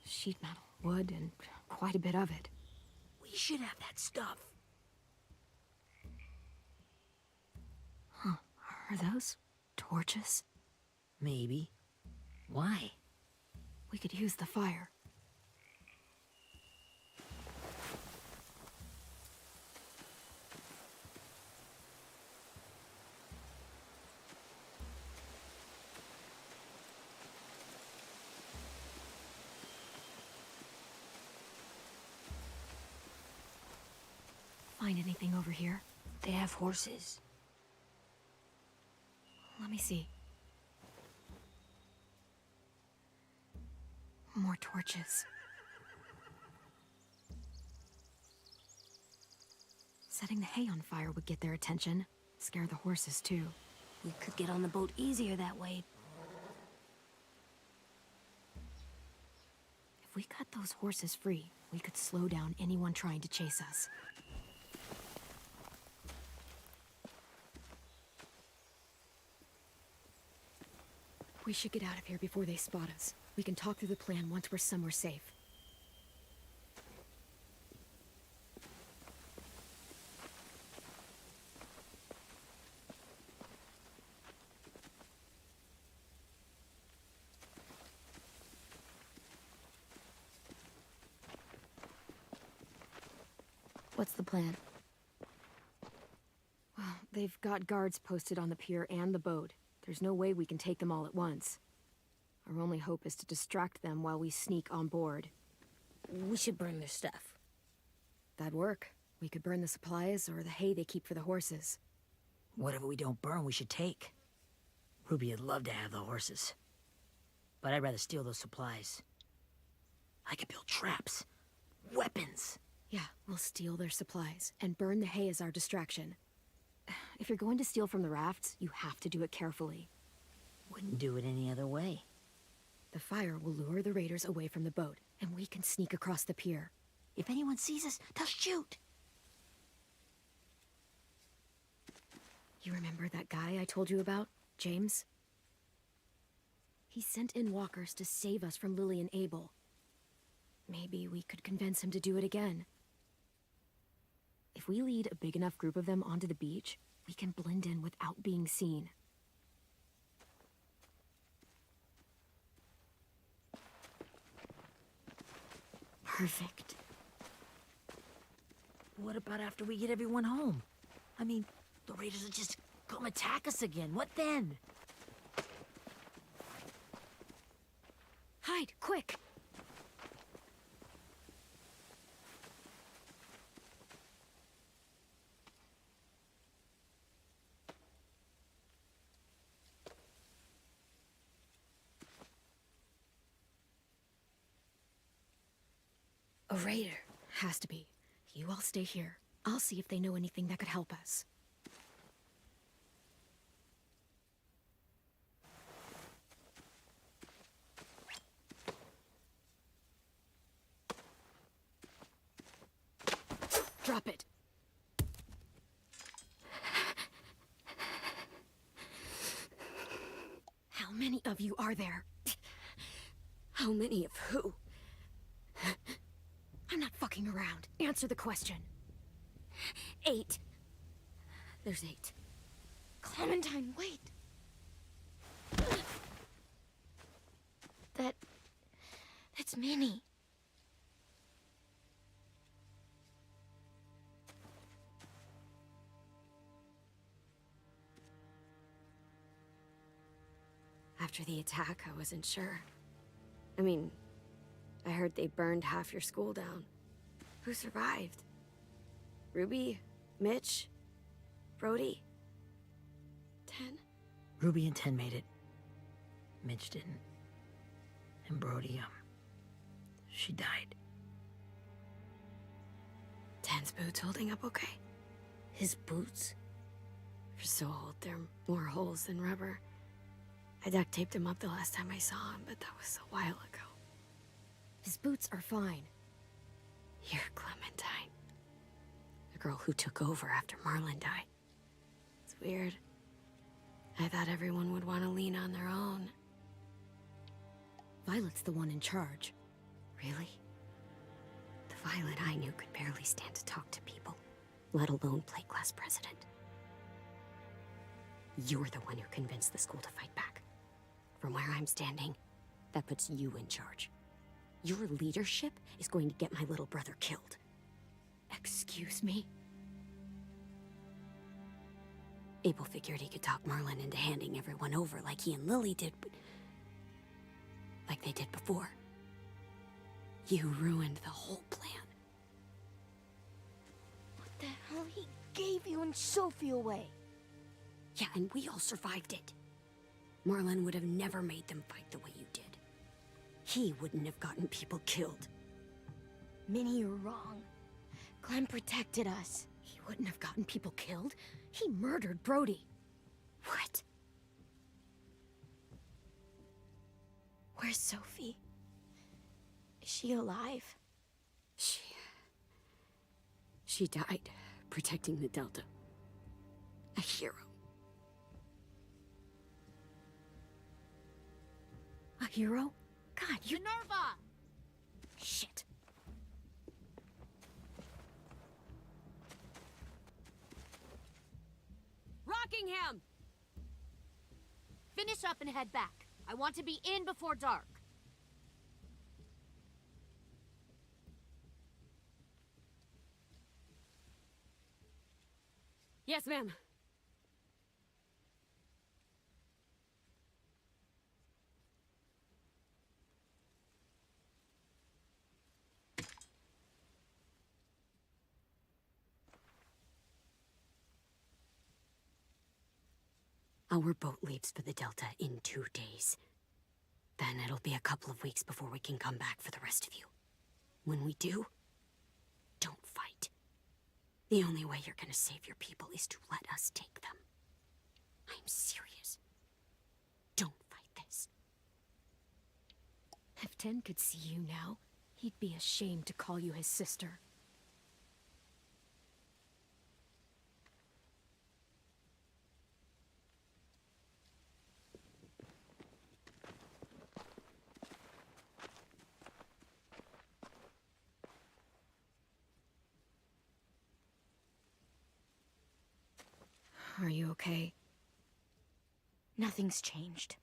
Speaker 1: Sheet metal, wood, and quite a bit of it.
Speaker 18: We should have that stuff.
Speaker 1: Huh. Are those torches?
Speaker 18: Maybe. Why?
Speaker 1: We could use the fire. Find anything over here?
Speaker 2: They have horses.
Speaker 1: Let me see. More torches. Setting the hay on fire would get their attention. Scare the horses, too.
Speaker 2: We could get on the boat easier that way.
Speaker 1: If we cut those horses free, we could slow down anyone trying to chase us. We should get out of here before they spot us. We can talk through the plan once we're somewhere safe. What's the plan? Well, they've got guards posted on the pier and the boat. There's no way we can take them all at once. Our only hope is to distract them while we sneak on board.
Speaker 2: We should burn their stuff.
Speaker 1: That'd work. We could burn the supplies or the hay they keep for the horses.
Speaker 18: Whatever we don't burn, we should take. Ruby would love to have the horses. But I'd rather steal those supplies. I could build traps. Weapons.
Speaker 1: Yeah, we'll steal their supplies and burn the hay as our distraction. If you're going to steal from the rafts, you have to do it carefully.
Speaker 18: Wouldn't do it any other way.
Speaker 1: The fire will lure the raiders away from the boat, and we can sneak across the pier.
Speaker 18: If anyone sees us, they'll shoot.
Speaker 1: You remember that guy I told you about, James? He sent in walkers to save us from Lily and Abel. Maybe we could convince him to do it again. If we lead a big enough group of them onto the beach, we can blend in without being seen.
Speaker 18: Perfect. What about after we get everyone home? I mean, the raiders will just come attack us again. What then?
Speaker 1: Hide, quick! A raider. Has to be. You all stay here. I'll see if they know anything that could help us. Drop it. How many of you are there? How many of who? I'm not fucking around. Answer the question. 8. There's 8. Clementine, wait. That's Minnie. After the attack, I wasn't sure. I mean, I heard they burned half your school down. Who survived? Ruby? Mitch? Brody?
Speaker 4: 10.
Speaker 18: Ruby and 10 made it. Mitch didn't. And Brody, she died.
Speaker 1: 10's boots holding up okay?
Speaker 2: His boots?
Speaker 1: They're so old, they're more holes than rubber. I duct taped him up the last time I saw him, but that was a while ago. His boots are fine. You're Clementine. The girl who took over after Marlon died. It's weird. I thought everyone would want to lean on their own. Violet's the one in charge. Really? The Violet I knew could barely stand to talk to people, let alone play class president. You're the one who convinced the school to fight back. From where I'm standing, that puts you in charge. Your leadership is going to get my little brother killed. Excuse me? Abel figured he could talk Marlon into handing everyone over like he and Lily did, but... like they did before. You ruined the whole plan.
Speaker 2: What the hell? He gave you and Sophie away.
Speaker 1: Yeah, and we all survived it. Marlon would have never made them fight the way you did. He wouldn't have gotten people killed.
Speaker 2: Minnie, you're wrong. Clem protected us.
Speaker 1: He wouldn't have gotten people killed. He murdered Brody. What?
Speaker 2: Where's Sophie? Is she alive?
Speaker 1: She died protecting the Delta. A hero. A hero? God, you...
Speaker 8: Minerva!
Speaker 1: Shit.
Speaker 8: Rockingham! Finish up and head back. I want to be in before dark.
Speaker 1: Yes, ma'am. Our boat leaves for the Delta in 2 days. Then it'll be a couple of weeks before we can come back for the rest of you. When we do, don't fight. The only way you're gonna save your people is to let us take them. I'm serious. Don't fight this. If 10 could see you now, he'd be ashamed to call you his sister. Are you okay?
Speaker 4: Nothing's changed.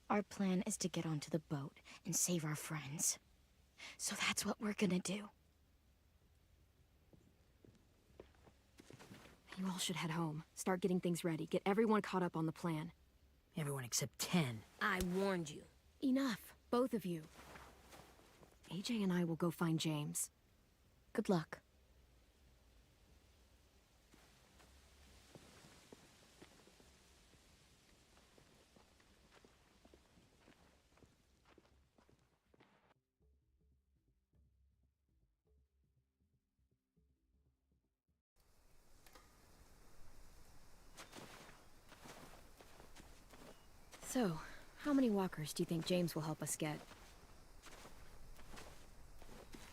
Speaker 4: Our plan is to get onto the boat and save our friends. So that's what we're gonna do.
Speaker 1: You all should head home. Start getting things ready. Get everyone caught up on the plan.
Speaker 18: Everyone except 10.
Speaker 2: I warned you.
Speaker 1: Enough, both of you. AJ and I will go find James.
Speaker 4: Good luck.
Speaker 1: So, how many walkers do you think James will help us get?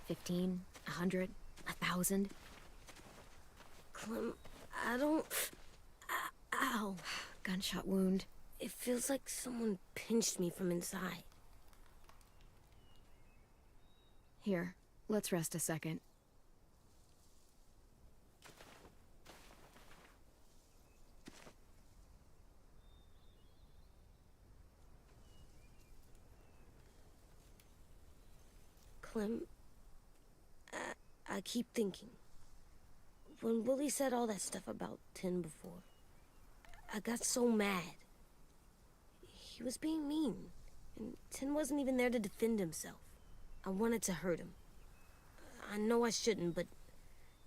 Speaker 1: 15? 100? 1,000?
Speaker 2: Clem, I don't... Ow.
Speaker 1: Gunshot wound.
Speaker 2: It feels like someone pinched me from inside.
Speaker 1: Here, let's rest a second.
Speaker 2: Clem, I keep thinking. When Willie said all that stuff about 10 before, I got so mad. He was being mean, and 10 wasn't even there to defend himself. I wanted to hurt him. I know I shouldn't, but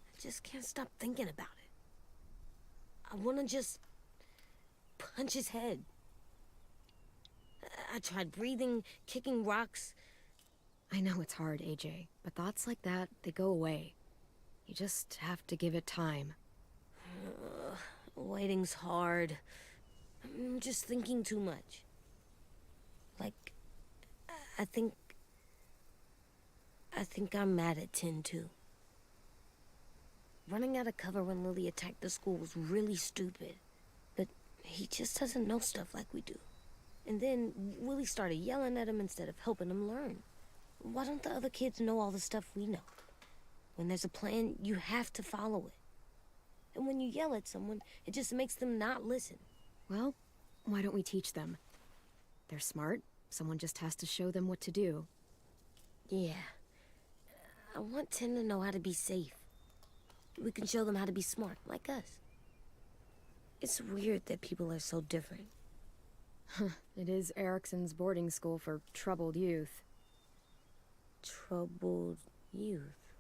Speaker 2: I just can't stop thinking about it. I want to just punch his head. I tried breathing, kicking rocks.
Speaker 1: I know it's hard, AJ, but thoughts like that, they go away. You just have to give it time.
Speaker 2: Waiting's hard. I'm just thinking too much. Like, I think I'm mad at Tin, too. Running out of cover when Lily attacked the school was really stupid. But he just doesn't know stuff like we do. And then Willie started yelling at him instead of helping him learn. Why don't the other kids know all the stuff we know? When there's a plan, you have to follow it. And when you yell at someone, it just makes them not listen.
Speaker 1: Well, why don't we teach them? They're smart. Someone just has to show them what to do.
Speaker 2: Yeah. I want Tin to know how to be safe. We can show them how to be smart, like us. It's weird that people are so different.
Speaker 1: It is Erickson's boarding school for troubled youth.
Speaker 2: Troubled youth?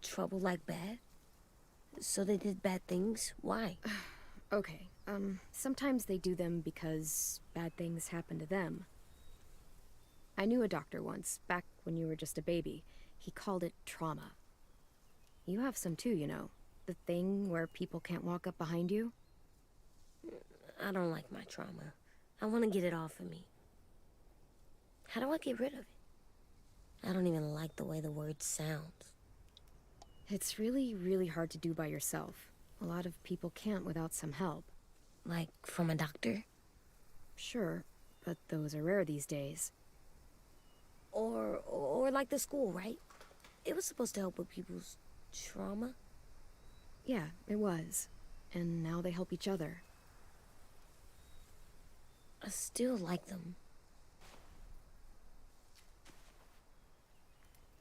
Speaker 2: Trouble like bad? So they did bad things? Why?
Speaker 1: Okay, sometimes they do them because bad things happen to them. I knew a doctor once, back when you were just a baby. He called it trauma. You have some too, you know. The thing where people can't walk up behind you.
Speaker 2: I don't like my trauma. I want to get it off of me. How do I get rid of it? I don't even like the way the word sounds.
Speaker 1: It's really, really hard to do by yourself. A lot of people can't without some help.
Speaker 2: Like from a doctor?
Speaker 1: Sure, but those are rare these days.
Speaker 2: Or like the school, right? It was supposed to help with people's trauma.
Speaker 1: Yeah, it was. And now they help each other.
Speaker 2: I still like them.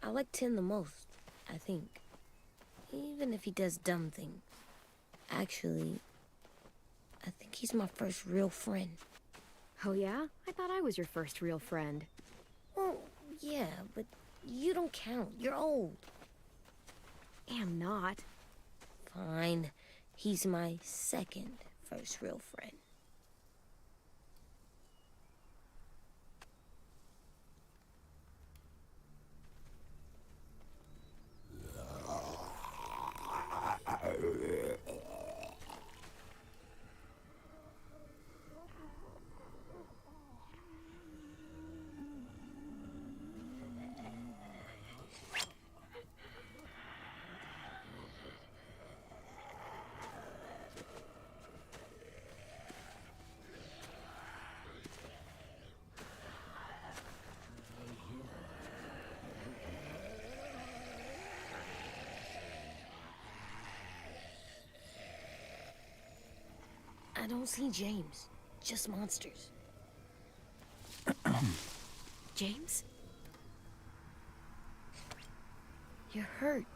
Speaker 2: I like Tin the most, I think. Even if he does dumb things. Actually, I think he's my first real friend.
Speaker 1: Oh yeah? I thought I was your first real friend.
Speaker 2: Well, yeah, but you don't count. You're old.
Speaker 1: Am not.
Speaker 2: Fine. He's my second first real friend. I don't see James. Just monsters.
Speaker 1: James?
Speaker 2: You're hurt.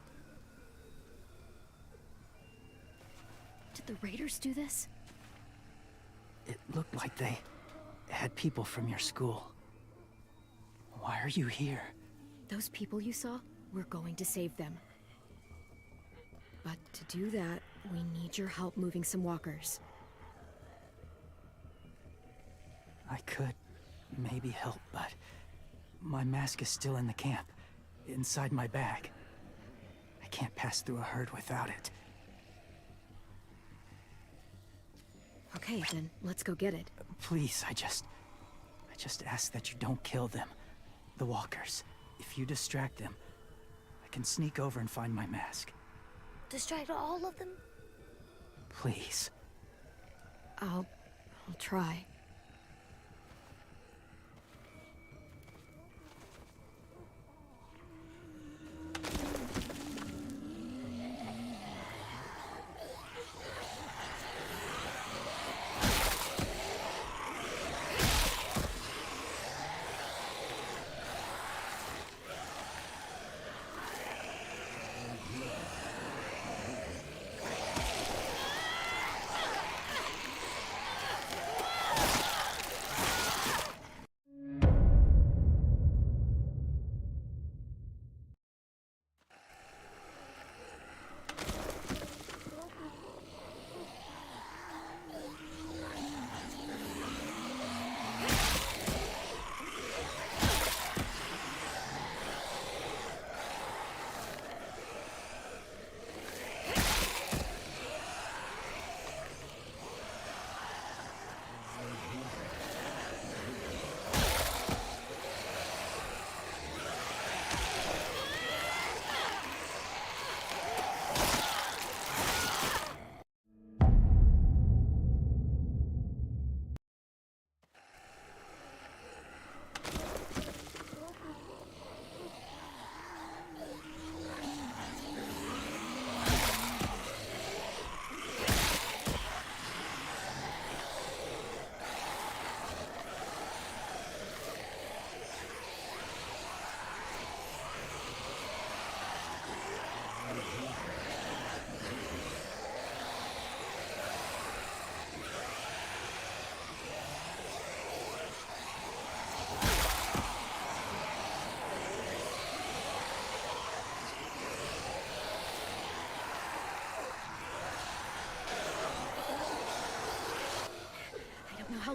Speaker 1: Did the Raiders do this?
Speaker 7: It looked like they had people from your school. Why are you here?
Speaker 1: Those people you saw, we're going to save them. But to do that, we need your help moving some walkers.
Speaker 7: I could maybe help, but my mask is still in the camp, inside my bag. I can't pass through a herd without it.
Speaker 1: Okay, then let's go get it.
Speaker 7: Please, I just ask that you don't kill them. The walkers. If you distract them, I can sneak over and find my mask.
Speaker 2: Distract all of them?
Speaker 7: Please.
Speaker 1: I'll try.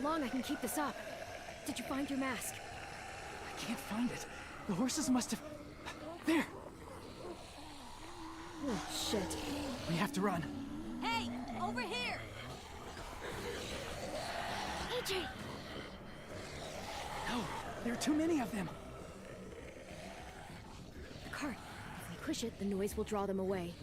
Speaker 1: long I can keep this up. Did you find your mask?
Speaker 16: I can't find it. The horses must have... There!
Speaker 1: Oh, shit.
Speaker 16: We have to run.
Speaker 2: Hey, over here!
Speaker 1: AJ!
Speaker 16: No, there are too many of them.
Speaker 1: The cart. If we push it, the noise will draw them away.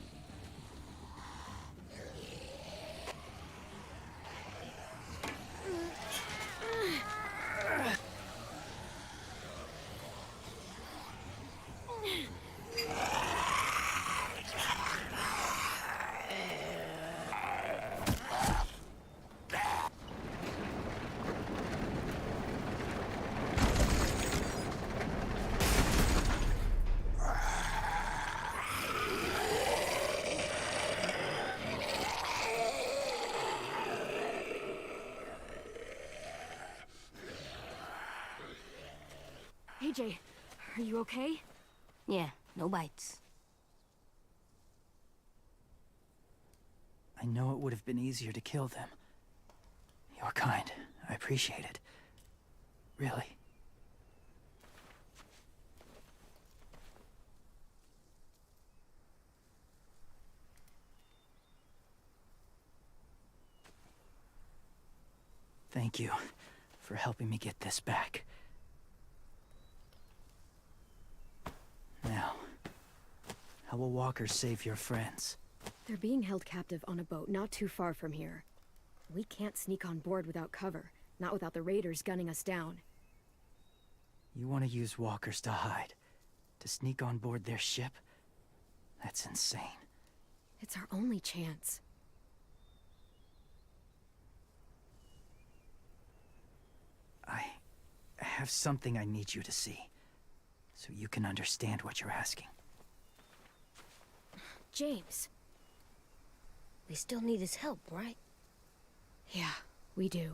Speaker 1: AJ, are you okay?
Speaker 2: Yeah, no bites.
Speaker 7: I know it would have been easier to kill them. You're kind. I appreciate it. Really. Thank you for helping me get this back. Now, how will walkers save your friends?
Speaker 1: They're being held captive on a boat not too far from here. We can't sneak on board without cover, not without the raiders gunning us down.
Speaker 7: You want to use walkers to hide? To sneak on board their ship? That's insane.
Speaker 1: It's our only chance.
Speaker 7: I have something I need you to see, so you can understand what you're asking.
Speaker 1: James.
Speaker 2: We still need his help, right?
Speaker 1: Yeah, we do.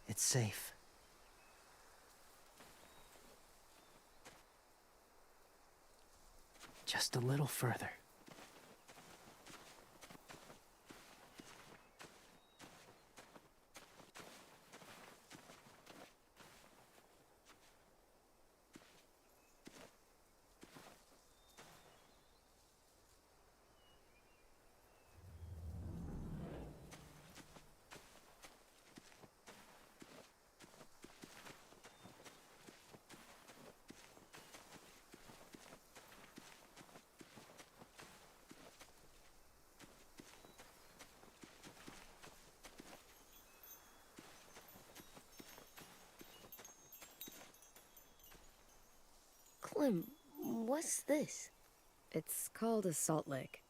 Speaker 7: It's safe. Just a little further.
Speaker 2: Clem, what's this?
Speaker 1: It's called a salt lick.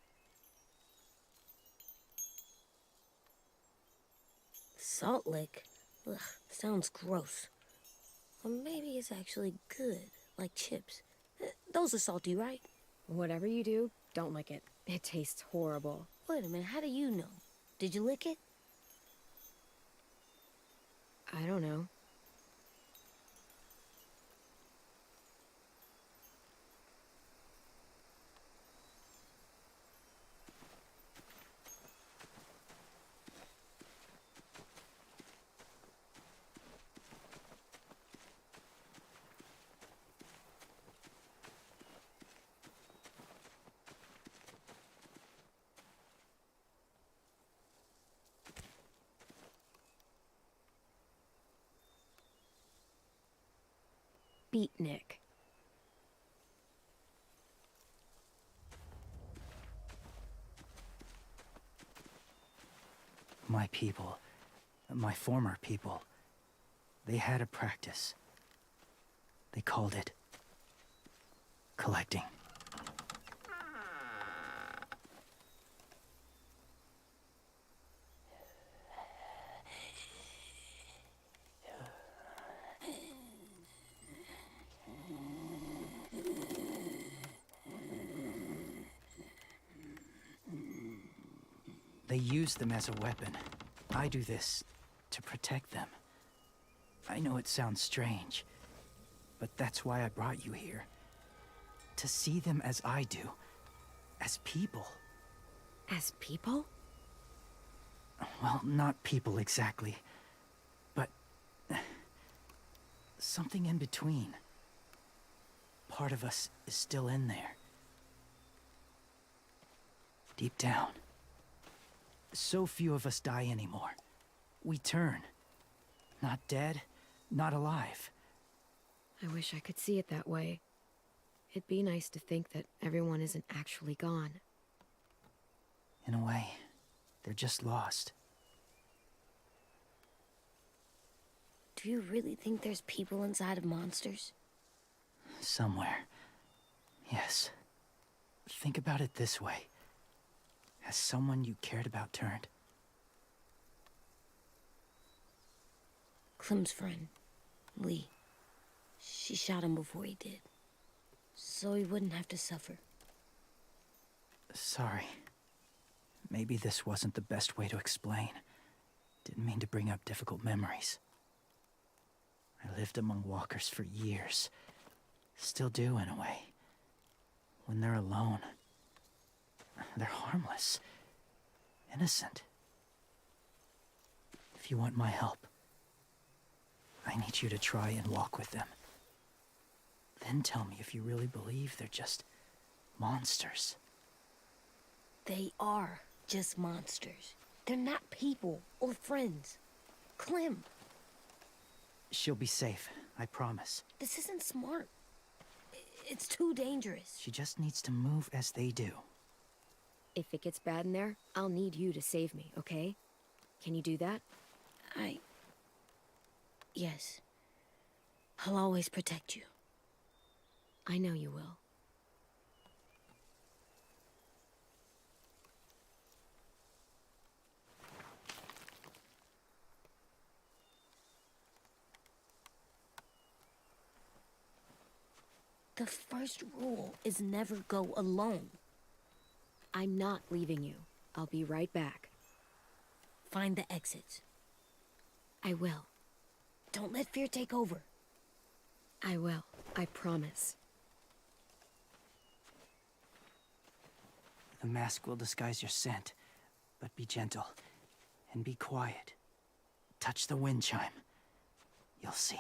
Speaker 2: Salt lick? Ugh, sounds gross. Or maybe it's actually good, like chips. Those are salty, right?
Speaker 1: Whatever you do, don't lick it. It tastes horrible.
Speaker 2: Wait a minute, how do you know? Did you lick it?
Speaker 1: I don't know. Beatnik.
Speaker 7: My people, my former people, they had a practice. They called it collecting. They use them as a weapon. I do this to protect them. I know it sounds strange, but that's why I brought you here. To see them as I do. As people.
Speaker 1: As people?
Speaker 7: Well, not people exactly, but something in between. Part of us is still in there. Deep down. So few of us die anymore. We turn. Not dead, not alive.
Speaker 1: I wish I could see it that way. It'd be nice to think that everyone isn't actually gone.
Speaker 7: In a way, they're just lost.
Speaker 2: Do you really think there's people inside of monsters?
Speaker 7: Somewhere. Yes. Think about it this way. Has someone you cared about turned?
Speaker 2: Clem's friend, Lee. She shot him before he did. So he wouldn't have to suffer.
Speaker 7: Sorry. Maybe this wasn't the best way to explain. Didn't mean to bring up difficult memories. I lived among walkers for years. Still do, in a way. When they're alone, they're harmless. Innocent. If you want my help, I need you to try and walk with them. Then tell me if you really believe they're just monsters.
Speaker 2: They are just monsters. They're not people or friends. Clem,
Speaker 7: She'll be safe, I promise.
Speaker 2: this isn't smart. It's too dangerous.
Speaker 7: She just needs to move as they do.
Speaker 1: If it gets bad in there, I'll need you to save me, okay? Can you do that?
Speaker 2: Yes. I'll always protect you.
Speaker 1: I know you will.
Speaker 2: The first rule is never go alone.
Speaker 1: I'm not leaving you. I'll be right back.
Speaker 2: Find the exits.
Speaker 1: I will.
Speaker 2: Don't let fear take over.
Speaker 1: I will. I promise.
Speaker 7: The mask will disguise your scent, but be gentle and be quiet. Touch the wind chime. You'll see.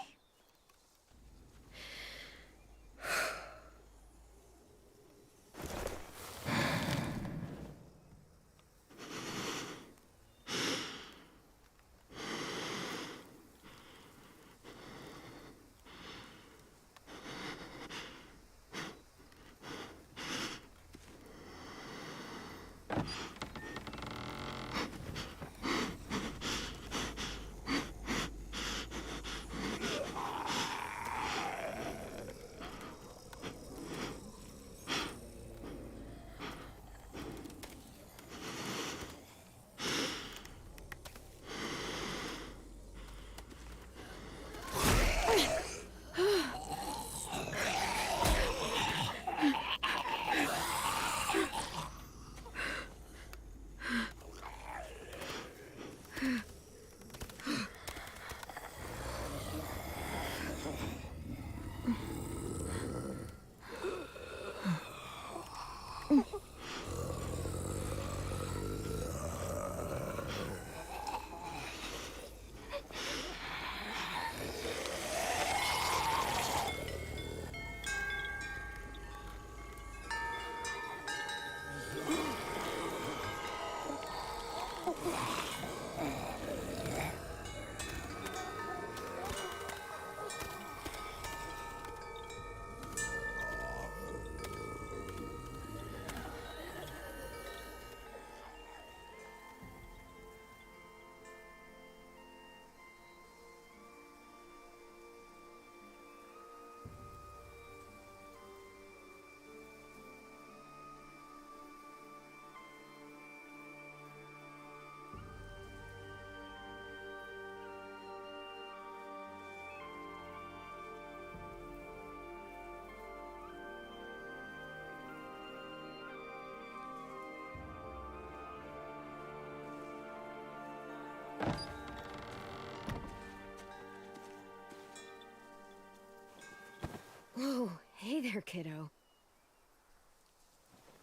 Speaker 1: Whoa, hey there, kiddo.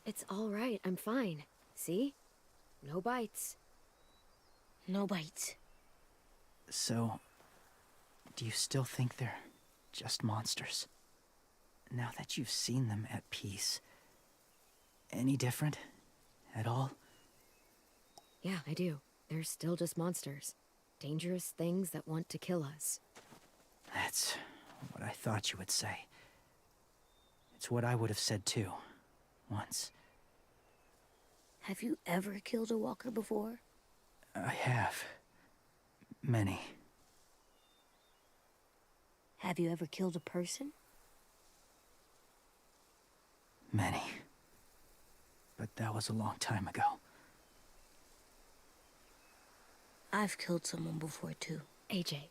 Speaker 1: It's all right, I'm fine. See? No bites.
Speaker 2: No bites.
Speaker 7: So, do you still think they're just monsters? Now that you've seen them at peace, any different? At all?
Speaker 1: Yeah, I do. They're still just monsters. Dangerous things that want to kill us.
Speaker 7: That's what I thought you would say. It's what I would have said too, once.
Speaker 2: Have you ever killed a walker before?
Speaker 7: I have. Many.
Speaker 2: Have you ever killed a person?
Speaker 7: Many. But that was a long time ago.
Speaker 2: I've killed someone before, too.
Speaker 1: AJ.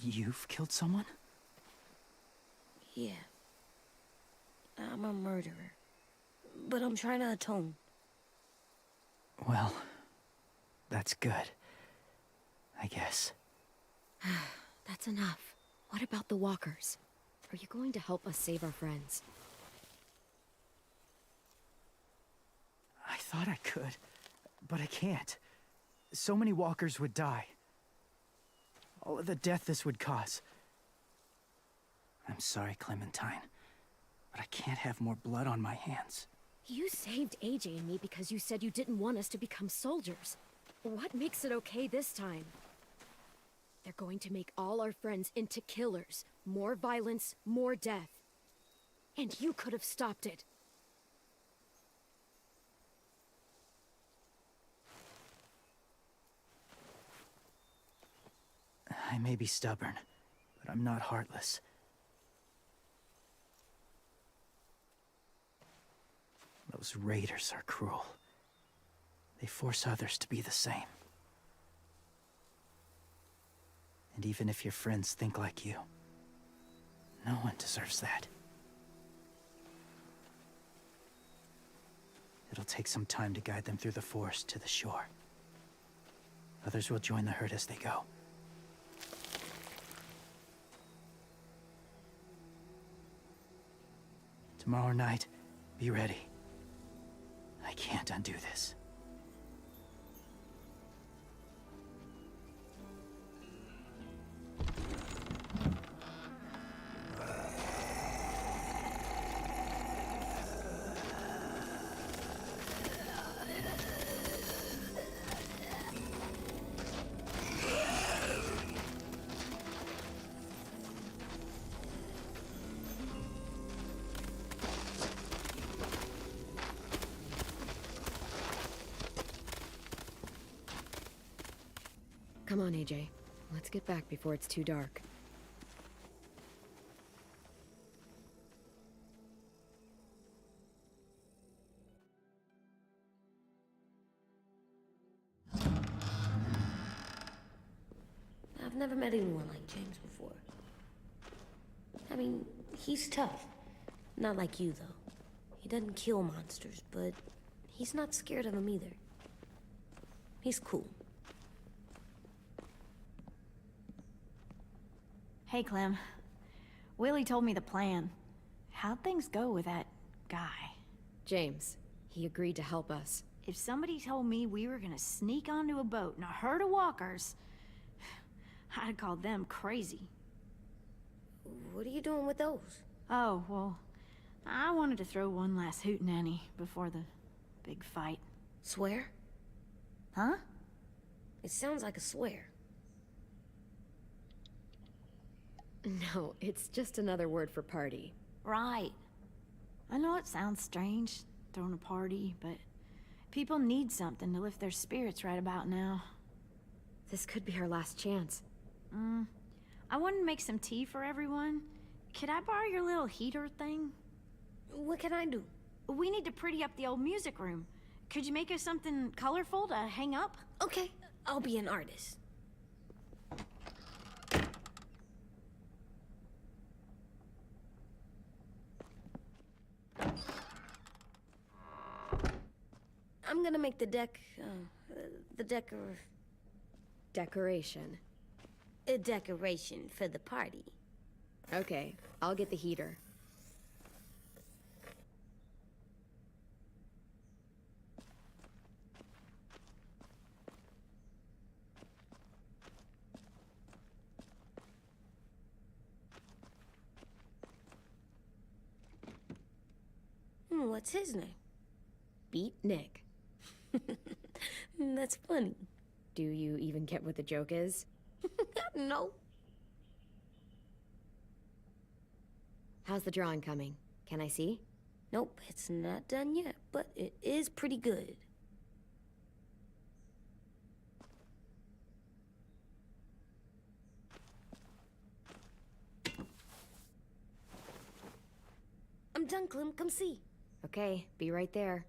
Speaker 7: You've killed someone?
Speaker 2: Yeah. I'm a murderer. But I'm trying to atone.
Speaker 7: Well, that's good. I guess.
Speaker 1: That's enough. What about the walkers? Are you going to help us save our friends?
Speaker 7: I thought I could, but I can't. So many walkers would die. All of the death this would cause. I'm sorry, Clementine, but I can't have more blood on my hands.
Speaker 1: You saved AJ and me because you said you didn't want us to become soldiers. What makes it okay this time? They're going to make all our friends into killers. More violence, more death. And you could have stopped it.
Speaker 7: I may be stubborn, but I'm not heartless. Those raiders are cruel. They force others to be the same. And even if your friends think like you, no one deserves that. It'll take some time to guide them through the forest to the shore. Others will join the herd as they go. Tomorrow night, be ready. I can't undo this.
Speaker 1: Come on, AJ. Let's get back before it's too dark.
Speaker 2: I've never met anyone like James before. I mean, he's tough. Not like you, though. He doesn't kill monsters, but he's not scared of them either. He's cool.
Speaker 5: Hey, Clem. Willie told me the plan. How'd things go with that guy?
Speaker 1: James. He agreed to help us.
Speaker 5: If somebody told me we were gonna sneak onto a boat in a herd of walkers, I'd have called them crazy.
Speaker 2: What are you doing with those?
Speaker 5: Oh, well, I wanted to throw one last hootenanny before the big fight.
Speaker 2: Swear?
Speaker 5: Huh?
Speaker 2: It sounds like a swear.
Speaker 1: No, it's just another word for party.
Speaker 5: Right. I know it sounds strange, throwing a party, but people need something to lift their spirits right about now.
Speaker 1: This could be our last chance.
Speaker 5: I wanted to make some tea for everyone. Could I borrow your little heater thing?
Speaker 2: What can I do?
Speaker 5: We need to pretty up the old music room. Could you make us something colorful to hang up?
Speaker 2: Okay, I'll be an artist. I'm gonna make the
Speaker 1: Decoration.
Speaker 2: a decoration for the party.
Speaker 1: Okay, I'll get the heater.
Speaker 2: What's his name?
Speaker 1: Beat Nick.
Speaker 2: That's funny.
Speaker 1: Do you even get what the joke is?
Speaker 2: No.
Speaker 1: How's the drawing coming? Can I see?
Speaker 2: Nope, it's not done yet, but it is pretty good. I'm done, Clem. Come see.
Speaker 1: Okay, be right there.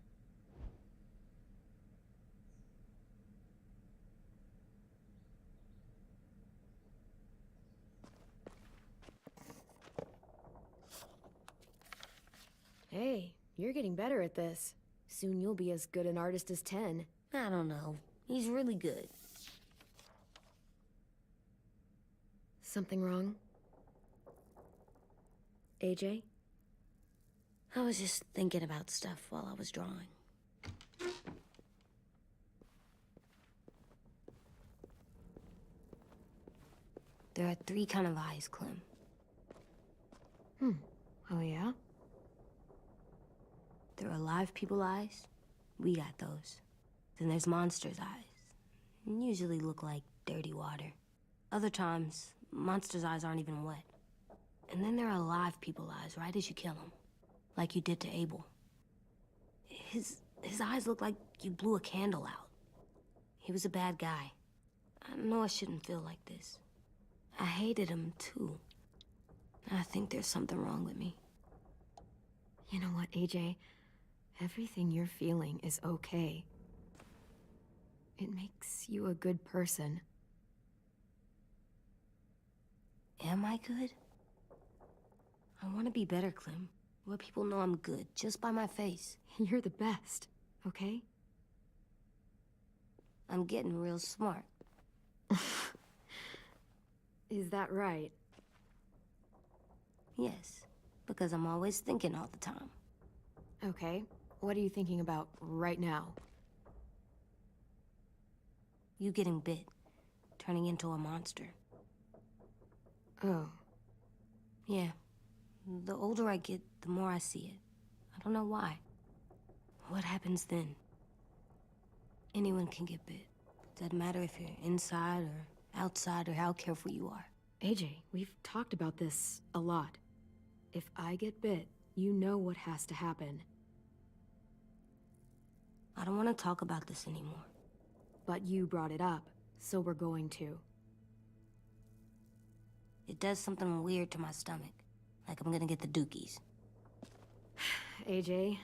Speaker 1: Hey, you're getting better at this. Soon you'll be as good an artist as 10.
Speaker 2: I don't know. He's really good.
Speaker 1: Something wrong? AJ?
Speaker 2: I was just thinking about stuff while I was drawing. There are 3 kind of eyes, Clem.
Speaker 1: Oh yeah?
Speaker 2: There are live people eyes. We got those. Then there's monsters' eyes. Usually look like dirty water. Other times, monsters' eyes aren't even wet. And then there are live people eyes, right as you kill them. Like you did to Abel. His eyes look like you blew a candle out. He was a bad guy. I know I shouldn't feel like this. I hated him, too. I think there's something wrong with me.
Speaker 1: You know what, AJ? Everything you're feeling is okay. It makes you a good person.
Speaker 2: Am I good? I want to be better, Clem. Let people know I'm good, just by my face.
Speaker 1: You're the best, okay?
Speaker 2: I'm getting real smart.
Speaker 1: Is that right?
Speaker 2: Yes, because I'm always thinking all the time.
Speaker 1: Okay, what are you thinking about right now?
Speaker 2: You getting bit, turning into a monster.
Speaker 1: Oh.
Speaker 2: Yeah. The older I get, the more I see it. I don't know why. What happens then? Anyone can get bit. Doesn't matter if you're inside or outside or how careful you are.
Speaker 1: AJ, we've talked about this a lot. If I get bit, you know what has to happen.
Speaker 2: I don't want to talk about this anymore.
Speaker 1: But you brought it up, so we're going to.
Speaker 2: It does something weird to my stomach. Like I'm gonna get the dookies.
Speaker 1: AJ,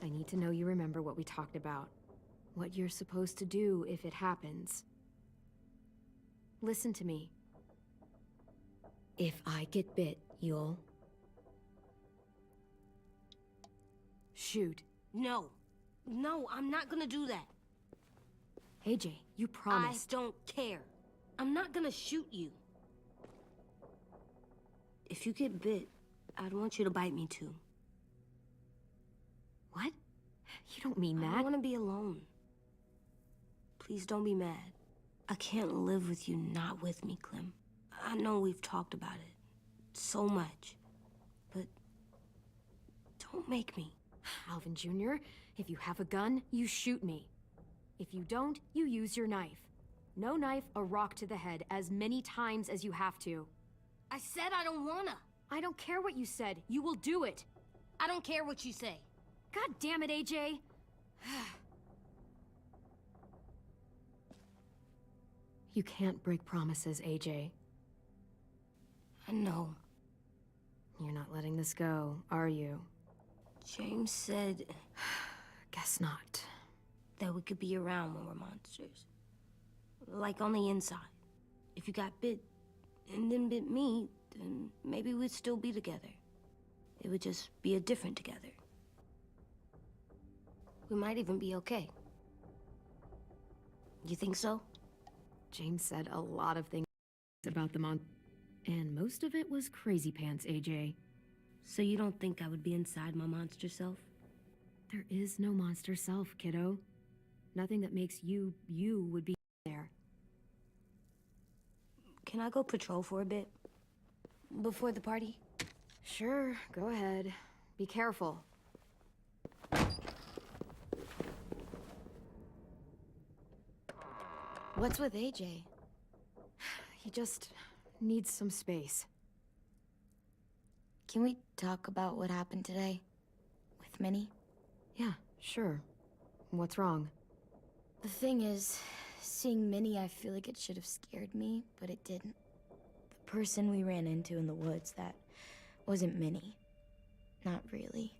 Speaker 1: I need to know you remember what we talked about. What you're supposed to do if it happens. Listen to me. If I get bit, you'll... shoot.
Speaker 2: No. No, I'm not gonna do that.
Speaker 1: AJ, you promised.
Speaker 2: I don't care. I'm not gonna shoot you. If you get bit, I'd want you to bite me too.
Speaker 1: What? You don't mean that.
Speaker 2: I want to be alone. Please don't be mad. I can't live with you not with me, Clem. I know we've talked about it so much, but don't make me.
Speaker 1: Alvin Jr., if you have a gun, you shoot me. If you don't, you use your knife. No knife, a rock to the head, as many times as you have to.
Speaker 2: I said I don't wanna.
Speaker 1: I don't care what you said. You will do it.
Speaker 2: I don't care what you say.
Speaker 1: God damn it, AJ. You can't break promises, AJ.
Speaker 2: I know.
Speaker 1: You're not letting this go, are you?
Speaker 2: James said...
Speaker 1: Guess not.
Speaker 2: That we could be around when we're monsters. Like on the inside. If you got bit, and then bit me, then maybe we'd still be together. It would just be a different together. We might even be okay. You think so?
Speaker 1: James said a lot of things about the
Speaker 19: And most of it was crazy pants, AJ.
Speaker 2: So you don't think I would be inside my monster self?
Speaker 19: There is no monster self, kiddo. Nothing that makes you, you would be there.
Speaker 2: Can I go patrol for a bit? Before the party?
Speaker 1: Sure, go ahead. Be careful.
Speaker 2: What's with AJ?
Speaker 1: He just needs some space.
Speaker 4: Can we talk about what happened today? With Minnie?
Speaker 1: Yeah, sure. What's wrong?
Speaker 4: The thing is, seeing Minnie, I feel like it should have scared me, but it didn't. The person we ran into in the woods, that wasn't Minnie. Not really.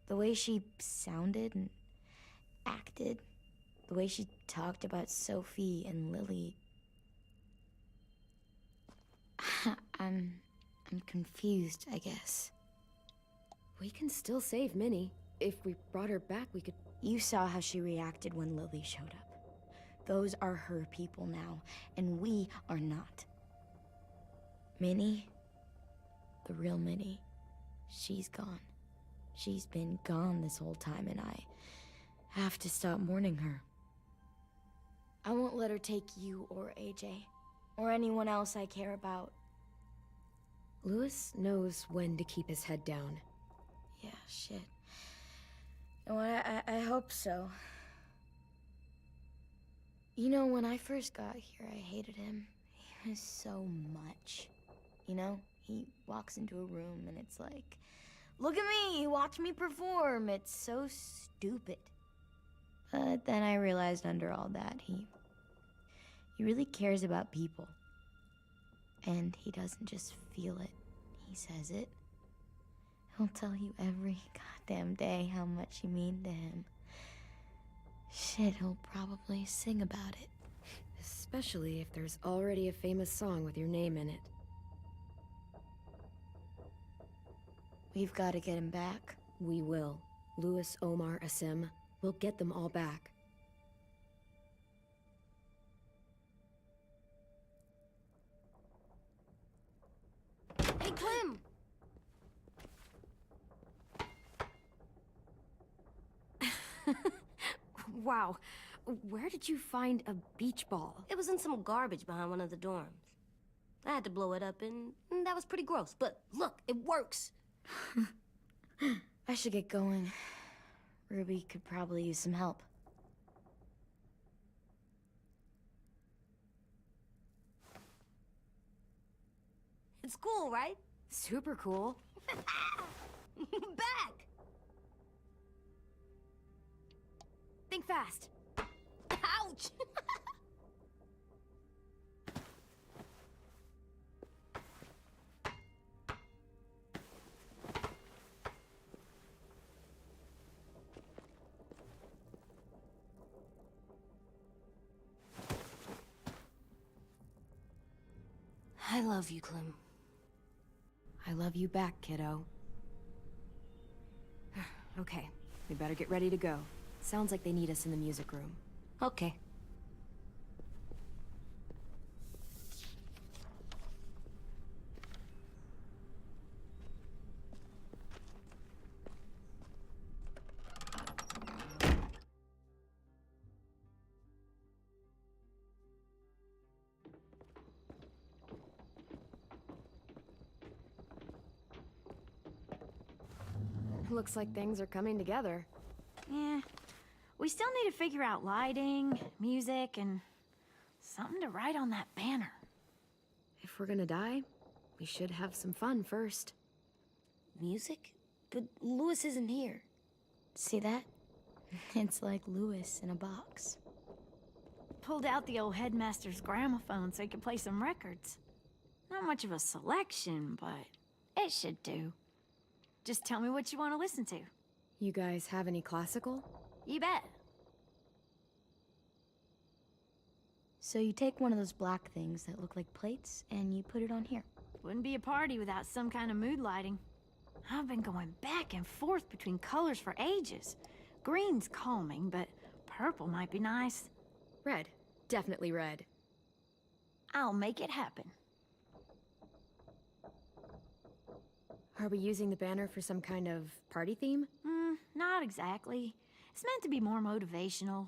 Speaker 4: The way she sounded and acted, the way she talked about Sophie and Lily. I'm confused, I guess.
Speaker 1: We can still save Minnie. If we brought her back, we could...
Speaker 4: You saw how she reacted when Lily showed up. Those are her people now, and we are not. Minnie, the real Minnie, she's gone. She's been gone this whole time, and I have to stop mourning her. I won't let her take you or AJ, or anyone else I care about.
Speaker 1: Louis knows when to keep his head down.
Speaker 4: Yeah, shit. No, I hope so. You know, when I first got here, I hated him. He was so much. You know, he walks into a room and it's like, look at me, watch me perform. It's so stupid. But then I realized under all that, he really cares about people. And he doesn't just feel it, he says it. He'll tell you every goddamn day how much you mean to him. Shit, he'll probably sing about it.
Speaker 1: Especially if there's already a famous song with your name in it.
Speaker 4: We've got to get him back.
Speaker 1: We will. Louis, Omar, Asim. We'll get them all back.
Speaker 2: Hey, Clem!
Speaker 1: Wow. Where did you find a beach ball?
Speaker 2: It was in some garbage behind one of the dorms. I had to blow it up, and that was pretty gross. But look, it works.
Speaker 4: I should get going. Ruby could probably use some help.
Speaker 2: It's cool, right?
Speaker 1: Super cool.
Speaker 2: Back!
Speaker 1: Think fast.
Speaker 2: Ouch! I love you, Clem.
Speaker 1: I love you back, kiddo. Okay, we better get ready to go. Sounds like they need us in the music room.
Speaker 2: Okay.
Speaker 1: Looks like things are coming together.
Speaker 5: Yeah. We still need to figure out lighting, music, and something to write on that banner.
Speaker 1: If we're gonna die, we should have some fun first.
Speaker 2: Music? But Louis isn't here.
Speaker 4: See that? It's like Louis in a box.
Speaker 5: Pulled out the old headmaster's gramophone so he could play some records. Not much of a selection, but it should do. Just tell me what you want to listen to.
Speaker 1: You guys have any classical?
Speaker 5: You bet.
Speaker 4: So you take one of those black things that look like plates, and you put it on here.
Speaker 5: Wouldn't be a party without some kind of mood lighting. I've been going back and forth between colors for ages. Green's calming, but purple might be nice.
Speaker 1: Red. Definitely red.
Speaker 5: I'll make it happen.
Speaker 19: Are we using the banner for some kind of party theme?
Speaker 5: Not exactly. It's meant to be more motivational.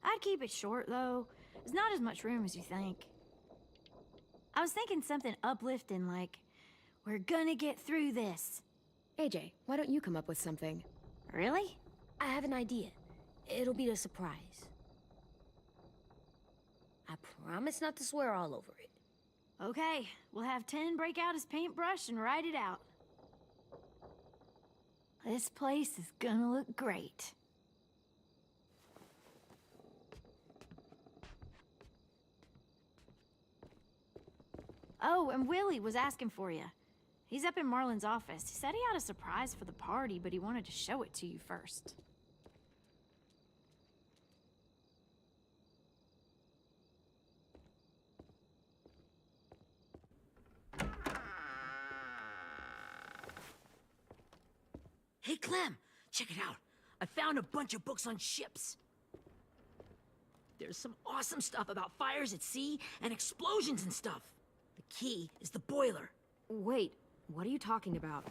Speaker 5: I'd keep it short, though. There's not as much room as you think. I was thinking something uplifting like, we're gonna get through this.
Speaker 19: AJ, why don't you come up with something?
Speaker 2: Really? I have an idea. It'll be a surprise. I promise not to swear all over it.
Speaker 5: Okay, we'll have 10 break out his paintbrush and write it out. This place is gonna look great. Oh, and Willie was asking for you. He's up in Marlin's office. He said he had a surprise for the party, but he wanted to show it to you first.
Speaker 18: Hey, Clem, check it out. I found a bunch of books on ships. There's some awesome stuff about fires at sea and explosions and stuff. The key is the boiler.
Speaker 19: Wait, what are you talking about?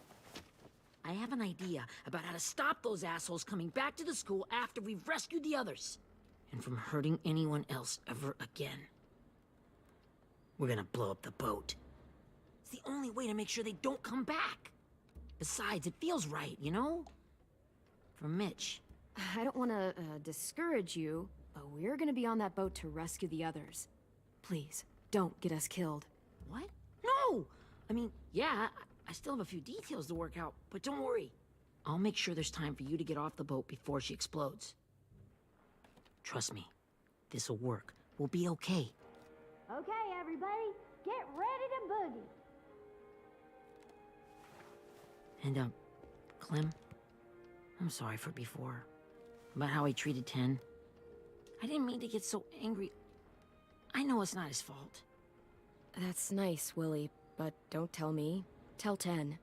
Speaker 18: I have an idea about how to stop those assholes coming back to the school after we've rescued the others. And from hurting anyone else ever again. We're gonna blow up the boat. It's the only way to make sure they don't come back. Besides, it feels right, you know? For Mitch.
Speaker 19: I don't want to discourage you, but we're gonna be on that boat to rescue the others. Please, don't get us killed.
Speaker 18: What? No! I mean, yeah, I still have a few details to work out, but don't worry. I'll make sure there's time for you to get off the boat before she explodes. Trust me, this'll work. We'll be okay.
Speaker 5: Okay, everybody, get ready to boogie.
Speaker 18: And, Clem, I'm sorry for before. About how I treated Ten. I didn't mean to get so angry. I know it's not his fault.
Speaker 19: That's nice, Willie, but don't tell me. Tell 10.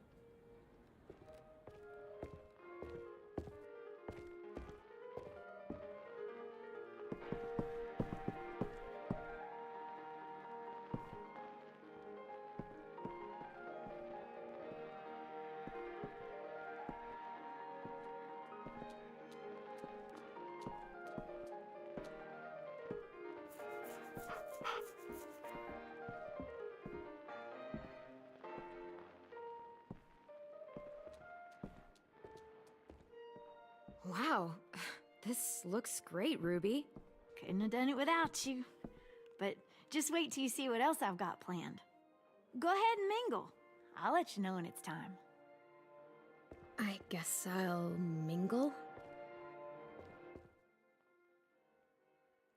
Speaker 19: Wow, this looks great, Ruby.
Speaker 5: Couldn't have done it without you. But just wait till you see what else I've got planned. Go ahead and mingle. I'll let you know when it's time.
Speaker 19: I guess I'll mingle?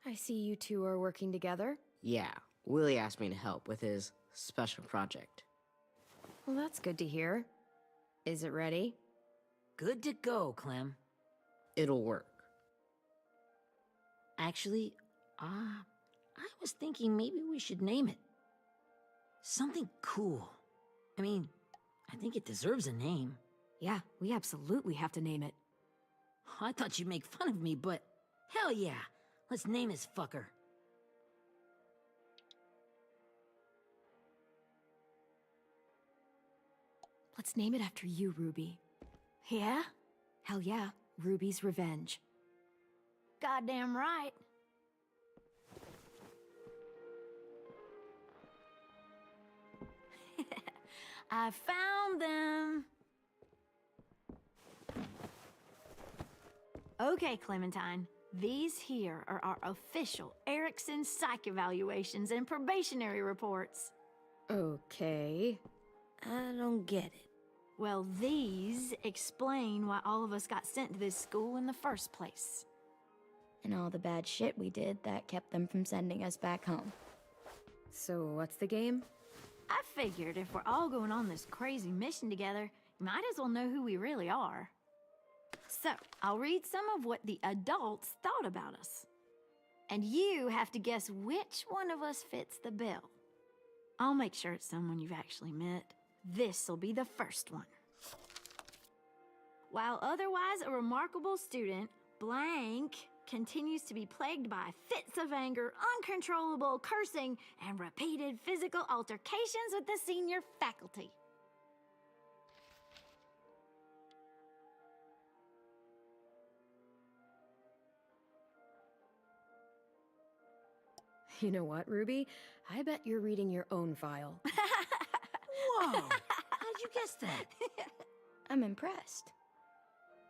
Speaker 19: I see you two are working together.
Speaker 6: Yeah, Willie asked me to help with his special project.
Speaker 19: Well, that's good to hear. Is it ready?
Speaker 18: Good to go, Clem.
Speaker 6: It'll work.
Speaker 18: Actually, I was thinking maybe we should name it. Something cool. I mean, I think it deserves a name.
Speaker 19: Yeah, we absolutely have to name it.
Speaker 18: I thought you'd make fun of me, but hell yeah. Let's name this fucker.
Speaker 19: Let's name it after you, Ruby.
Speaker 5: Yeah?
Speaker 19: Hell yeah, Ruby's Revenge.
Speaker 5: Goddamn right. I found them. Okay, Clementine. These here are our official Erickson psych evaluations and probationary reports.
Speaker 19: Okay.
Speaker 2: I don't get it.
Speaker 5: Well, these explain why all of us got sent to this school in the first place.
Speaker 4: And all the bad shit we did that kept them from sending us back home.
Speaker 19: So what's the game?
Speaker 5: I figured if we're all going on this crazy mission together, you might as well know who we really are. So, I'll read some of what the adults thought about us. And you have to guess which one of us fits the bill. I'll make sure it's someone you've actually met. This'll be the first one. While otherwise a remarkable student, blank continues to be plagued by fits of anger, uncontrollable cursing, and repeated physical altercations with the senior faculty.
Speaker 19: You know what, Ruby? I bet you're reading your own file.
Speaker 18: Whoa! How'd you guess that?
Speaker 4: I'm impressed.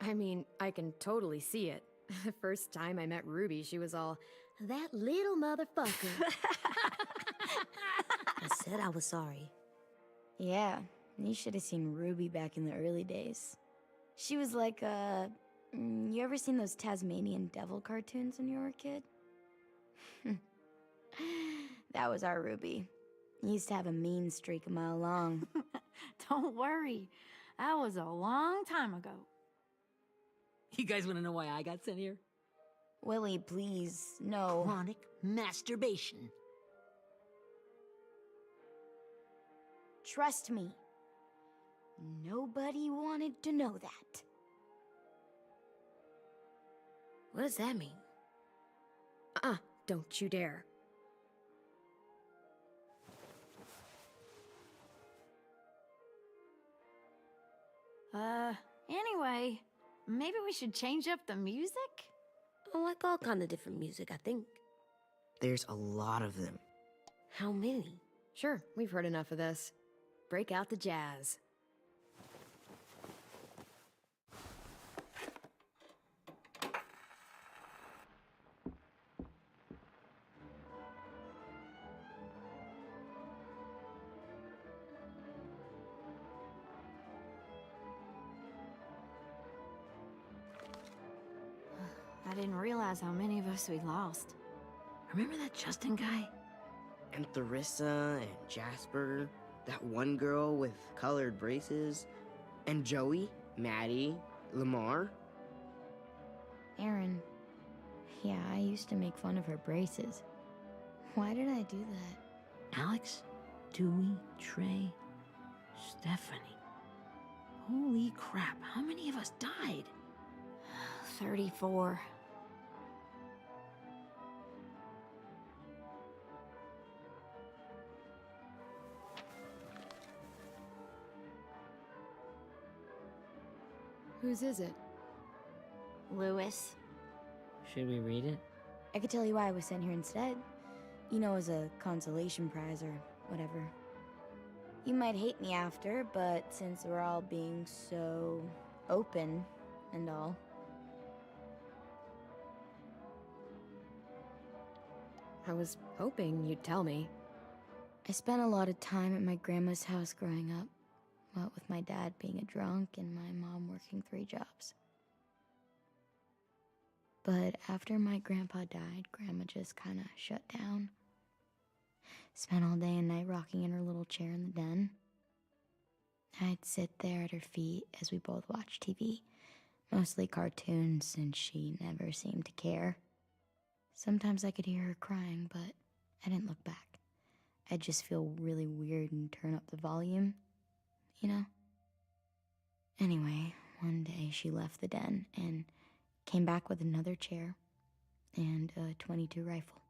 Speaker 19: I mean, I can totally see it. The first time I met Ruby, she was all, that little motherfucker.
Speaker 2: I said I was sorry.
Speaker 4: Yeah, you should have seen Ruby back in the early days. She was like, you ever seen those Tasmanian devil cartoons when you were a kid? That was our Ruby. He used to have a mean streak a mile long.
Speaker 5: Don't worry. That was a long time ago.
Speaker 18: You guys want to know why I got sent here?
Speaker 4: Willie, please, no.
Speaker 18: Chronic masturbation.
Speaker 4: Trust me. Nobody wanted to know that.
Speaker 2: What does that mean?
Speaker 19: Don't you dare.
Speaker 5: Anyway, maybe we should change up the music?
Speaker 2: I like all kind of different music, I think.
Speaker 6: There's a lot of them.
Speaker 2: How many?
Speaker 19: Sure, we've heard enough of this. Break out the jazz.
Speaker 5: I didn't realize how many of us we lost.
Speaker 18: Remember that Justin guy?
Speaker 6: And Theresa and Jasper, that one girl with colored braces, and Joey, Maddie, Lamar.
Speaker 4: Aaron. Yeah, I used to make fun of her braces. Why did I do that?
Speaker 18: Alex, Dewey, Trey, Stephanie. Holy crap, how many of us died?
Speaker 5: 34.
Speaker 19: Whose is it?
Speaker 5: Lewis.
Speaker 6: Should we read it?
Speaker 4: I could tell you why I was sent here instead. You know, as a consolation prize or whatever. You might hate me after, but since we're all being so open and all.
Speaker 19: I was hoping you'd tell me.
Speaker 4: I spent a lot of time at my grandma's house growing up. What with my dad being a drunk and my mom working 3 jobs. But after my grandpa died, Grandma just kind of shut down. Spent all day and night rocking in her little chair in the den. I'd sit there at her feet as we both watched TV. Mostly cartoons, since she never seemed to care. Sometimes I could hear her crying, but I didn't look back. I'd just feel really weird and turn up the volume, you know? Anyway, one day she left the den and came back with another chair and a .22 rifle.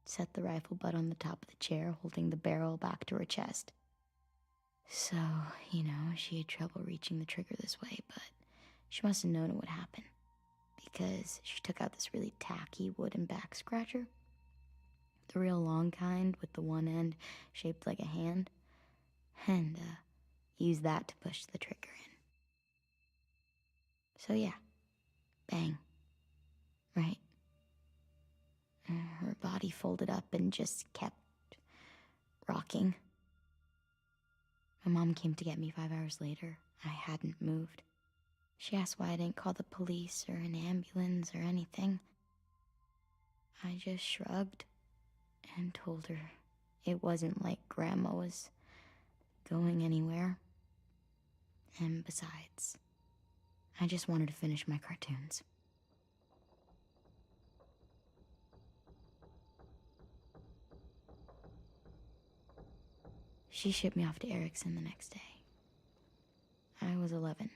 Speaker 4: Set the rifle butt on the top of the chair, holding the barrel back to her chest. So, you know, she had trouble reaching the trigger this way, but she must have known it would happen. Because she took out this really tacky wooden back scratcher. The real long kind with the one end shaped like a hand. And, used that to push the trigger in. So yeah, bang. Right. Her body folded up and just kept rocking. My mom came to get me 5 hours later. I hadn't moved. She asked why I didn't call the police or an ambulance or anything. I just shrugged and told her it wasn't like Grandma was going anywhere. And besides, I just wanted to finish my cartoons. She shipped me off to Erickson the next day. I was 11.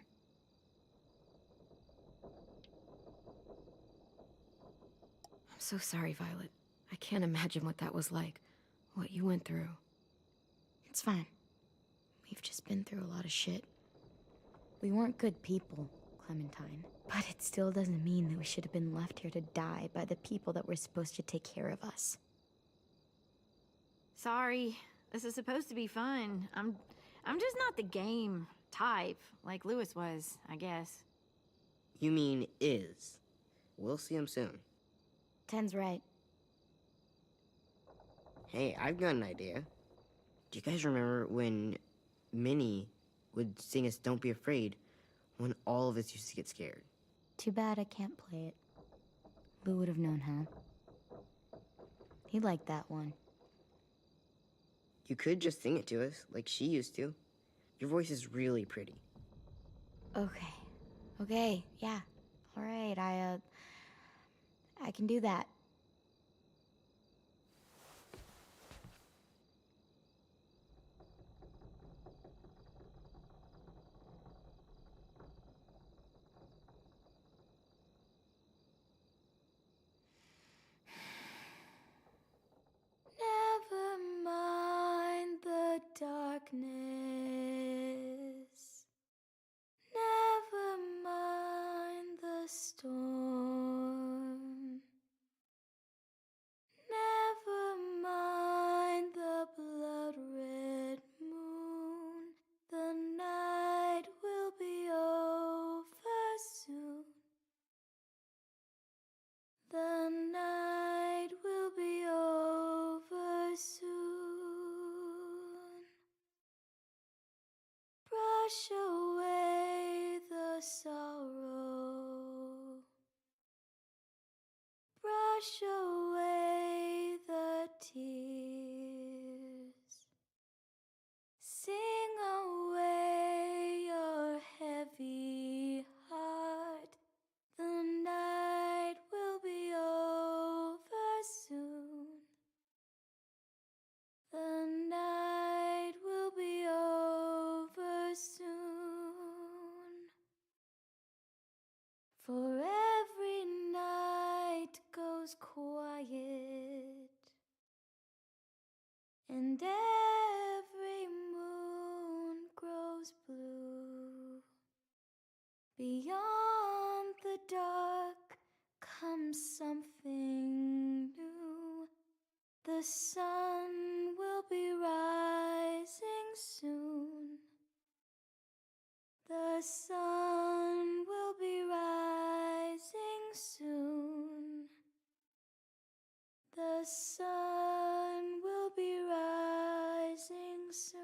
Speaker 19: I'm so sorry, Violet. I can't imagine what that was like. What you went through.
Speaker 4: It's fine. We've just been through a lot of shit. We weren't good people, Clementine. But it still doesn't mean that we should have been left here to die by the people that were supposed to take care of us.
Speaker 5: Sorry. This is supposed to be fun. I'm just not the game type, like Lewis was, I guess.
Speaker 6: You mean is. We'll see him soon.
Speaker 4: Ten's right.
Speaker 6: Hey, I've got an idea. Do you guys remember when Minnie would sing us Don't Be Afraid when all of us used to get scared?
Speaker 4: Too bad I can't play it. Lou would have known how. He liked that one.
Speaker 6: You could just sing it to us, like she used to. Your voice is really pretty.
Speaker 4: Okay. Okay, yeah. All right, I can do that. Never mind the darkness. Never mind the storm. Never mind the blood-red moon. The night will be over soon. The night will be over soon. Brush away the sorrow. Brush away the tears. Sing away your heavy heart. The night will be over soon. The night will be over soon. For every night goes quiet, and every moon grows blue. Beyond the dark comes something new. The sun will be rising soon. The sun will be rising soon. The sun will be rising soon.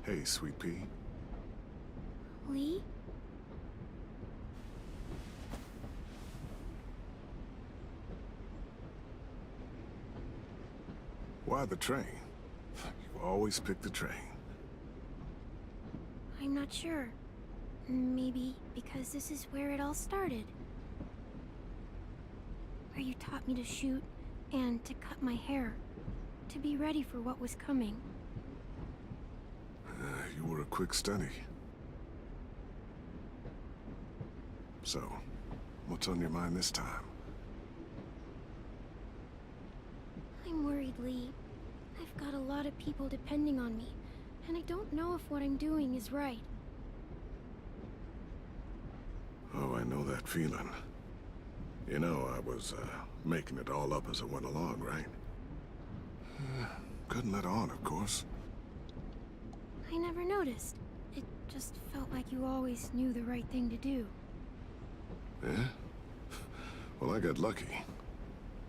Speaker 17: Hey, Sweet Pea.
Speaker 4: Lee?
Speaker 17: Why the train? You always pick the train.
Speaker 1: I'm not sure. Maybe because this is where it all started. Where you taught me to shoot and to cut my hair. To be ready for what was coming.
Speaker 17: You were a quick study. So, what's on your mind this time?
Speaker 1: I'm worried, Lee. I've got a lot of people depending on me, and I don't know if what I'm doing is right.
Speaker 17: Oh, I know that feeling. You know, I was, making it all up as I went along, right? Couldn't let on, of course.
Speaker 1: I never noticed. It just felt like you always knew the right thing to do.
Speaker 17: Yeah? Well, I got lucky.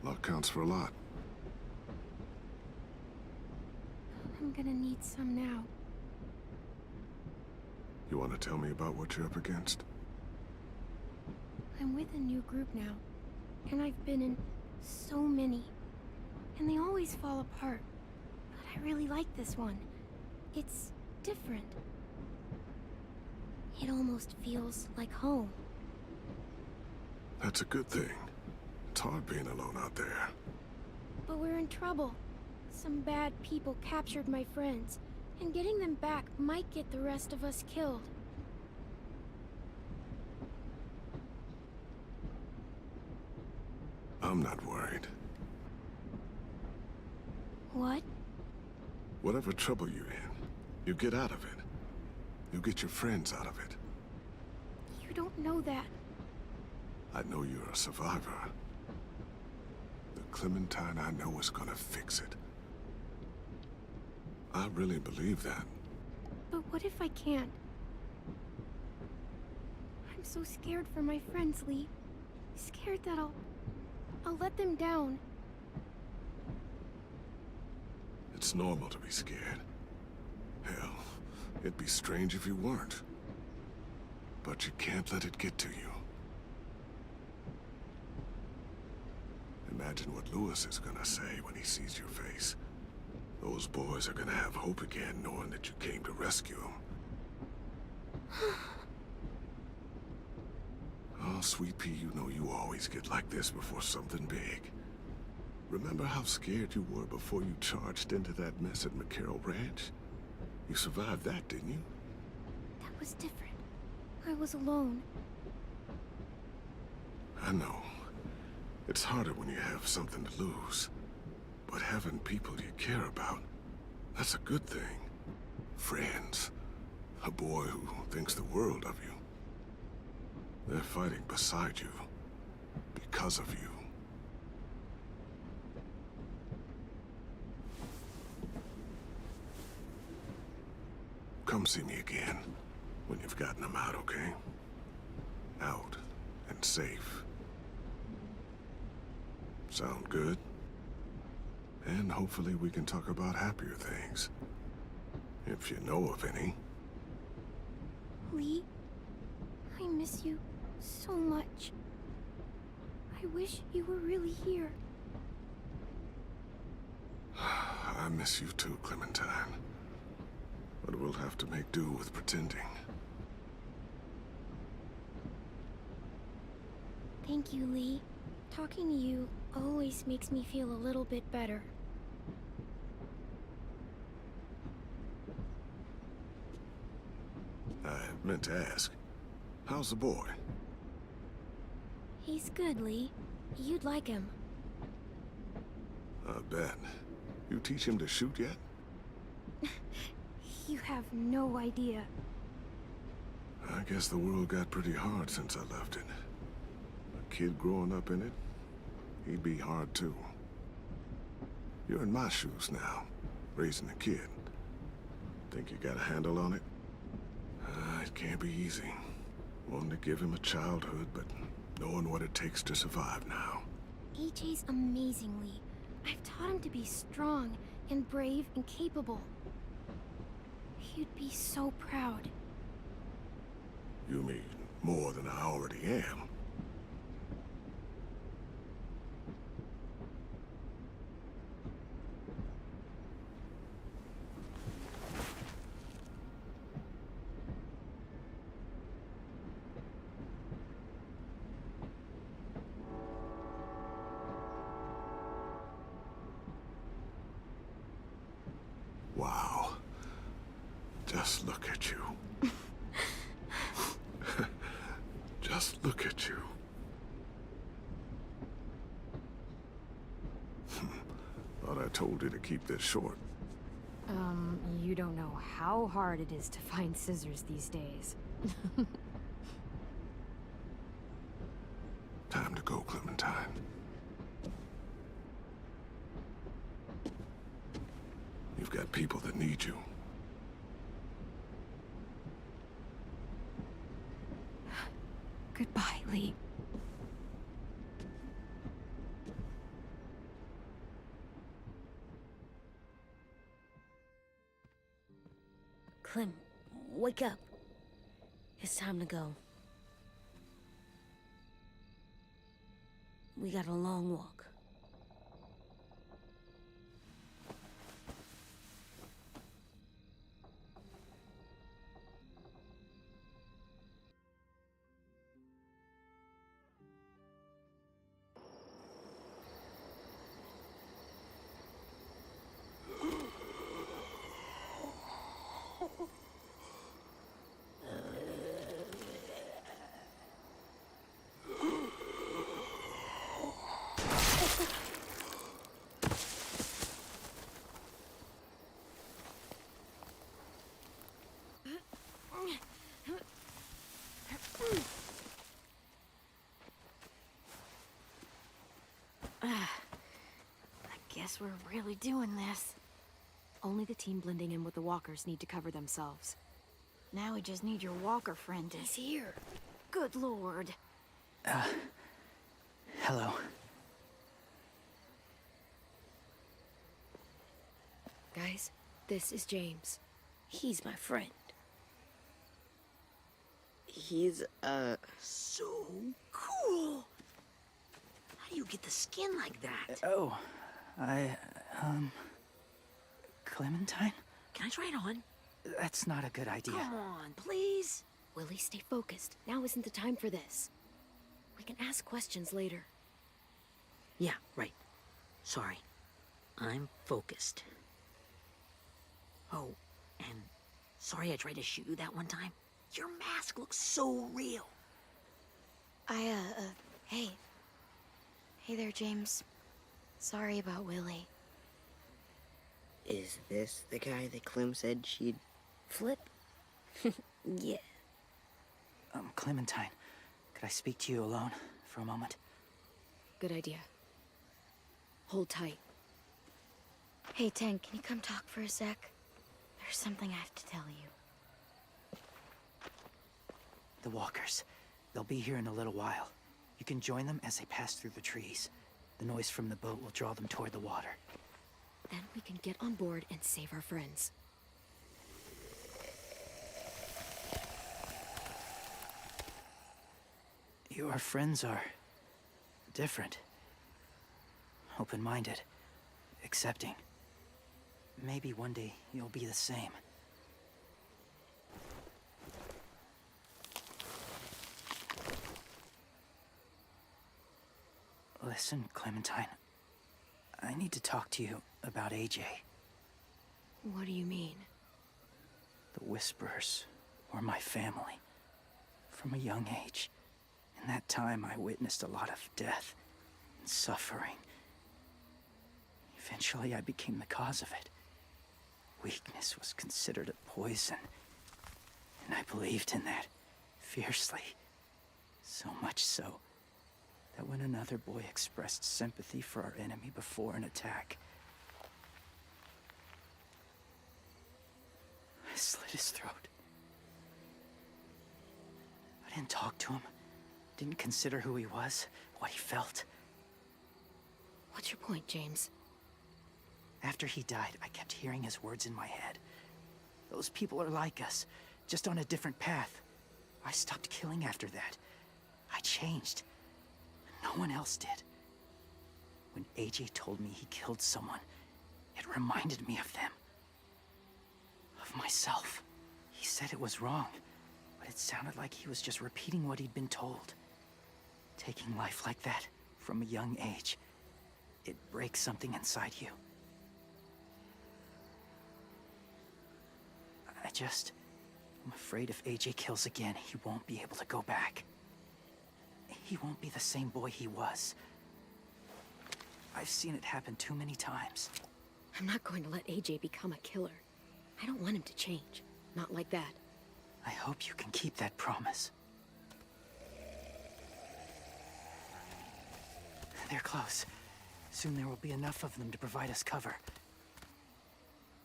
Speaker 17: Luck counts for a lot.
Speaker 1: I'm gonna need some now.
Speaker 17: You want to tell me about what you're up against?
Speaker 1: I'm with a new group now, and I've been in so many, and they always fall apart. But I really like this one. It's different. It almost feels like home.
Speaker 17: That's a good thing. It's hard being alone out there.
Speaker 1: But we're in trouble. Some bad people captured my friends, and getting them back might get the rest of us killed.
Speaker 17: I'm not worried.
Speaker 1: What?
Speaker 17: Whatever trouble you're in, you get out of it. You get your friends out of it.
Speaker 1: You don't know that.
Speaker 17: I know you're a survivor. The Clementine I know is gonna fix it. I really believe that.
Speaker 1: But what if I can't? I'm so scared for my friends, Lee. Scared that I'll let them down.
Speaker 17: It's normal to be scared. Hell, it'd be strange if you weren't. But you can't let it get to you. Imagine what Lewis is gonna say when he sees your face. Those boys are gonna have hope again, knowing that you came to rescue them. Oh, Sweet Pea, you know you always get like this before something big. Remember how scared you were before you charged into that mess at McCarroll Ranch? You survived that, didn't you?
Speaker 1: That was different. I was alone.
Speaker 17: I know. It's harder when you have something to lose. But having people you care about, that's a good thing. Friends. A boy who thinks the world of you. They're fighting beside you. Because of you. Come see me again. When you've gotten them out, okay? Out and safe. Sound good? And hopefully we can talk about happier things. If you know of any.
Speaker 1: Lee, I miss you so much. I wish you were really here.
Speaker 17: I miss you too, Clementine. But we'll have to make do with pretending.
Speaker 1: Thank you, Lee. Talking to you always makes me feel a little bit better.
Speaker 17: I meant to ask, how's the boy?
Speaker 1: He's good, Lee. You'd like him.
Speaker 17: I bet. You teach him to shoot yet?
Speaker 1: You have no idea.
Speaker 17: I guess the world got pretty hard since I left it. A kid growing up in it, he'd be hard too. You're in my shoes now, raising a kid. Think you got a handle on it? It can't be easy. Wanting to give him a childhood, but knowing what it takes to survive now.
Speaker 1: AJ's amazing, Lee. I've taught him to be strong and brave and capable. You'd be so proud.
Speaker 17: You mean more than I already am? Wow. Just look at you. Just look at you. Thought I told you to keep this short.
Speaker 19: You don't know how hard it is to find scissors these days.
Speaker 17: Time to go, Clementine. You've got people that need you.
Speaker 19: Goodbye, Lee.
Speaker 2: Clem, wake up. It's time to go. We got a long walk.
Speaker 5: I guess we're really doing this.
Speaker 19: Only the team blending in with the walkers need to cover themselves.
Speaker 5: Now we just need your walker friend to...
Speaker 19: He's here.
Speaker 5: Good lord.
Speaker 7: Hello.
Speaker 19: Guys, this is James.
Speaker 2: He's my friend.
Speaker 6: He's,
Speaker 18: So cool! How do you get the skin like that?
Speaker 7: Oh, Clementine?
Speaker 18: Can I try it on?
Speaker 7: That's not a good idea.
Speaker 18: Come on, please.
Speaker 19: Willie, stay focused. Now isn't the time for this. We can ask questions later.
Speaker 18: Yeah, right. Sorry. I'm focused. Oh, and sorry I tried to shoot you that one time. Your mask looks so real.
Speaker 4: Hey. Hey there, James. Sorry about Willie.
Speaker 6: is this the guy that Clem said she'd flip?
Speaker 2: Yeah.
Speaker 7: Clementine, could I speak to you alone for a moment?
Speaker 19: Good idea. Hold tight.
Speaker 4: Hey, Tank, can you come talk for a sec? There's something I have to tell you.
Speaker 7: The walkers. They'll be here in a little while. You can join them as they pass through the trees. The noise from the boat will draw them toward the water.
Speaker 19: Then we can get on board and save our friends.
Speaker 7: Your friends are different. Open-minded. Accepting. Maybe one day you'll be the same. Listen, Clementine. I need to talk to you about AJ.
Speaker 19: What do you mean?
Speaker 7: The Whisperers were my family. From a young age. In that time, I witnessed a lot of death and suffering. Eventually, I became the cause of it. Weakness was considered a poison. And I believed in that fiercely. So much so that when another boy expressed sympathy for our enemy before an attack, I slit his throat. I didn't talk to him, didn't consider who he was, what he felt.
Speaker 19: What's your point, James?
Speaker 7: After he died, I kept hearing his words in my head. Those people are like us, just on a different path. I stopped killing after that. I changed. No one else did. When AJ told me he killed someone, it reminded me of them. Of myself. He said it was wrong, but it sounded like he was just repeating what he'd been told. Taking life like that, from a young age, it breaks something inside you. I'm afraid if AJ kills again, he won't be able to go back. He won't be the same boy he was. I've seen it happen too many times.
Speaker 19: I'm not going to let AJ become a killer. I don't want him to change. Not like that.
Speaker 7: I hope you can keep that promise. They're close. Soon there will be enough of them to provide us cover.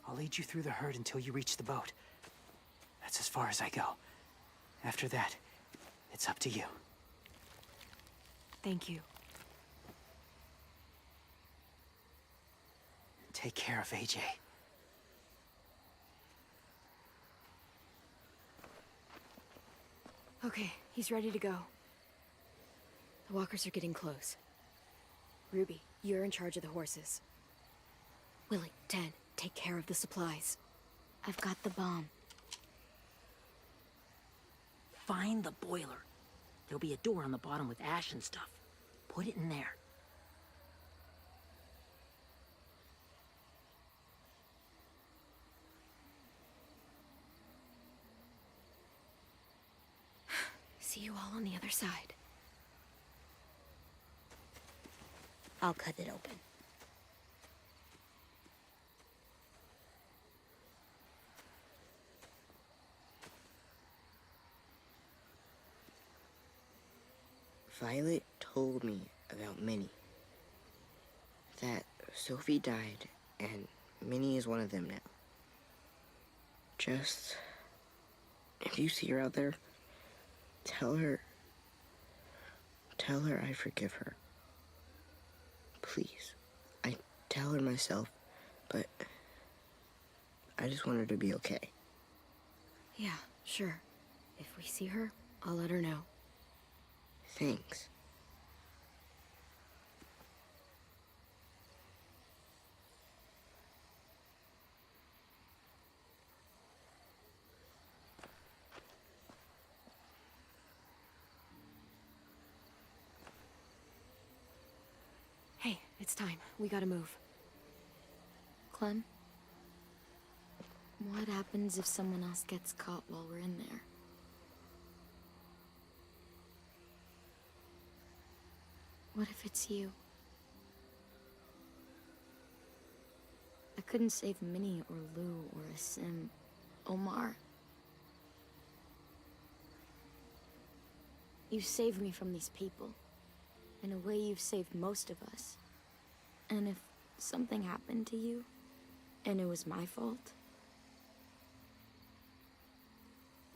Speaker 7: I'll lead you through the herd until you reach the boat. That's as far as I go. After that, it's up to you.
Speaker 19: Thank you.
Speaker 7: Take care of AJ.
Speaker 19: Okay, he's ready to go. The walkers are getting close.
Speaker 1: Ruby, you're in charge of the horses. Willie, Ted, take care of the supplies.
Speaker 4: I've got the bomb.
Speaker 18: Find the boiler. There'll be a door on the bottom with ash and stuff. Put it in there.
Speaker 1: See you all on the other side.
Speaker 2: I'll cut it open.
Speaker 6: Violet told me about Minnie. That Sophie died, and Minnie is one of them now. Just... if you see her out there, tell her I forgive her. Please. I tell her myself, but I just want her to be okay.
Speaker 1: Yeah, sure. If we see her, I'll let her know.
Speaker 6: Thanks.
Speaker 1: Hey, it's time. We gotta move.
Speaker 4: Clem? What happens if someone else gets caught while we're in there? What if it's you? I couldn't save Minnie or Lou or Asim. Omar. You saved me from these people. In a way, you've saved most of us. And if something happened to you, and it was my fault,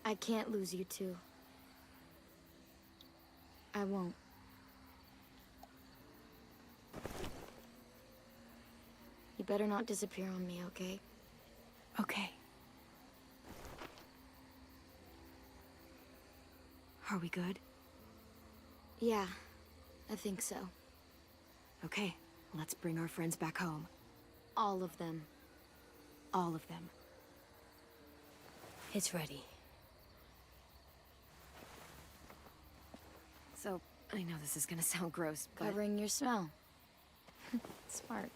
Speaker 4: I can't lose you too. I won't. You better not disappear on me, okay?
Speaker 19: Okay. Are we good?
Speaker 4: Yeah, I think so.
Speaker 19: Okay, let's bring our friends back home.
Speaker 4: All of them.
Speaker 19: All of them.
Speaker 2: It's ready.
Speaker 1: So, I know this is gonna sound gross, but...
Speaker 4: Covering your smell. Smart.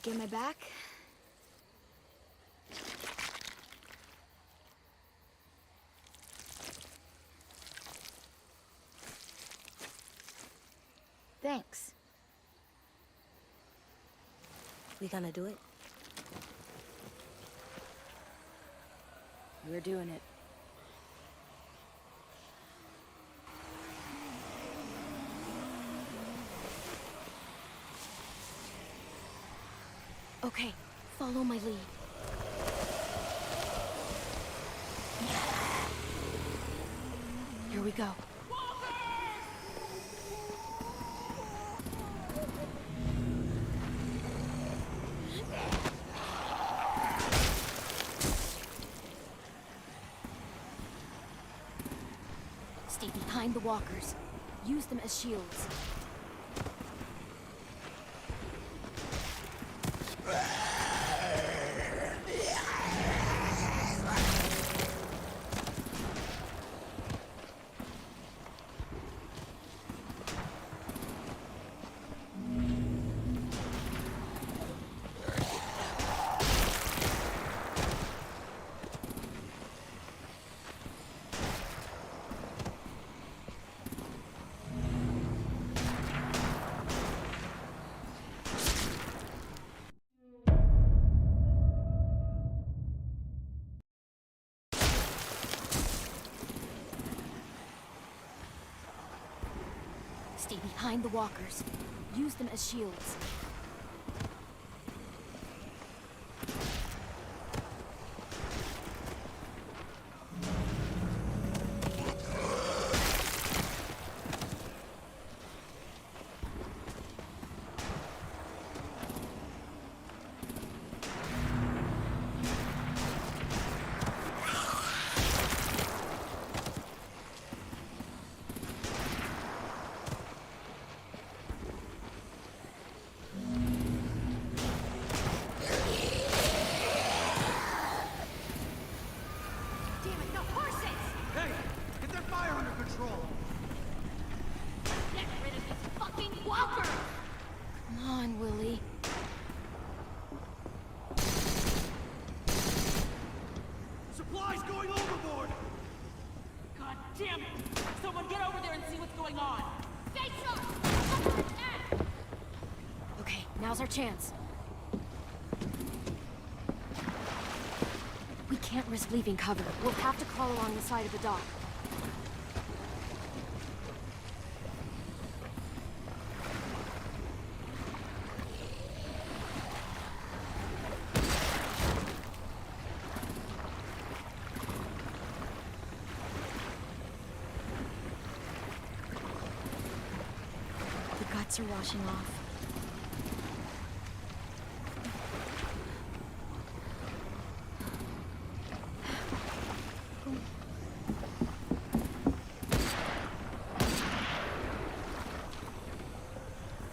Speaker 4: Get my back? Thanks.
Speaker 2: We gonna do it?
Speaker 19: We're doing it.
Speaker 1: Okay, follow my lead. Here we go. Stay behind the walkers. Use them as shields. Stay behind the walkers. Use them as shields. on, Willie.
Speaker 20: Supplies going overboard!
Speaker 15: God damn it! Someone get over there and see what's going on!
Speaker 14: Stay sharp!
Speaker 1: Okay, now's our chance. We can't risk leaving cover. We'll have to crawl along the side of the dock. The guts are washing off.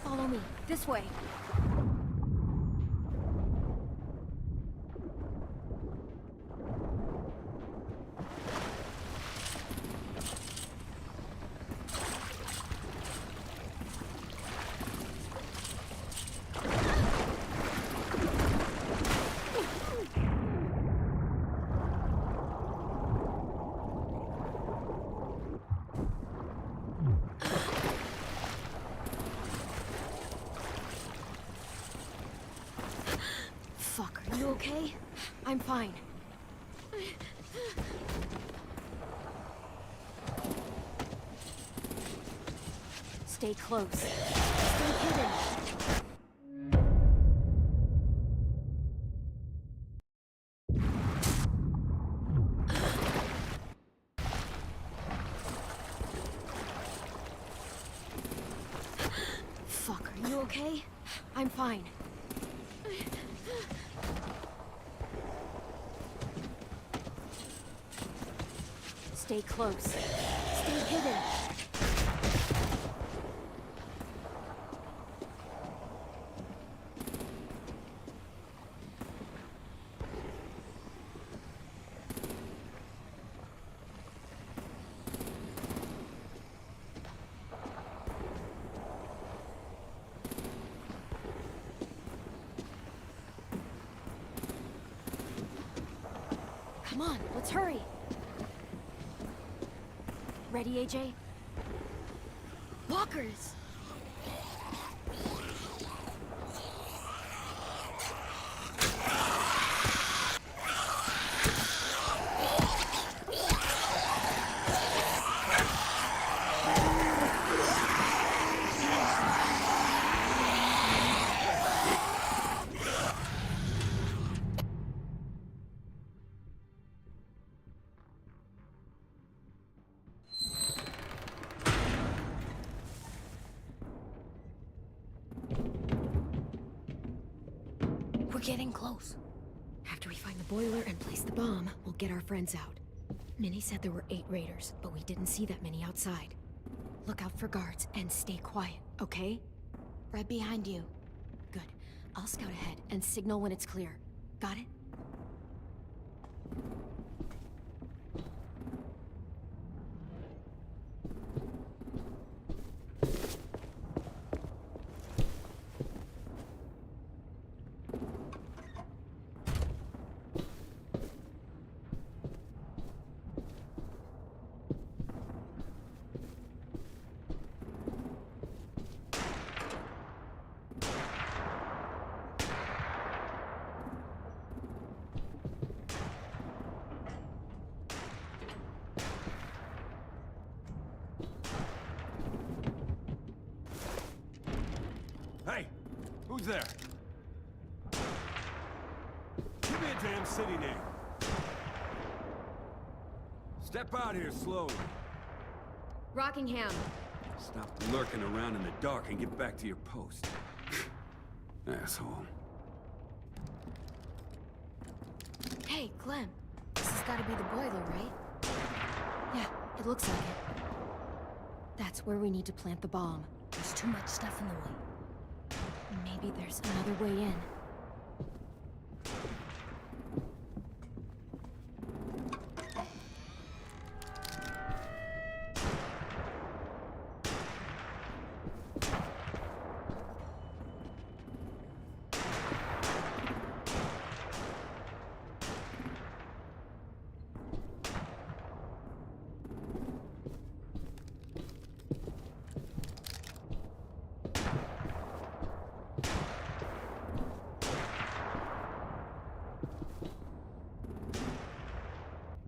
Speaker 1: Follow me. This way. Fuck, are you okay? I'm fine. Stay close. Stay hidden. Fuck, are you okay? I'm fine. Stay close. Stay hidden. Come on, let's hurry. Ready, AJ? Walkers! We're getting close. After we find the boiler and place the bomb, we'll get our friends out. Minnie said there were 8 raiders, but we didn't see that many outside. Look out for guards and stay quiet, okay?
Speaker 4: Right behind you.
Speaker 1: Good. I'll scout ahead and signal when it's clear. Got it?
Speaker 12: Hey, who's there? Give me a damn city name. Step out here slowly.
Speaker 1: Rockingham.
Speaker 12: Stop lurking around in the dark and get back to your post. Asshole.
Speaker 1: Hey, Clem. This has got to be the boiler, right? Yeah, it looks like it. That's where we need to plant the bomb.
Speaker 2: There's too much stuff in the way.
Speaker 1: Maybe there's another way in.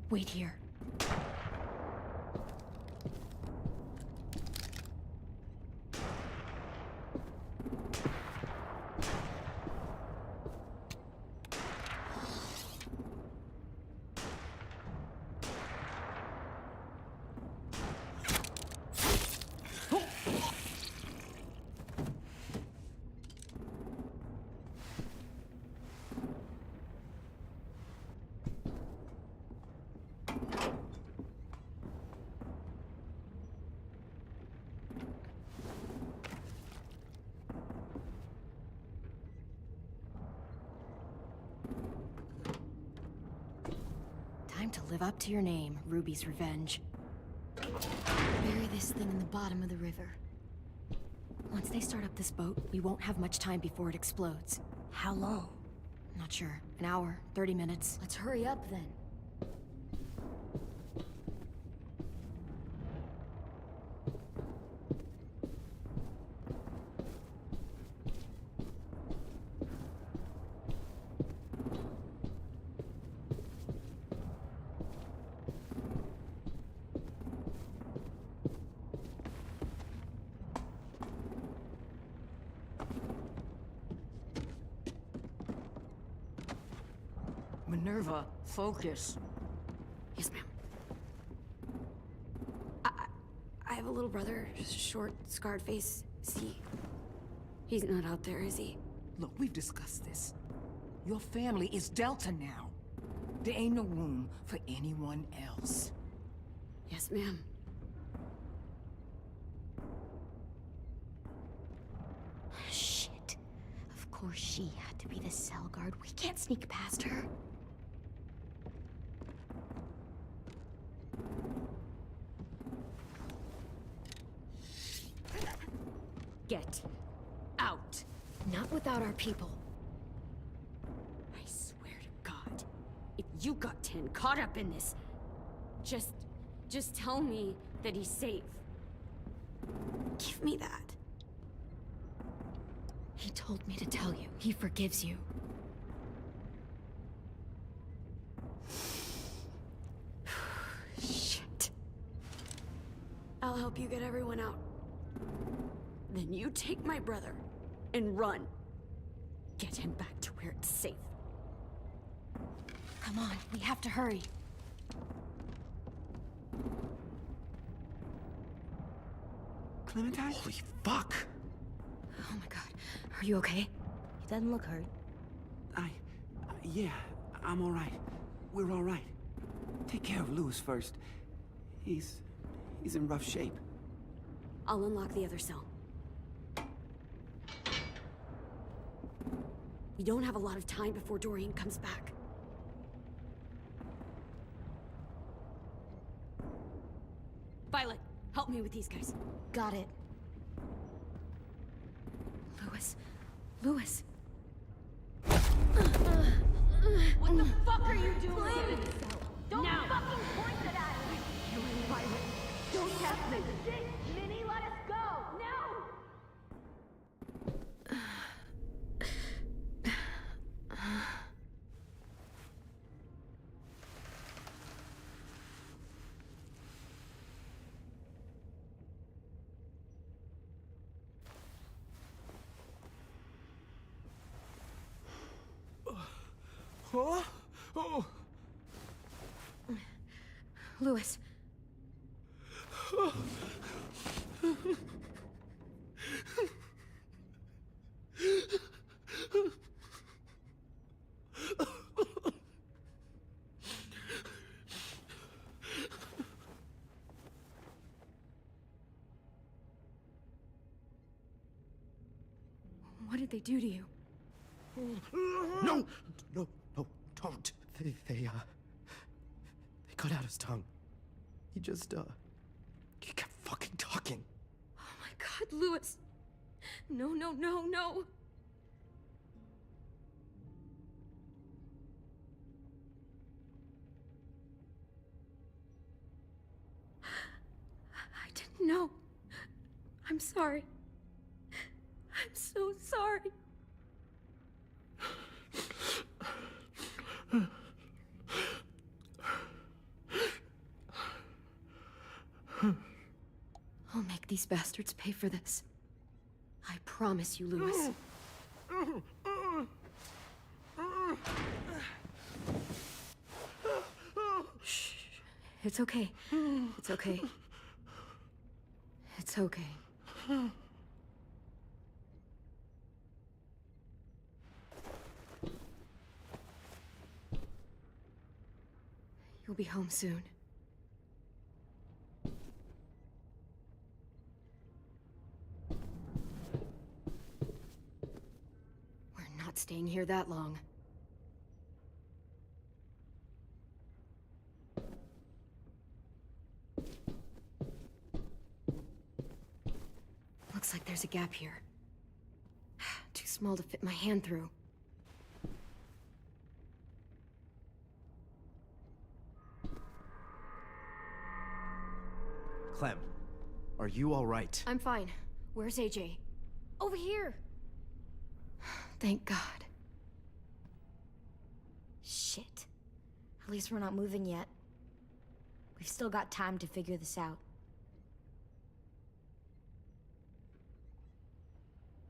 Speaker 19: Wait here. Time to live up to your name, Ruby's Revenge. Bury this thing in the bottom of the river. Once they start up this boat, we won't have much time before it explodes.
Speaker 2: How long?
Speaker 19: Not sure. An hour, 30 minutes. Let's hurry up then.
Speaker 18: Minerva, focus.
Speaker 19: Yes, ma'am. I have a little brother, short, scarred face. See, he's not out there, is he?
Speaker 18: Look, we've discussed this. Your family is Delta now. There ain't no room for anyone else.
Speaker 19: Yes, ma'am.
Speaker 4: Shit. Of course she had to be the cell guard. We can't sneak past her.
Speaker 19: Get out. Not without our people. I swear to God, if you got 10 caught up in this, just tell me that he's safe. Give me that. He told me to tell you. He forgives you. Shit. I'll help you get everyone out. Then you take my brother and run. Get him back to where it's safe. Come on, we have to hurry.
Speaker 10: Clementine? Holy fuck!
Speaker 19: Oh my God, are you okay?
Speaker 2: He doesn't look hurt.
Speaker 10: Yeah, I'm all right. We're all right. Take care of Louis first. He's in rough shape.
Speaker 19: I'll unlock the other cell. We don't have a lot of time before Dorian comes back. Violet, help me with these guys.
Speaker 4: Got it.
Speaker 19: Louis.
Speaker 15: What the fuck are you doing? Don't
Speaker 14: Now.
Speaker 15: fucking point it at me!
Speaker 14: You and Violet.
Speaker 15: Don't test me!
Speaker 14: Minnie, let us go! Now!
Speaker 3: Huh? Oh.
Speaker 19: Louis. What did they do to you?
Speaker 16: No! No, don't. They cut out his tongue. He kept fucking talking.
Speaker 19: Oh my God, Louis. No. I didn't know. I'm sorry. I'm so sorry.
Speaker 1: these bastards pay for this. I promise you, Lewis. Shh. It's okay. It's okay. It's okay. You'll be home soon. We're not staying here that long. Looks like there's a gap here. Too small to fit my hand through.
Speaker 16: Clem, are you all right?
Speaker 1: I'm fine. Where's AJ? Over here! Thank God.
Speaker 4: Shit. At least we're not moving yet. We've still got time to figure this out.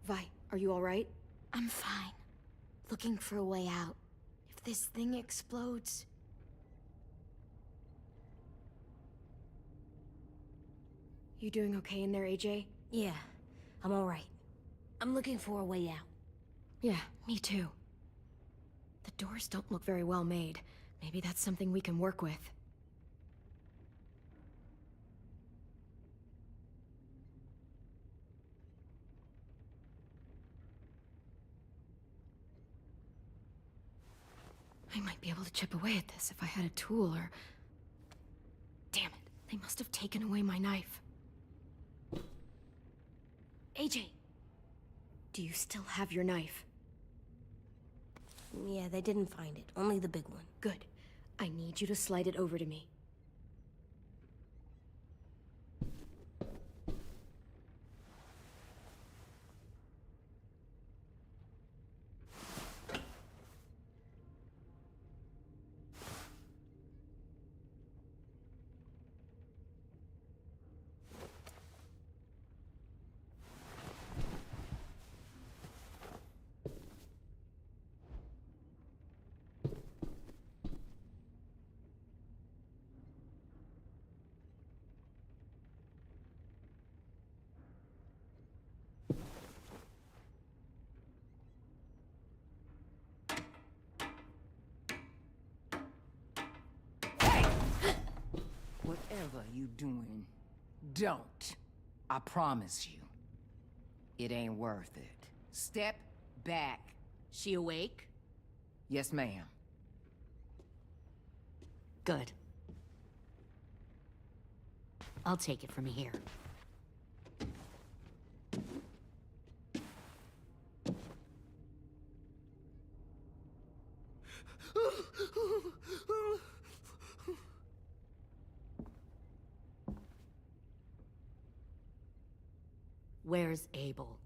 Speaker 1: Vi, are you alright?
Speaker 4: I'm fine. Looking for a way out. If this thing explodes...
Speaker 1: You doing okay in there, AJ?
Speaker 2: Yeah, I'm alright. I'm looking for a way out.
Speaker 1: Yeah, me too. The doors don't look very well made. Maybe that's something we can work with. I might be able to chip away at this if I had a tool or... Damn it, they must have taken away my knife. AJ! Do you still have your knife?
Speaker 2: Yeah, they didn't find it. Only the big one.
Speaker 1: Good. I need you to slide it over to me.
Speaker 21: Whatever you doing, don't. I promise you. It ain't worth it. Step back.
Speaker 18: She awake?
Speaker 21: Yes, ma'am.
Speaker 18: Good. I'll take it from here. Where's Abel?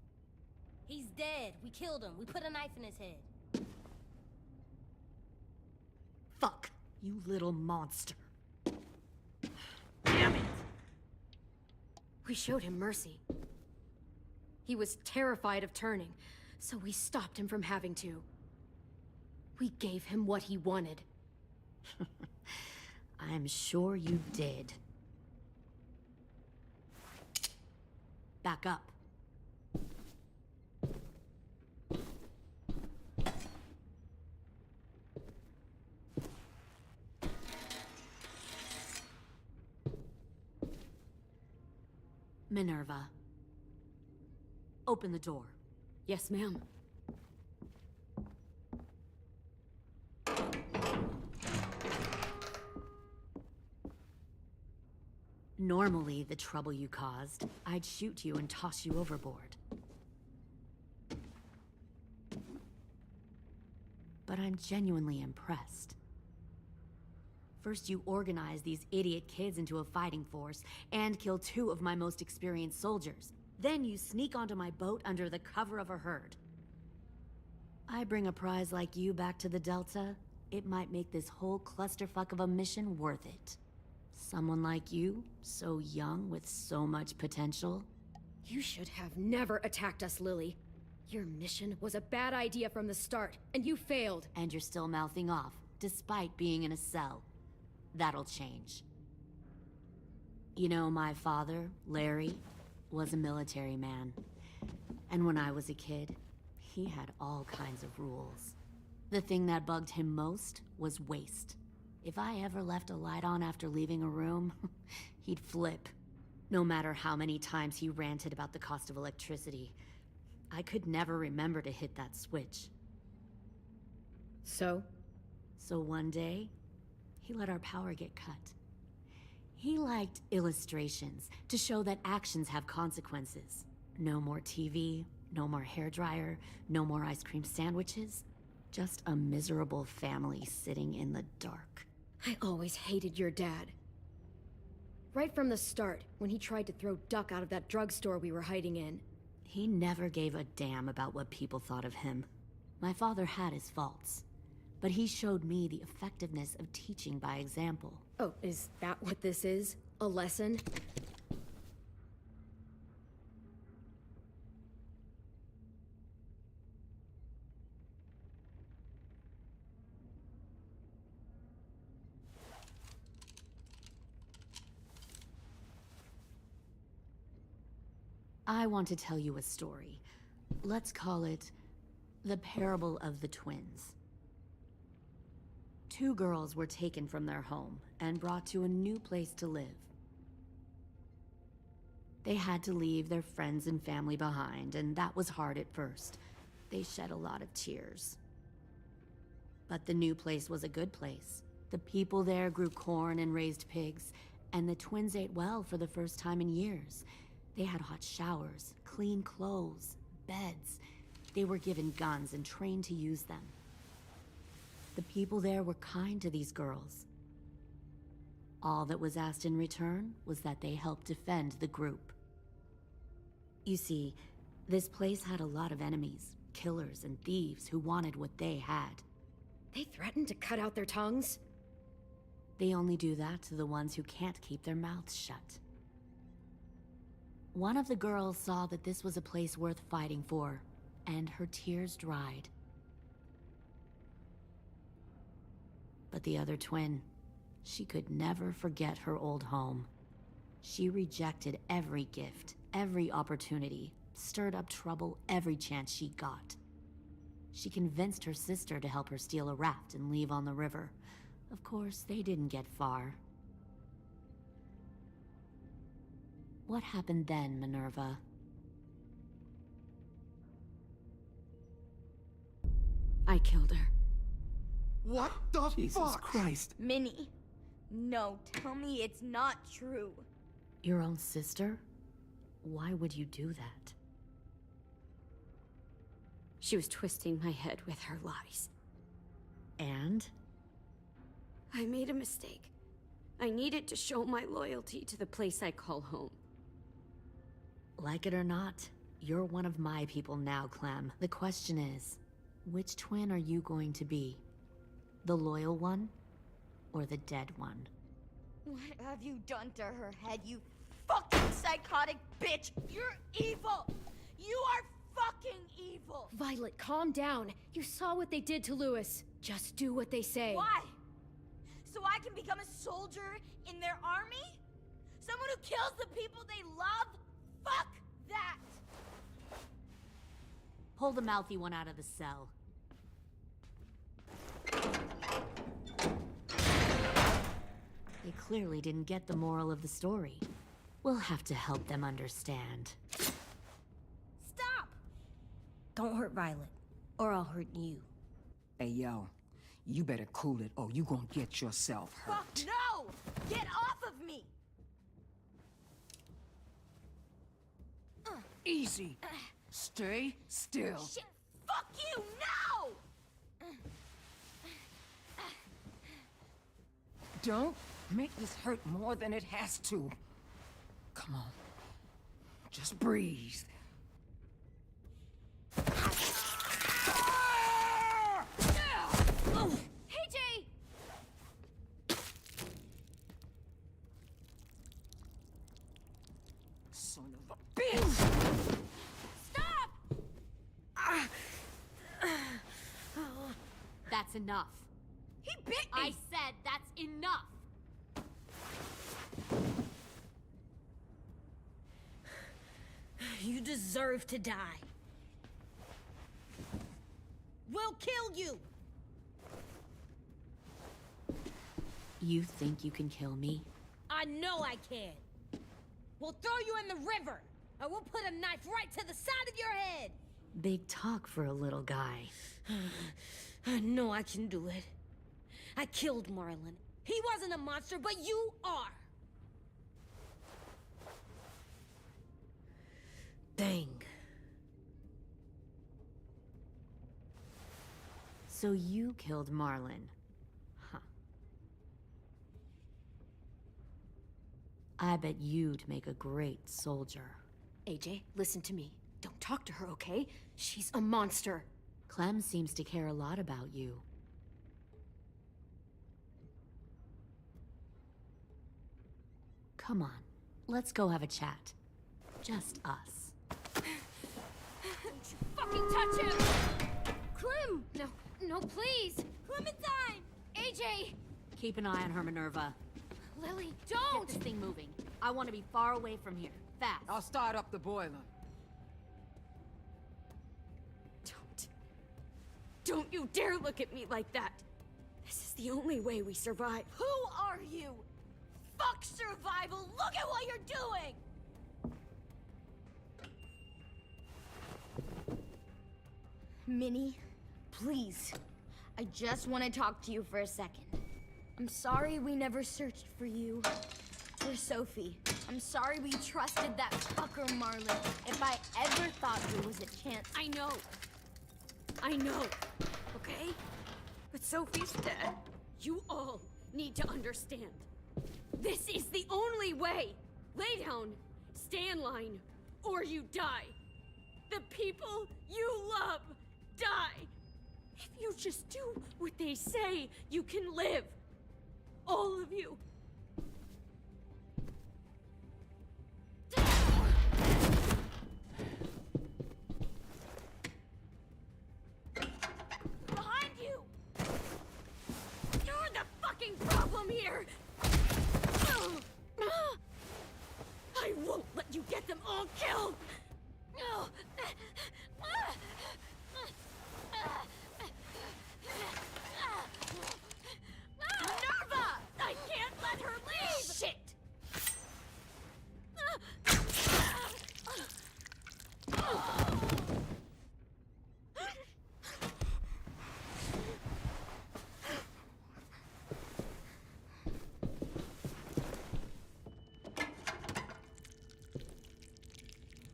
Speaker 2: He's dead. We killed him. We put a knife in his head.
Speaker 18: Fuck, you little monster. Damn it!
Speaker 1: We showed him mercy. He was terrified of turning, so we stopped him from having to. We gave him what he wanted.
Speaker 18: I'm sure you did. Back up. Minerva. Open the door.
Speaker 1: Yes, ma'am.
Speaker 18: Normally, the trouble you caused, I'd shoot you and toss you overboard. But I'm genuinely impressed. First, you organize these idiot kids into a fighting force and kill 2 of my most experienced soldiers. Then you sneak onto my boat under the cover of a herd. I bring a prize like you back to the Delta, it might make this whole clusterfuck of a mission worth it.
Speaker 8: Someone like you, so young with so much potential.
Speaker 1: You should have never attacked us, Lily. Your mission was a bad idea from the start, and you failed.
Speaker 8: And you're still mouthing off, despite being in a cell. That'll change. You know, my father, Larry, was a military man. And when I was a kid, he had all kinds of rules. The thing that bugged him most was waste. If I ever left a light on after leaving a room, he'd flip. No matter how many times he ranted about the cost of electricity, I could never remember to hit that switch.
Speaker 1: So?
Speaker 8: So one day, he let our power get cut. He liked illustrations to show that actions have consequences. No more TV, no more hairdryer, no more ice cream sandwiches. Just a miserable family sitting in the dark.
Speaker 1: I always hated your dad. Right from the start, when he tried to throw Duck out of that drugstore we were hiding in.
Speaker 8: He never gave a damn about what people thought of him. My father had his faults, but he showed me the effectiveness of teaching by example.
Speaker 1: Oh, is that what this is? A lesson?
Speaker 8: I want to tell you a story. Let's call it the Parable of the Twins. Two girls were taken from their home and brought to a new place to live. They had to leave their friends and family behind, and that was hard at first. They shed a lot of tears. But the new place was a good place. The people there grew corn and raised pigs, and the twins ate well for the first time in years. They had hot showers, clean clothes, beds. They were given guns and trained to use them. The people there were kind to these girls. All that was asked in return was that they help defend the group. You see, this place had a lot of enemies, killers and thieves who wanted what they had.
Speaker 1: They threatened to cut out their tongues?
Speaker 8: They only do that to the ones who can't keep their mouths shut. One of the girls saw that this was a place worth fighting for, and her tears dried. But the other twin, she could never forget her old home. She rejected every gift, every opportunity, stirred up trouble every chance she got. She convinced her sister to help her steal a raft and leave on the river. Of course, they didn't get far. What happened then, Minerva?
Speaker 19: I killed her.
Speaker 16: What the
Speaker 10: Jesus
Speaker 16: fuck?
Speaker 10: Christ.
Speaker 4: Minnie, no, tell me it's not true.
Speaker 8: Your own sister? Why would you do that?
Speaker 19: She was twisting my head with her lies.
Speaker 8: And?
Speaker 19: I made a mistake. I needed to show my loyalty to the place I call home.
Speaker 8: Like it or not, you're one of my people now, Clem. The question is, which twin are you going to be? The loyal one, or the dead one?
Speaker 4: What have you done to her head, you fucking psychotic bitch? You're evil! You are fucking evil!
Speaker 1: Violet, calm down. You saw what they did to Lewis. Just do what they say.
Speaker 4: Why? So I can become a soldier in their army? Someone who kills the people they love? Fuck that!
Speaker 8: Pull the mouthy one out of the cell. They clearly didn't get the moral of the story. We'll have to help them understand.
Speaker 4: Stop! Don't hurt Violet, or I'll hurt you.
Speaker 21: Hey, yo. You better cool it, or you gonna get yourself hurt.
Speaker 4: Fuck no! Get off of me!
Speaker 21: Easy. Stay still.
Speaker 4: Shit! Fuck you! No!
Speaker 21: Don't make this hurt more than it has to. Come on. Just breathe.
Speaker 4: Hey, Jay!
Speaker 19: That's enough.
Speaker 15: He bit me!
Speaker 19: I said that's enough!
Speaker 2: You deserve to die. We'll kill you!
Speaker 19: You think you can kill me?
Speaker 2: I know I can. We'll throw you in the river, and we'll put a knife right to the side of your head.
Speaker 19: Big talk for a little guy.
Speaker 2: I know I can do it. I killed Marlin. He wasn't a monster, but you are. Bang.
Speaker 19: So you killed Marlin. Huh. I bet you'd make a great soldier.
Speaker 1: AJ, listen to me. Don't talk to her, okay? She's a monster.
Speaker 19: Clem seems to care a lot about you. Come on, let's go have a chat. Just us.
Speaker 1: Fucking touch him! Clem! No, no, please! Clementine! AJ!
Speaker 19: Keep an eye on her, Minerva.
Speaker 1: Lily, don't!
Speaker 19: Get this thing moving. I want to be far away from here. Fast.
Speaker 21: I'll start up the boiler.
Speaker 1: Don't you dare look at me like that! This is the only way we survive.
Speaker 2: Who are you? Fuck survival! Look at what you're doing!
Speaker 4: Minnie, please. I just want to talk to you for a second. I'm sorry we never searched for you. For Sophie. I'm sorry we trusted that fucker Marlin. If I ever thought there was a chance...
Speaker 1: I know, okay? But Sophie's dead. You all need to understand. This is the only way. Lay down, stay in line, or you die. The people you love die. If you just do what they say, you can live. All of you. Behind you! You're the fucking problem here! I won't let you get them all killed! Minerva! I can't let her leave! Shit!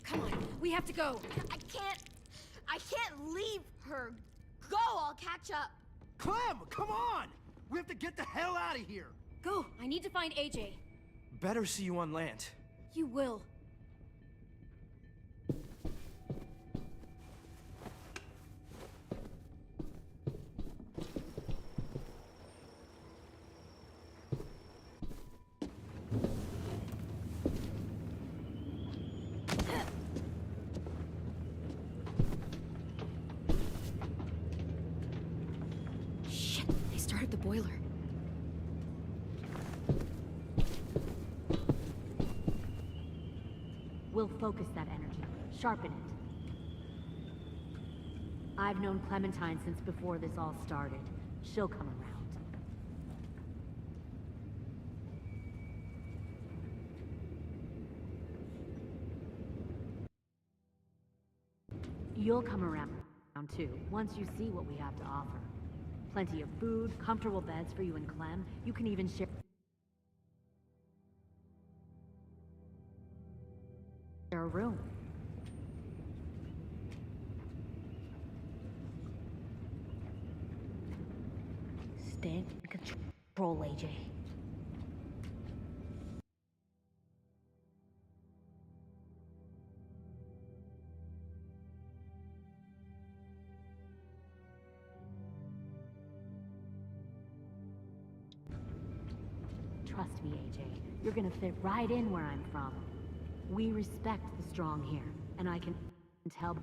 Speaker 1: Come on, we have to go.
Speaker 4: I can't leave her. Go, I'll catch up.
Speaker 16: Clem, come on! We have to get the hell out of here!
Speaker 1: Go, I need to find AJ.
Speaker 16: Better see you on land.
Speaker 1: You will. Shit, they started the boiler.
Speaker 19: We'll focus that energy, sharpen it. I've known Clementine since before this all started. She'll come around. You'll come around too, once you see what we have to offer. Plenty of food, comfortable beds for you and Clem. You can even share a room.
Speaker 2: Stay in control, AJ.
Speaker 19: Trust me, AJ. You're gonna fit right in where I'm from. We respect the strong here, and I can tell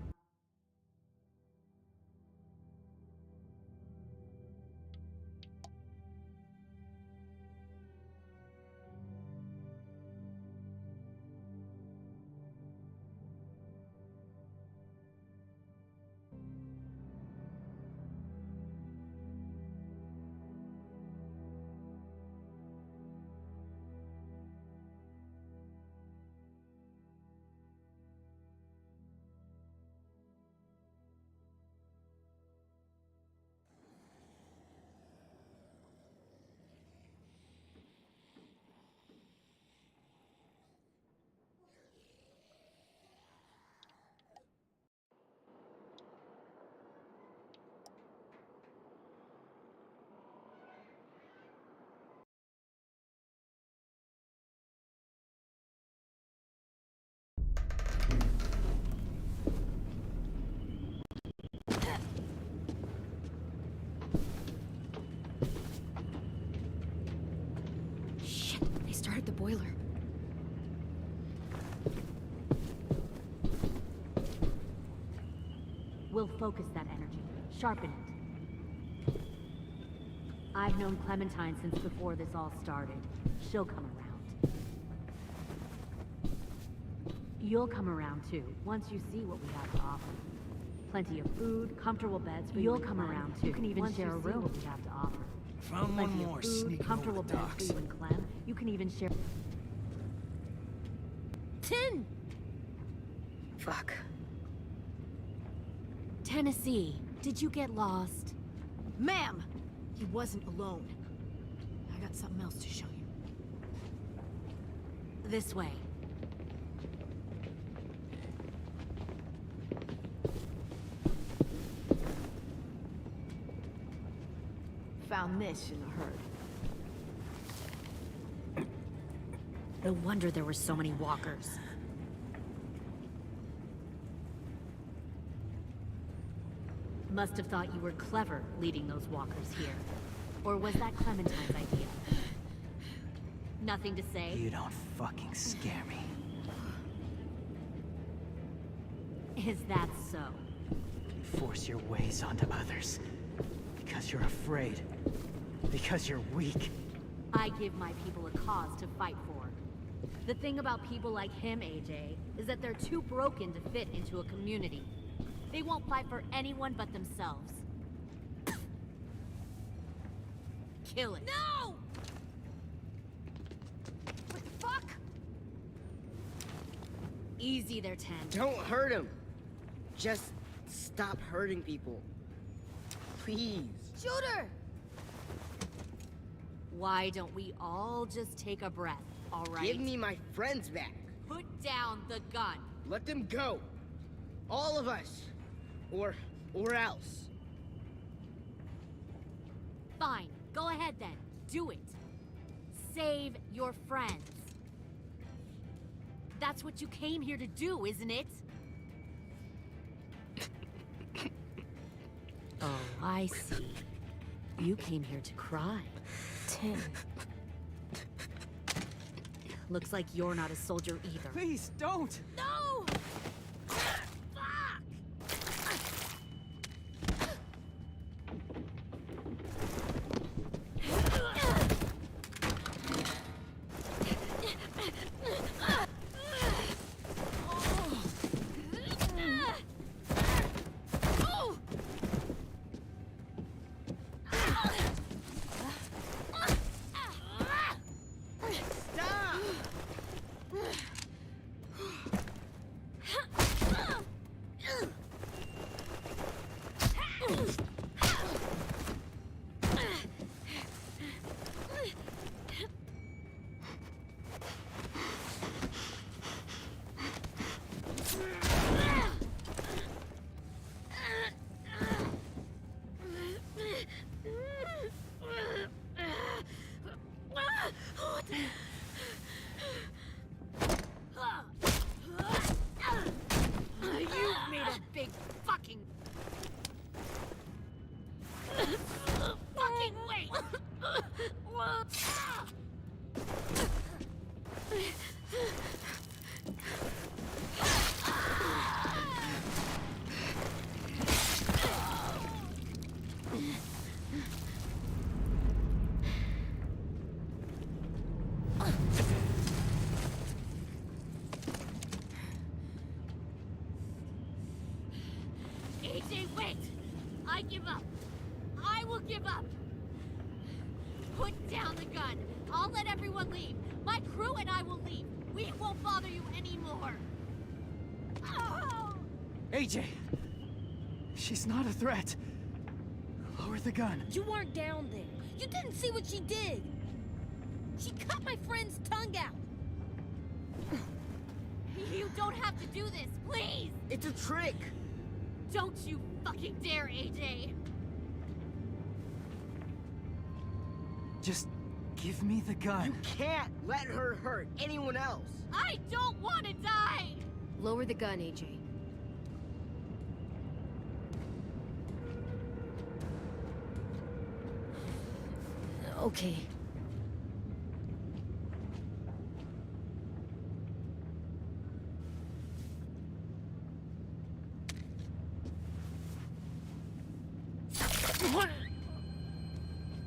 Speaker 1: boiler.
Speaker 13: We'll focus that energy, sharpen it. I've known Clementine since before this all started. She'll come around. You'll come around too, once you see what we have to offer. Plenty of food, comfortable beds for you. You'll come around too. You can even share a room. What we have to offer.
Speaker 9: Found one more sneaking
Speaker 13: comfortable
Speaker 9: over the
Speaker 13: beds
Speaker 9: docks.
Speaker 13: for you and Clem. You can even share.
Speaker 19: Tin!
Speaker 1: Fuck.
Speaker 19: Tennessee, did you get lost?
Speaker 15: Ma'am! He wasn't alone. I got something else to show you.
Speaker 13: This way.
Speaker 15: Found this in a herd.
Speaker 13: No wonder there were so many walkers. Must have thought you were clever leading those walkers here. Or was that Clementine's idea? Nothing to say?
Speaker 7: You don't fucking scare me.
Speaker 13: Is that so?
Speaker 7: You force your ways onto others. Because you're afraid. Because you're weak.
Speaker 13: I give my people a cause to fight for. The thing about people like him, AJ, is that they're too broken to fit into a community. They won't fight for anyone but themselves. Kill it.
Speaker 15: No! What the fuck?
Speaker 13: Easy there, 10.
Speaker 6: Don't hurt him. Just stop hurting people. Please.
Speaker 15: Shooter!
Speaker 13: Why don't we all just take a breath, all right?
Speaker 6: Give me my friends back.
Speaker 13: Put down the gun.
Speaker 6: Let them go. All of us. Or else.
Speaker 13: Fine. Go ahead then. Do it. Save your friends. That's what you came here to do, isn't it? Oh, I see. You came here to cry.
Speaker 1: Tim.
Speaker 13: Looks like you're not a soldier either.
Speaker 7: Please, don't!
Speaker 15: No!
Speaker 13: You made a big fucking... fucking wait! AJ, wait! I give up. I will give up. Put down the gun. I'll let everyone leave. My crew and I will leave. We won't bother you anymore. Oh!
Speaker 7: AJ! She's not a threat. Lower the gun.
Speaker 15: You weren't down there. You didn't see what she did. She cut my friend's tongue out.
Speaker 13: You don't have to do this, please!
Speaker 6: It's a trick.
Speaker 13: Don't you fucking dare, AJ!
Speaker 7: Just give me the gun.
Speaker 6: You can't let her hurt anyone else.
Speaker 13: I don't want to die!
Speaker 1: Lower the gun, AJ. Okay.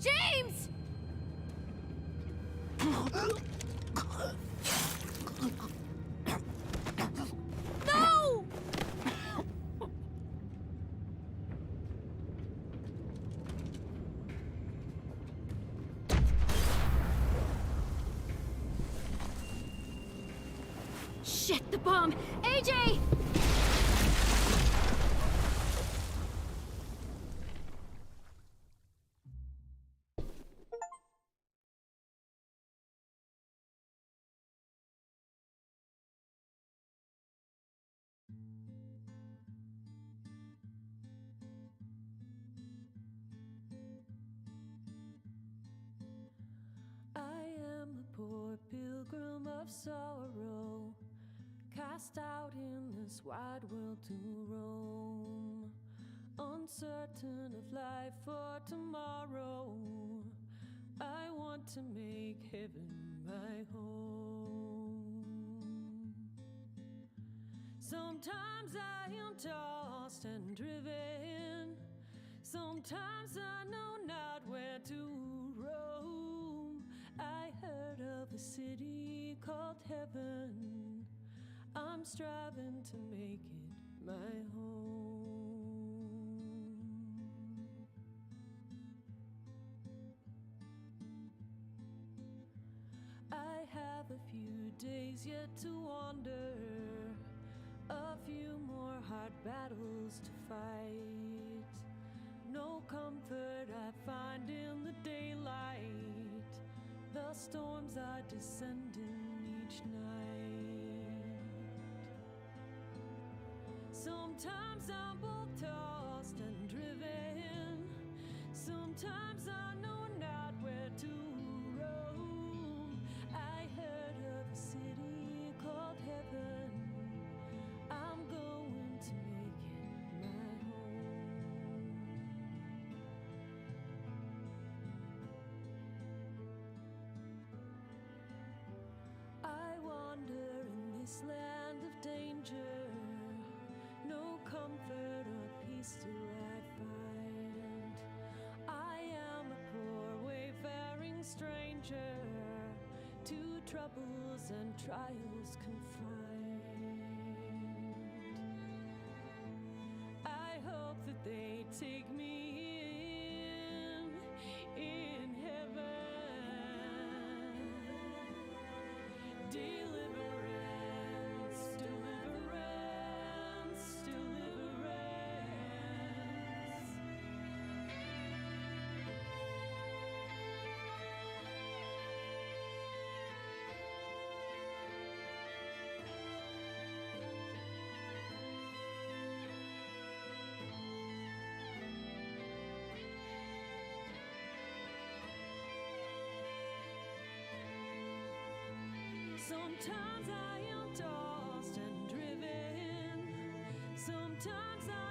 Speaker 13: James! No!
Speaker 19: Shit, the bomb! AJ!
Speaker 11: I am a poor pilgrim of sorrow, cast out in this wide world to roam, uncertain of life for tomorrow. I want to make heaven my home. Sometimes I am tossed and driven, sometimes I know not where to roam. I heard of a city called heaven, I'm striving to make it my home. I have a few days yet to wander, a few more hard battles to fight. No comfort I find in the daylight, the storms are descending each night. Sometimes I'm both tossed and driven, sometimes I know not where to roam. I heard of a city called heaven, I'm going to make it my home. I wander in this land of danger, no comfort or peace do I find. I am a poor wayfaring stranger, to troubles and trials confined. I hope that they take me in heaven. Deliverance, deliverance, deliverance. Sometimes I am tossed and driven, sometimes I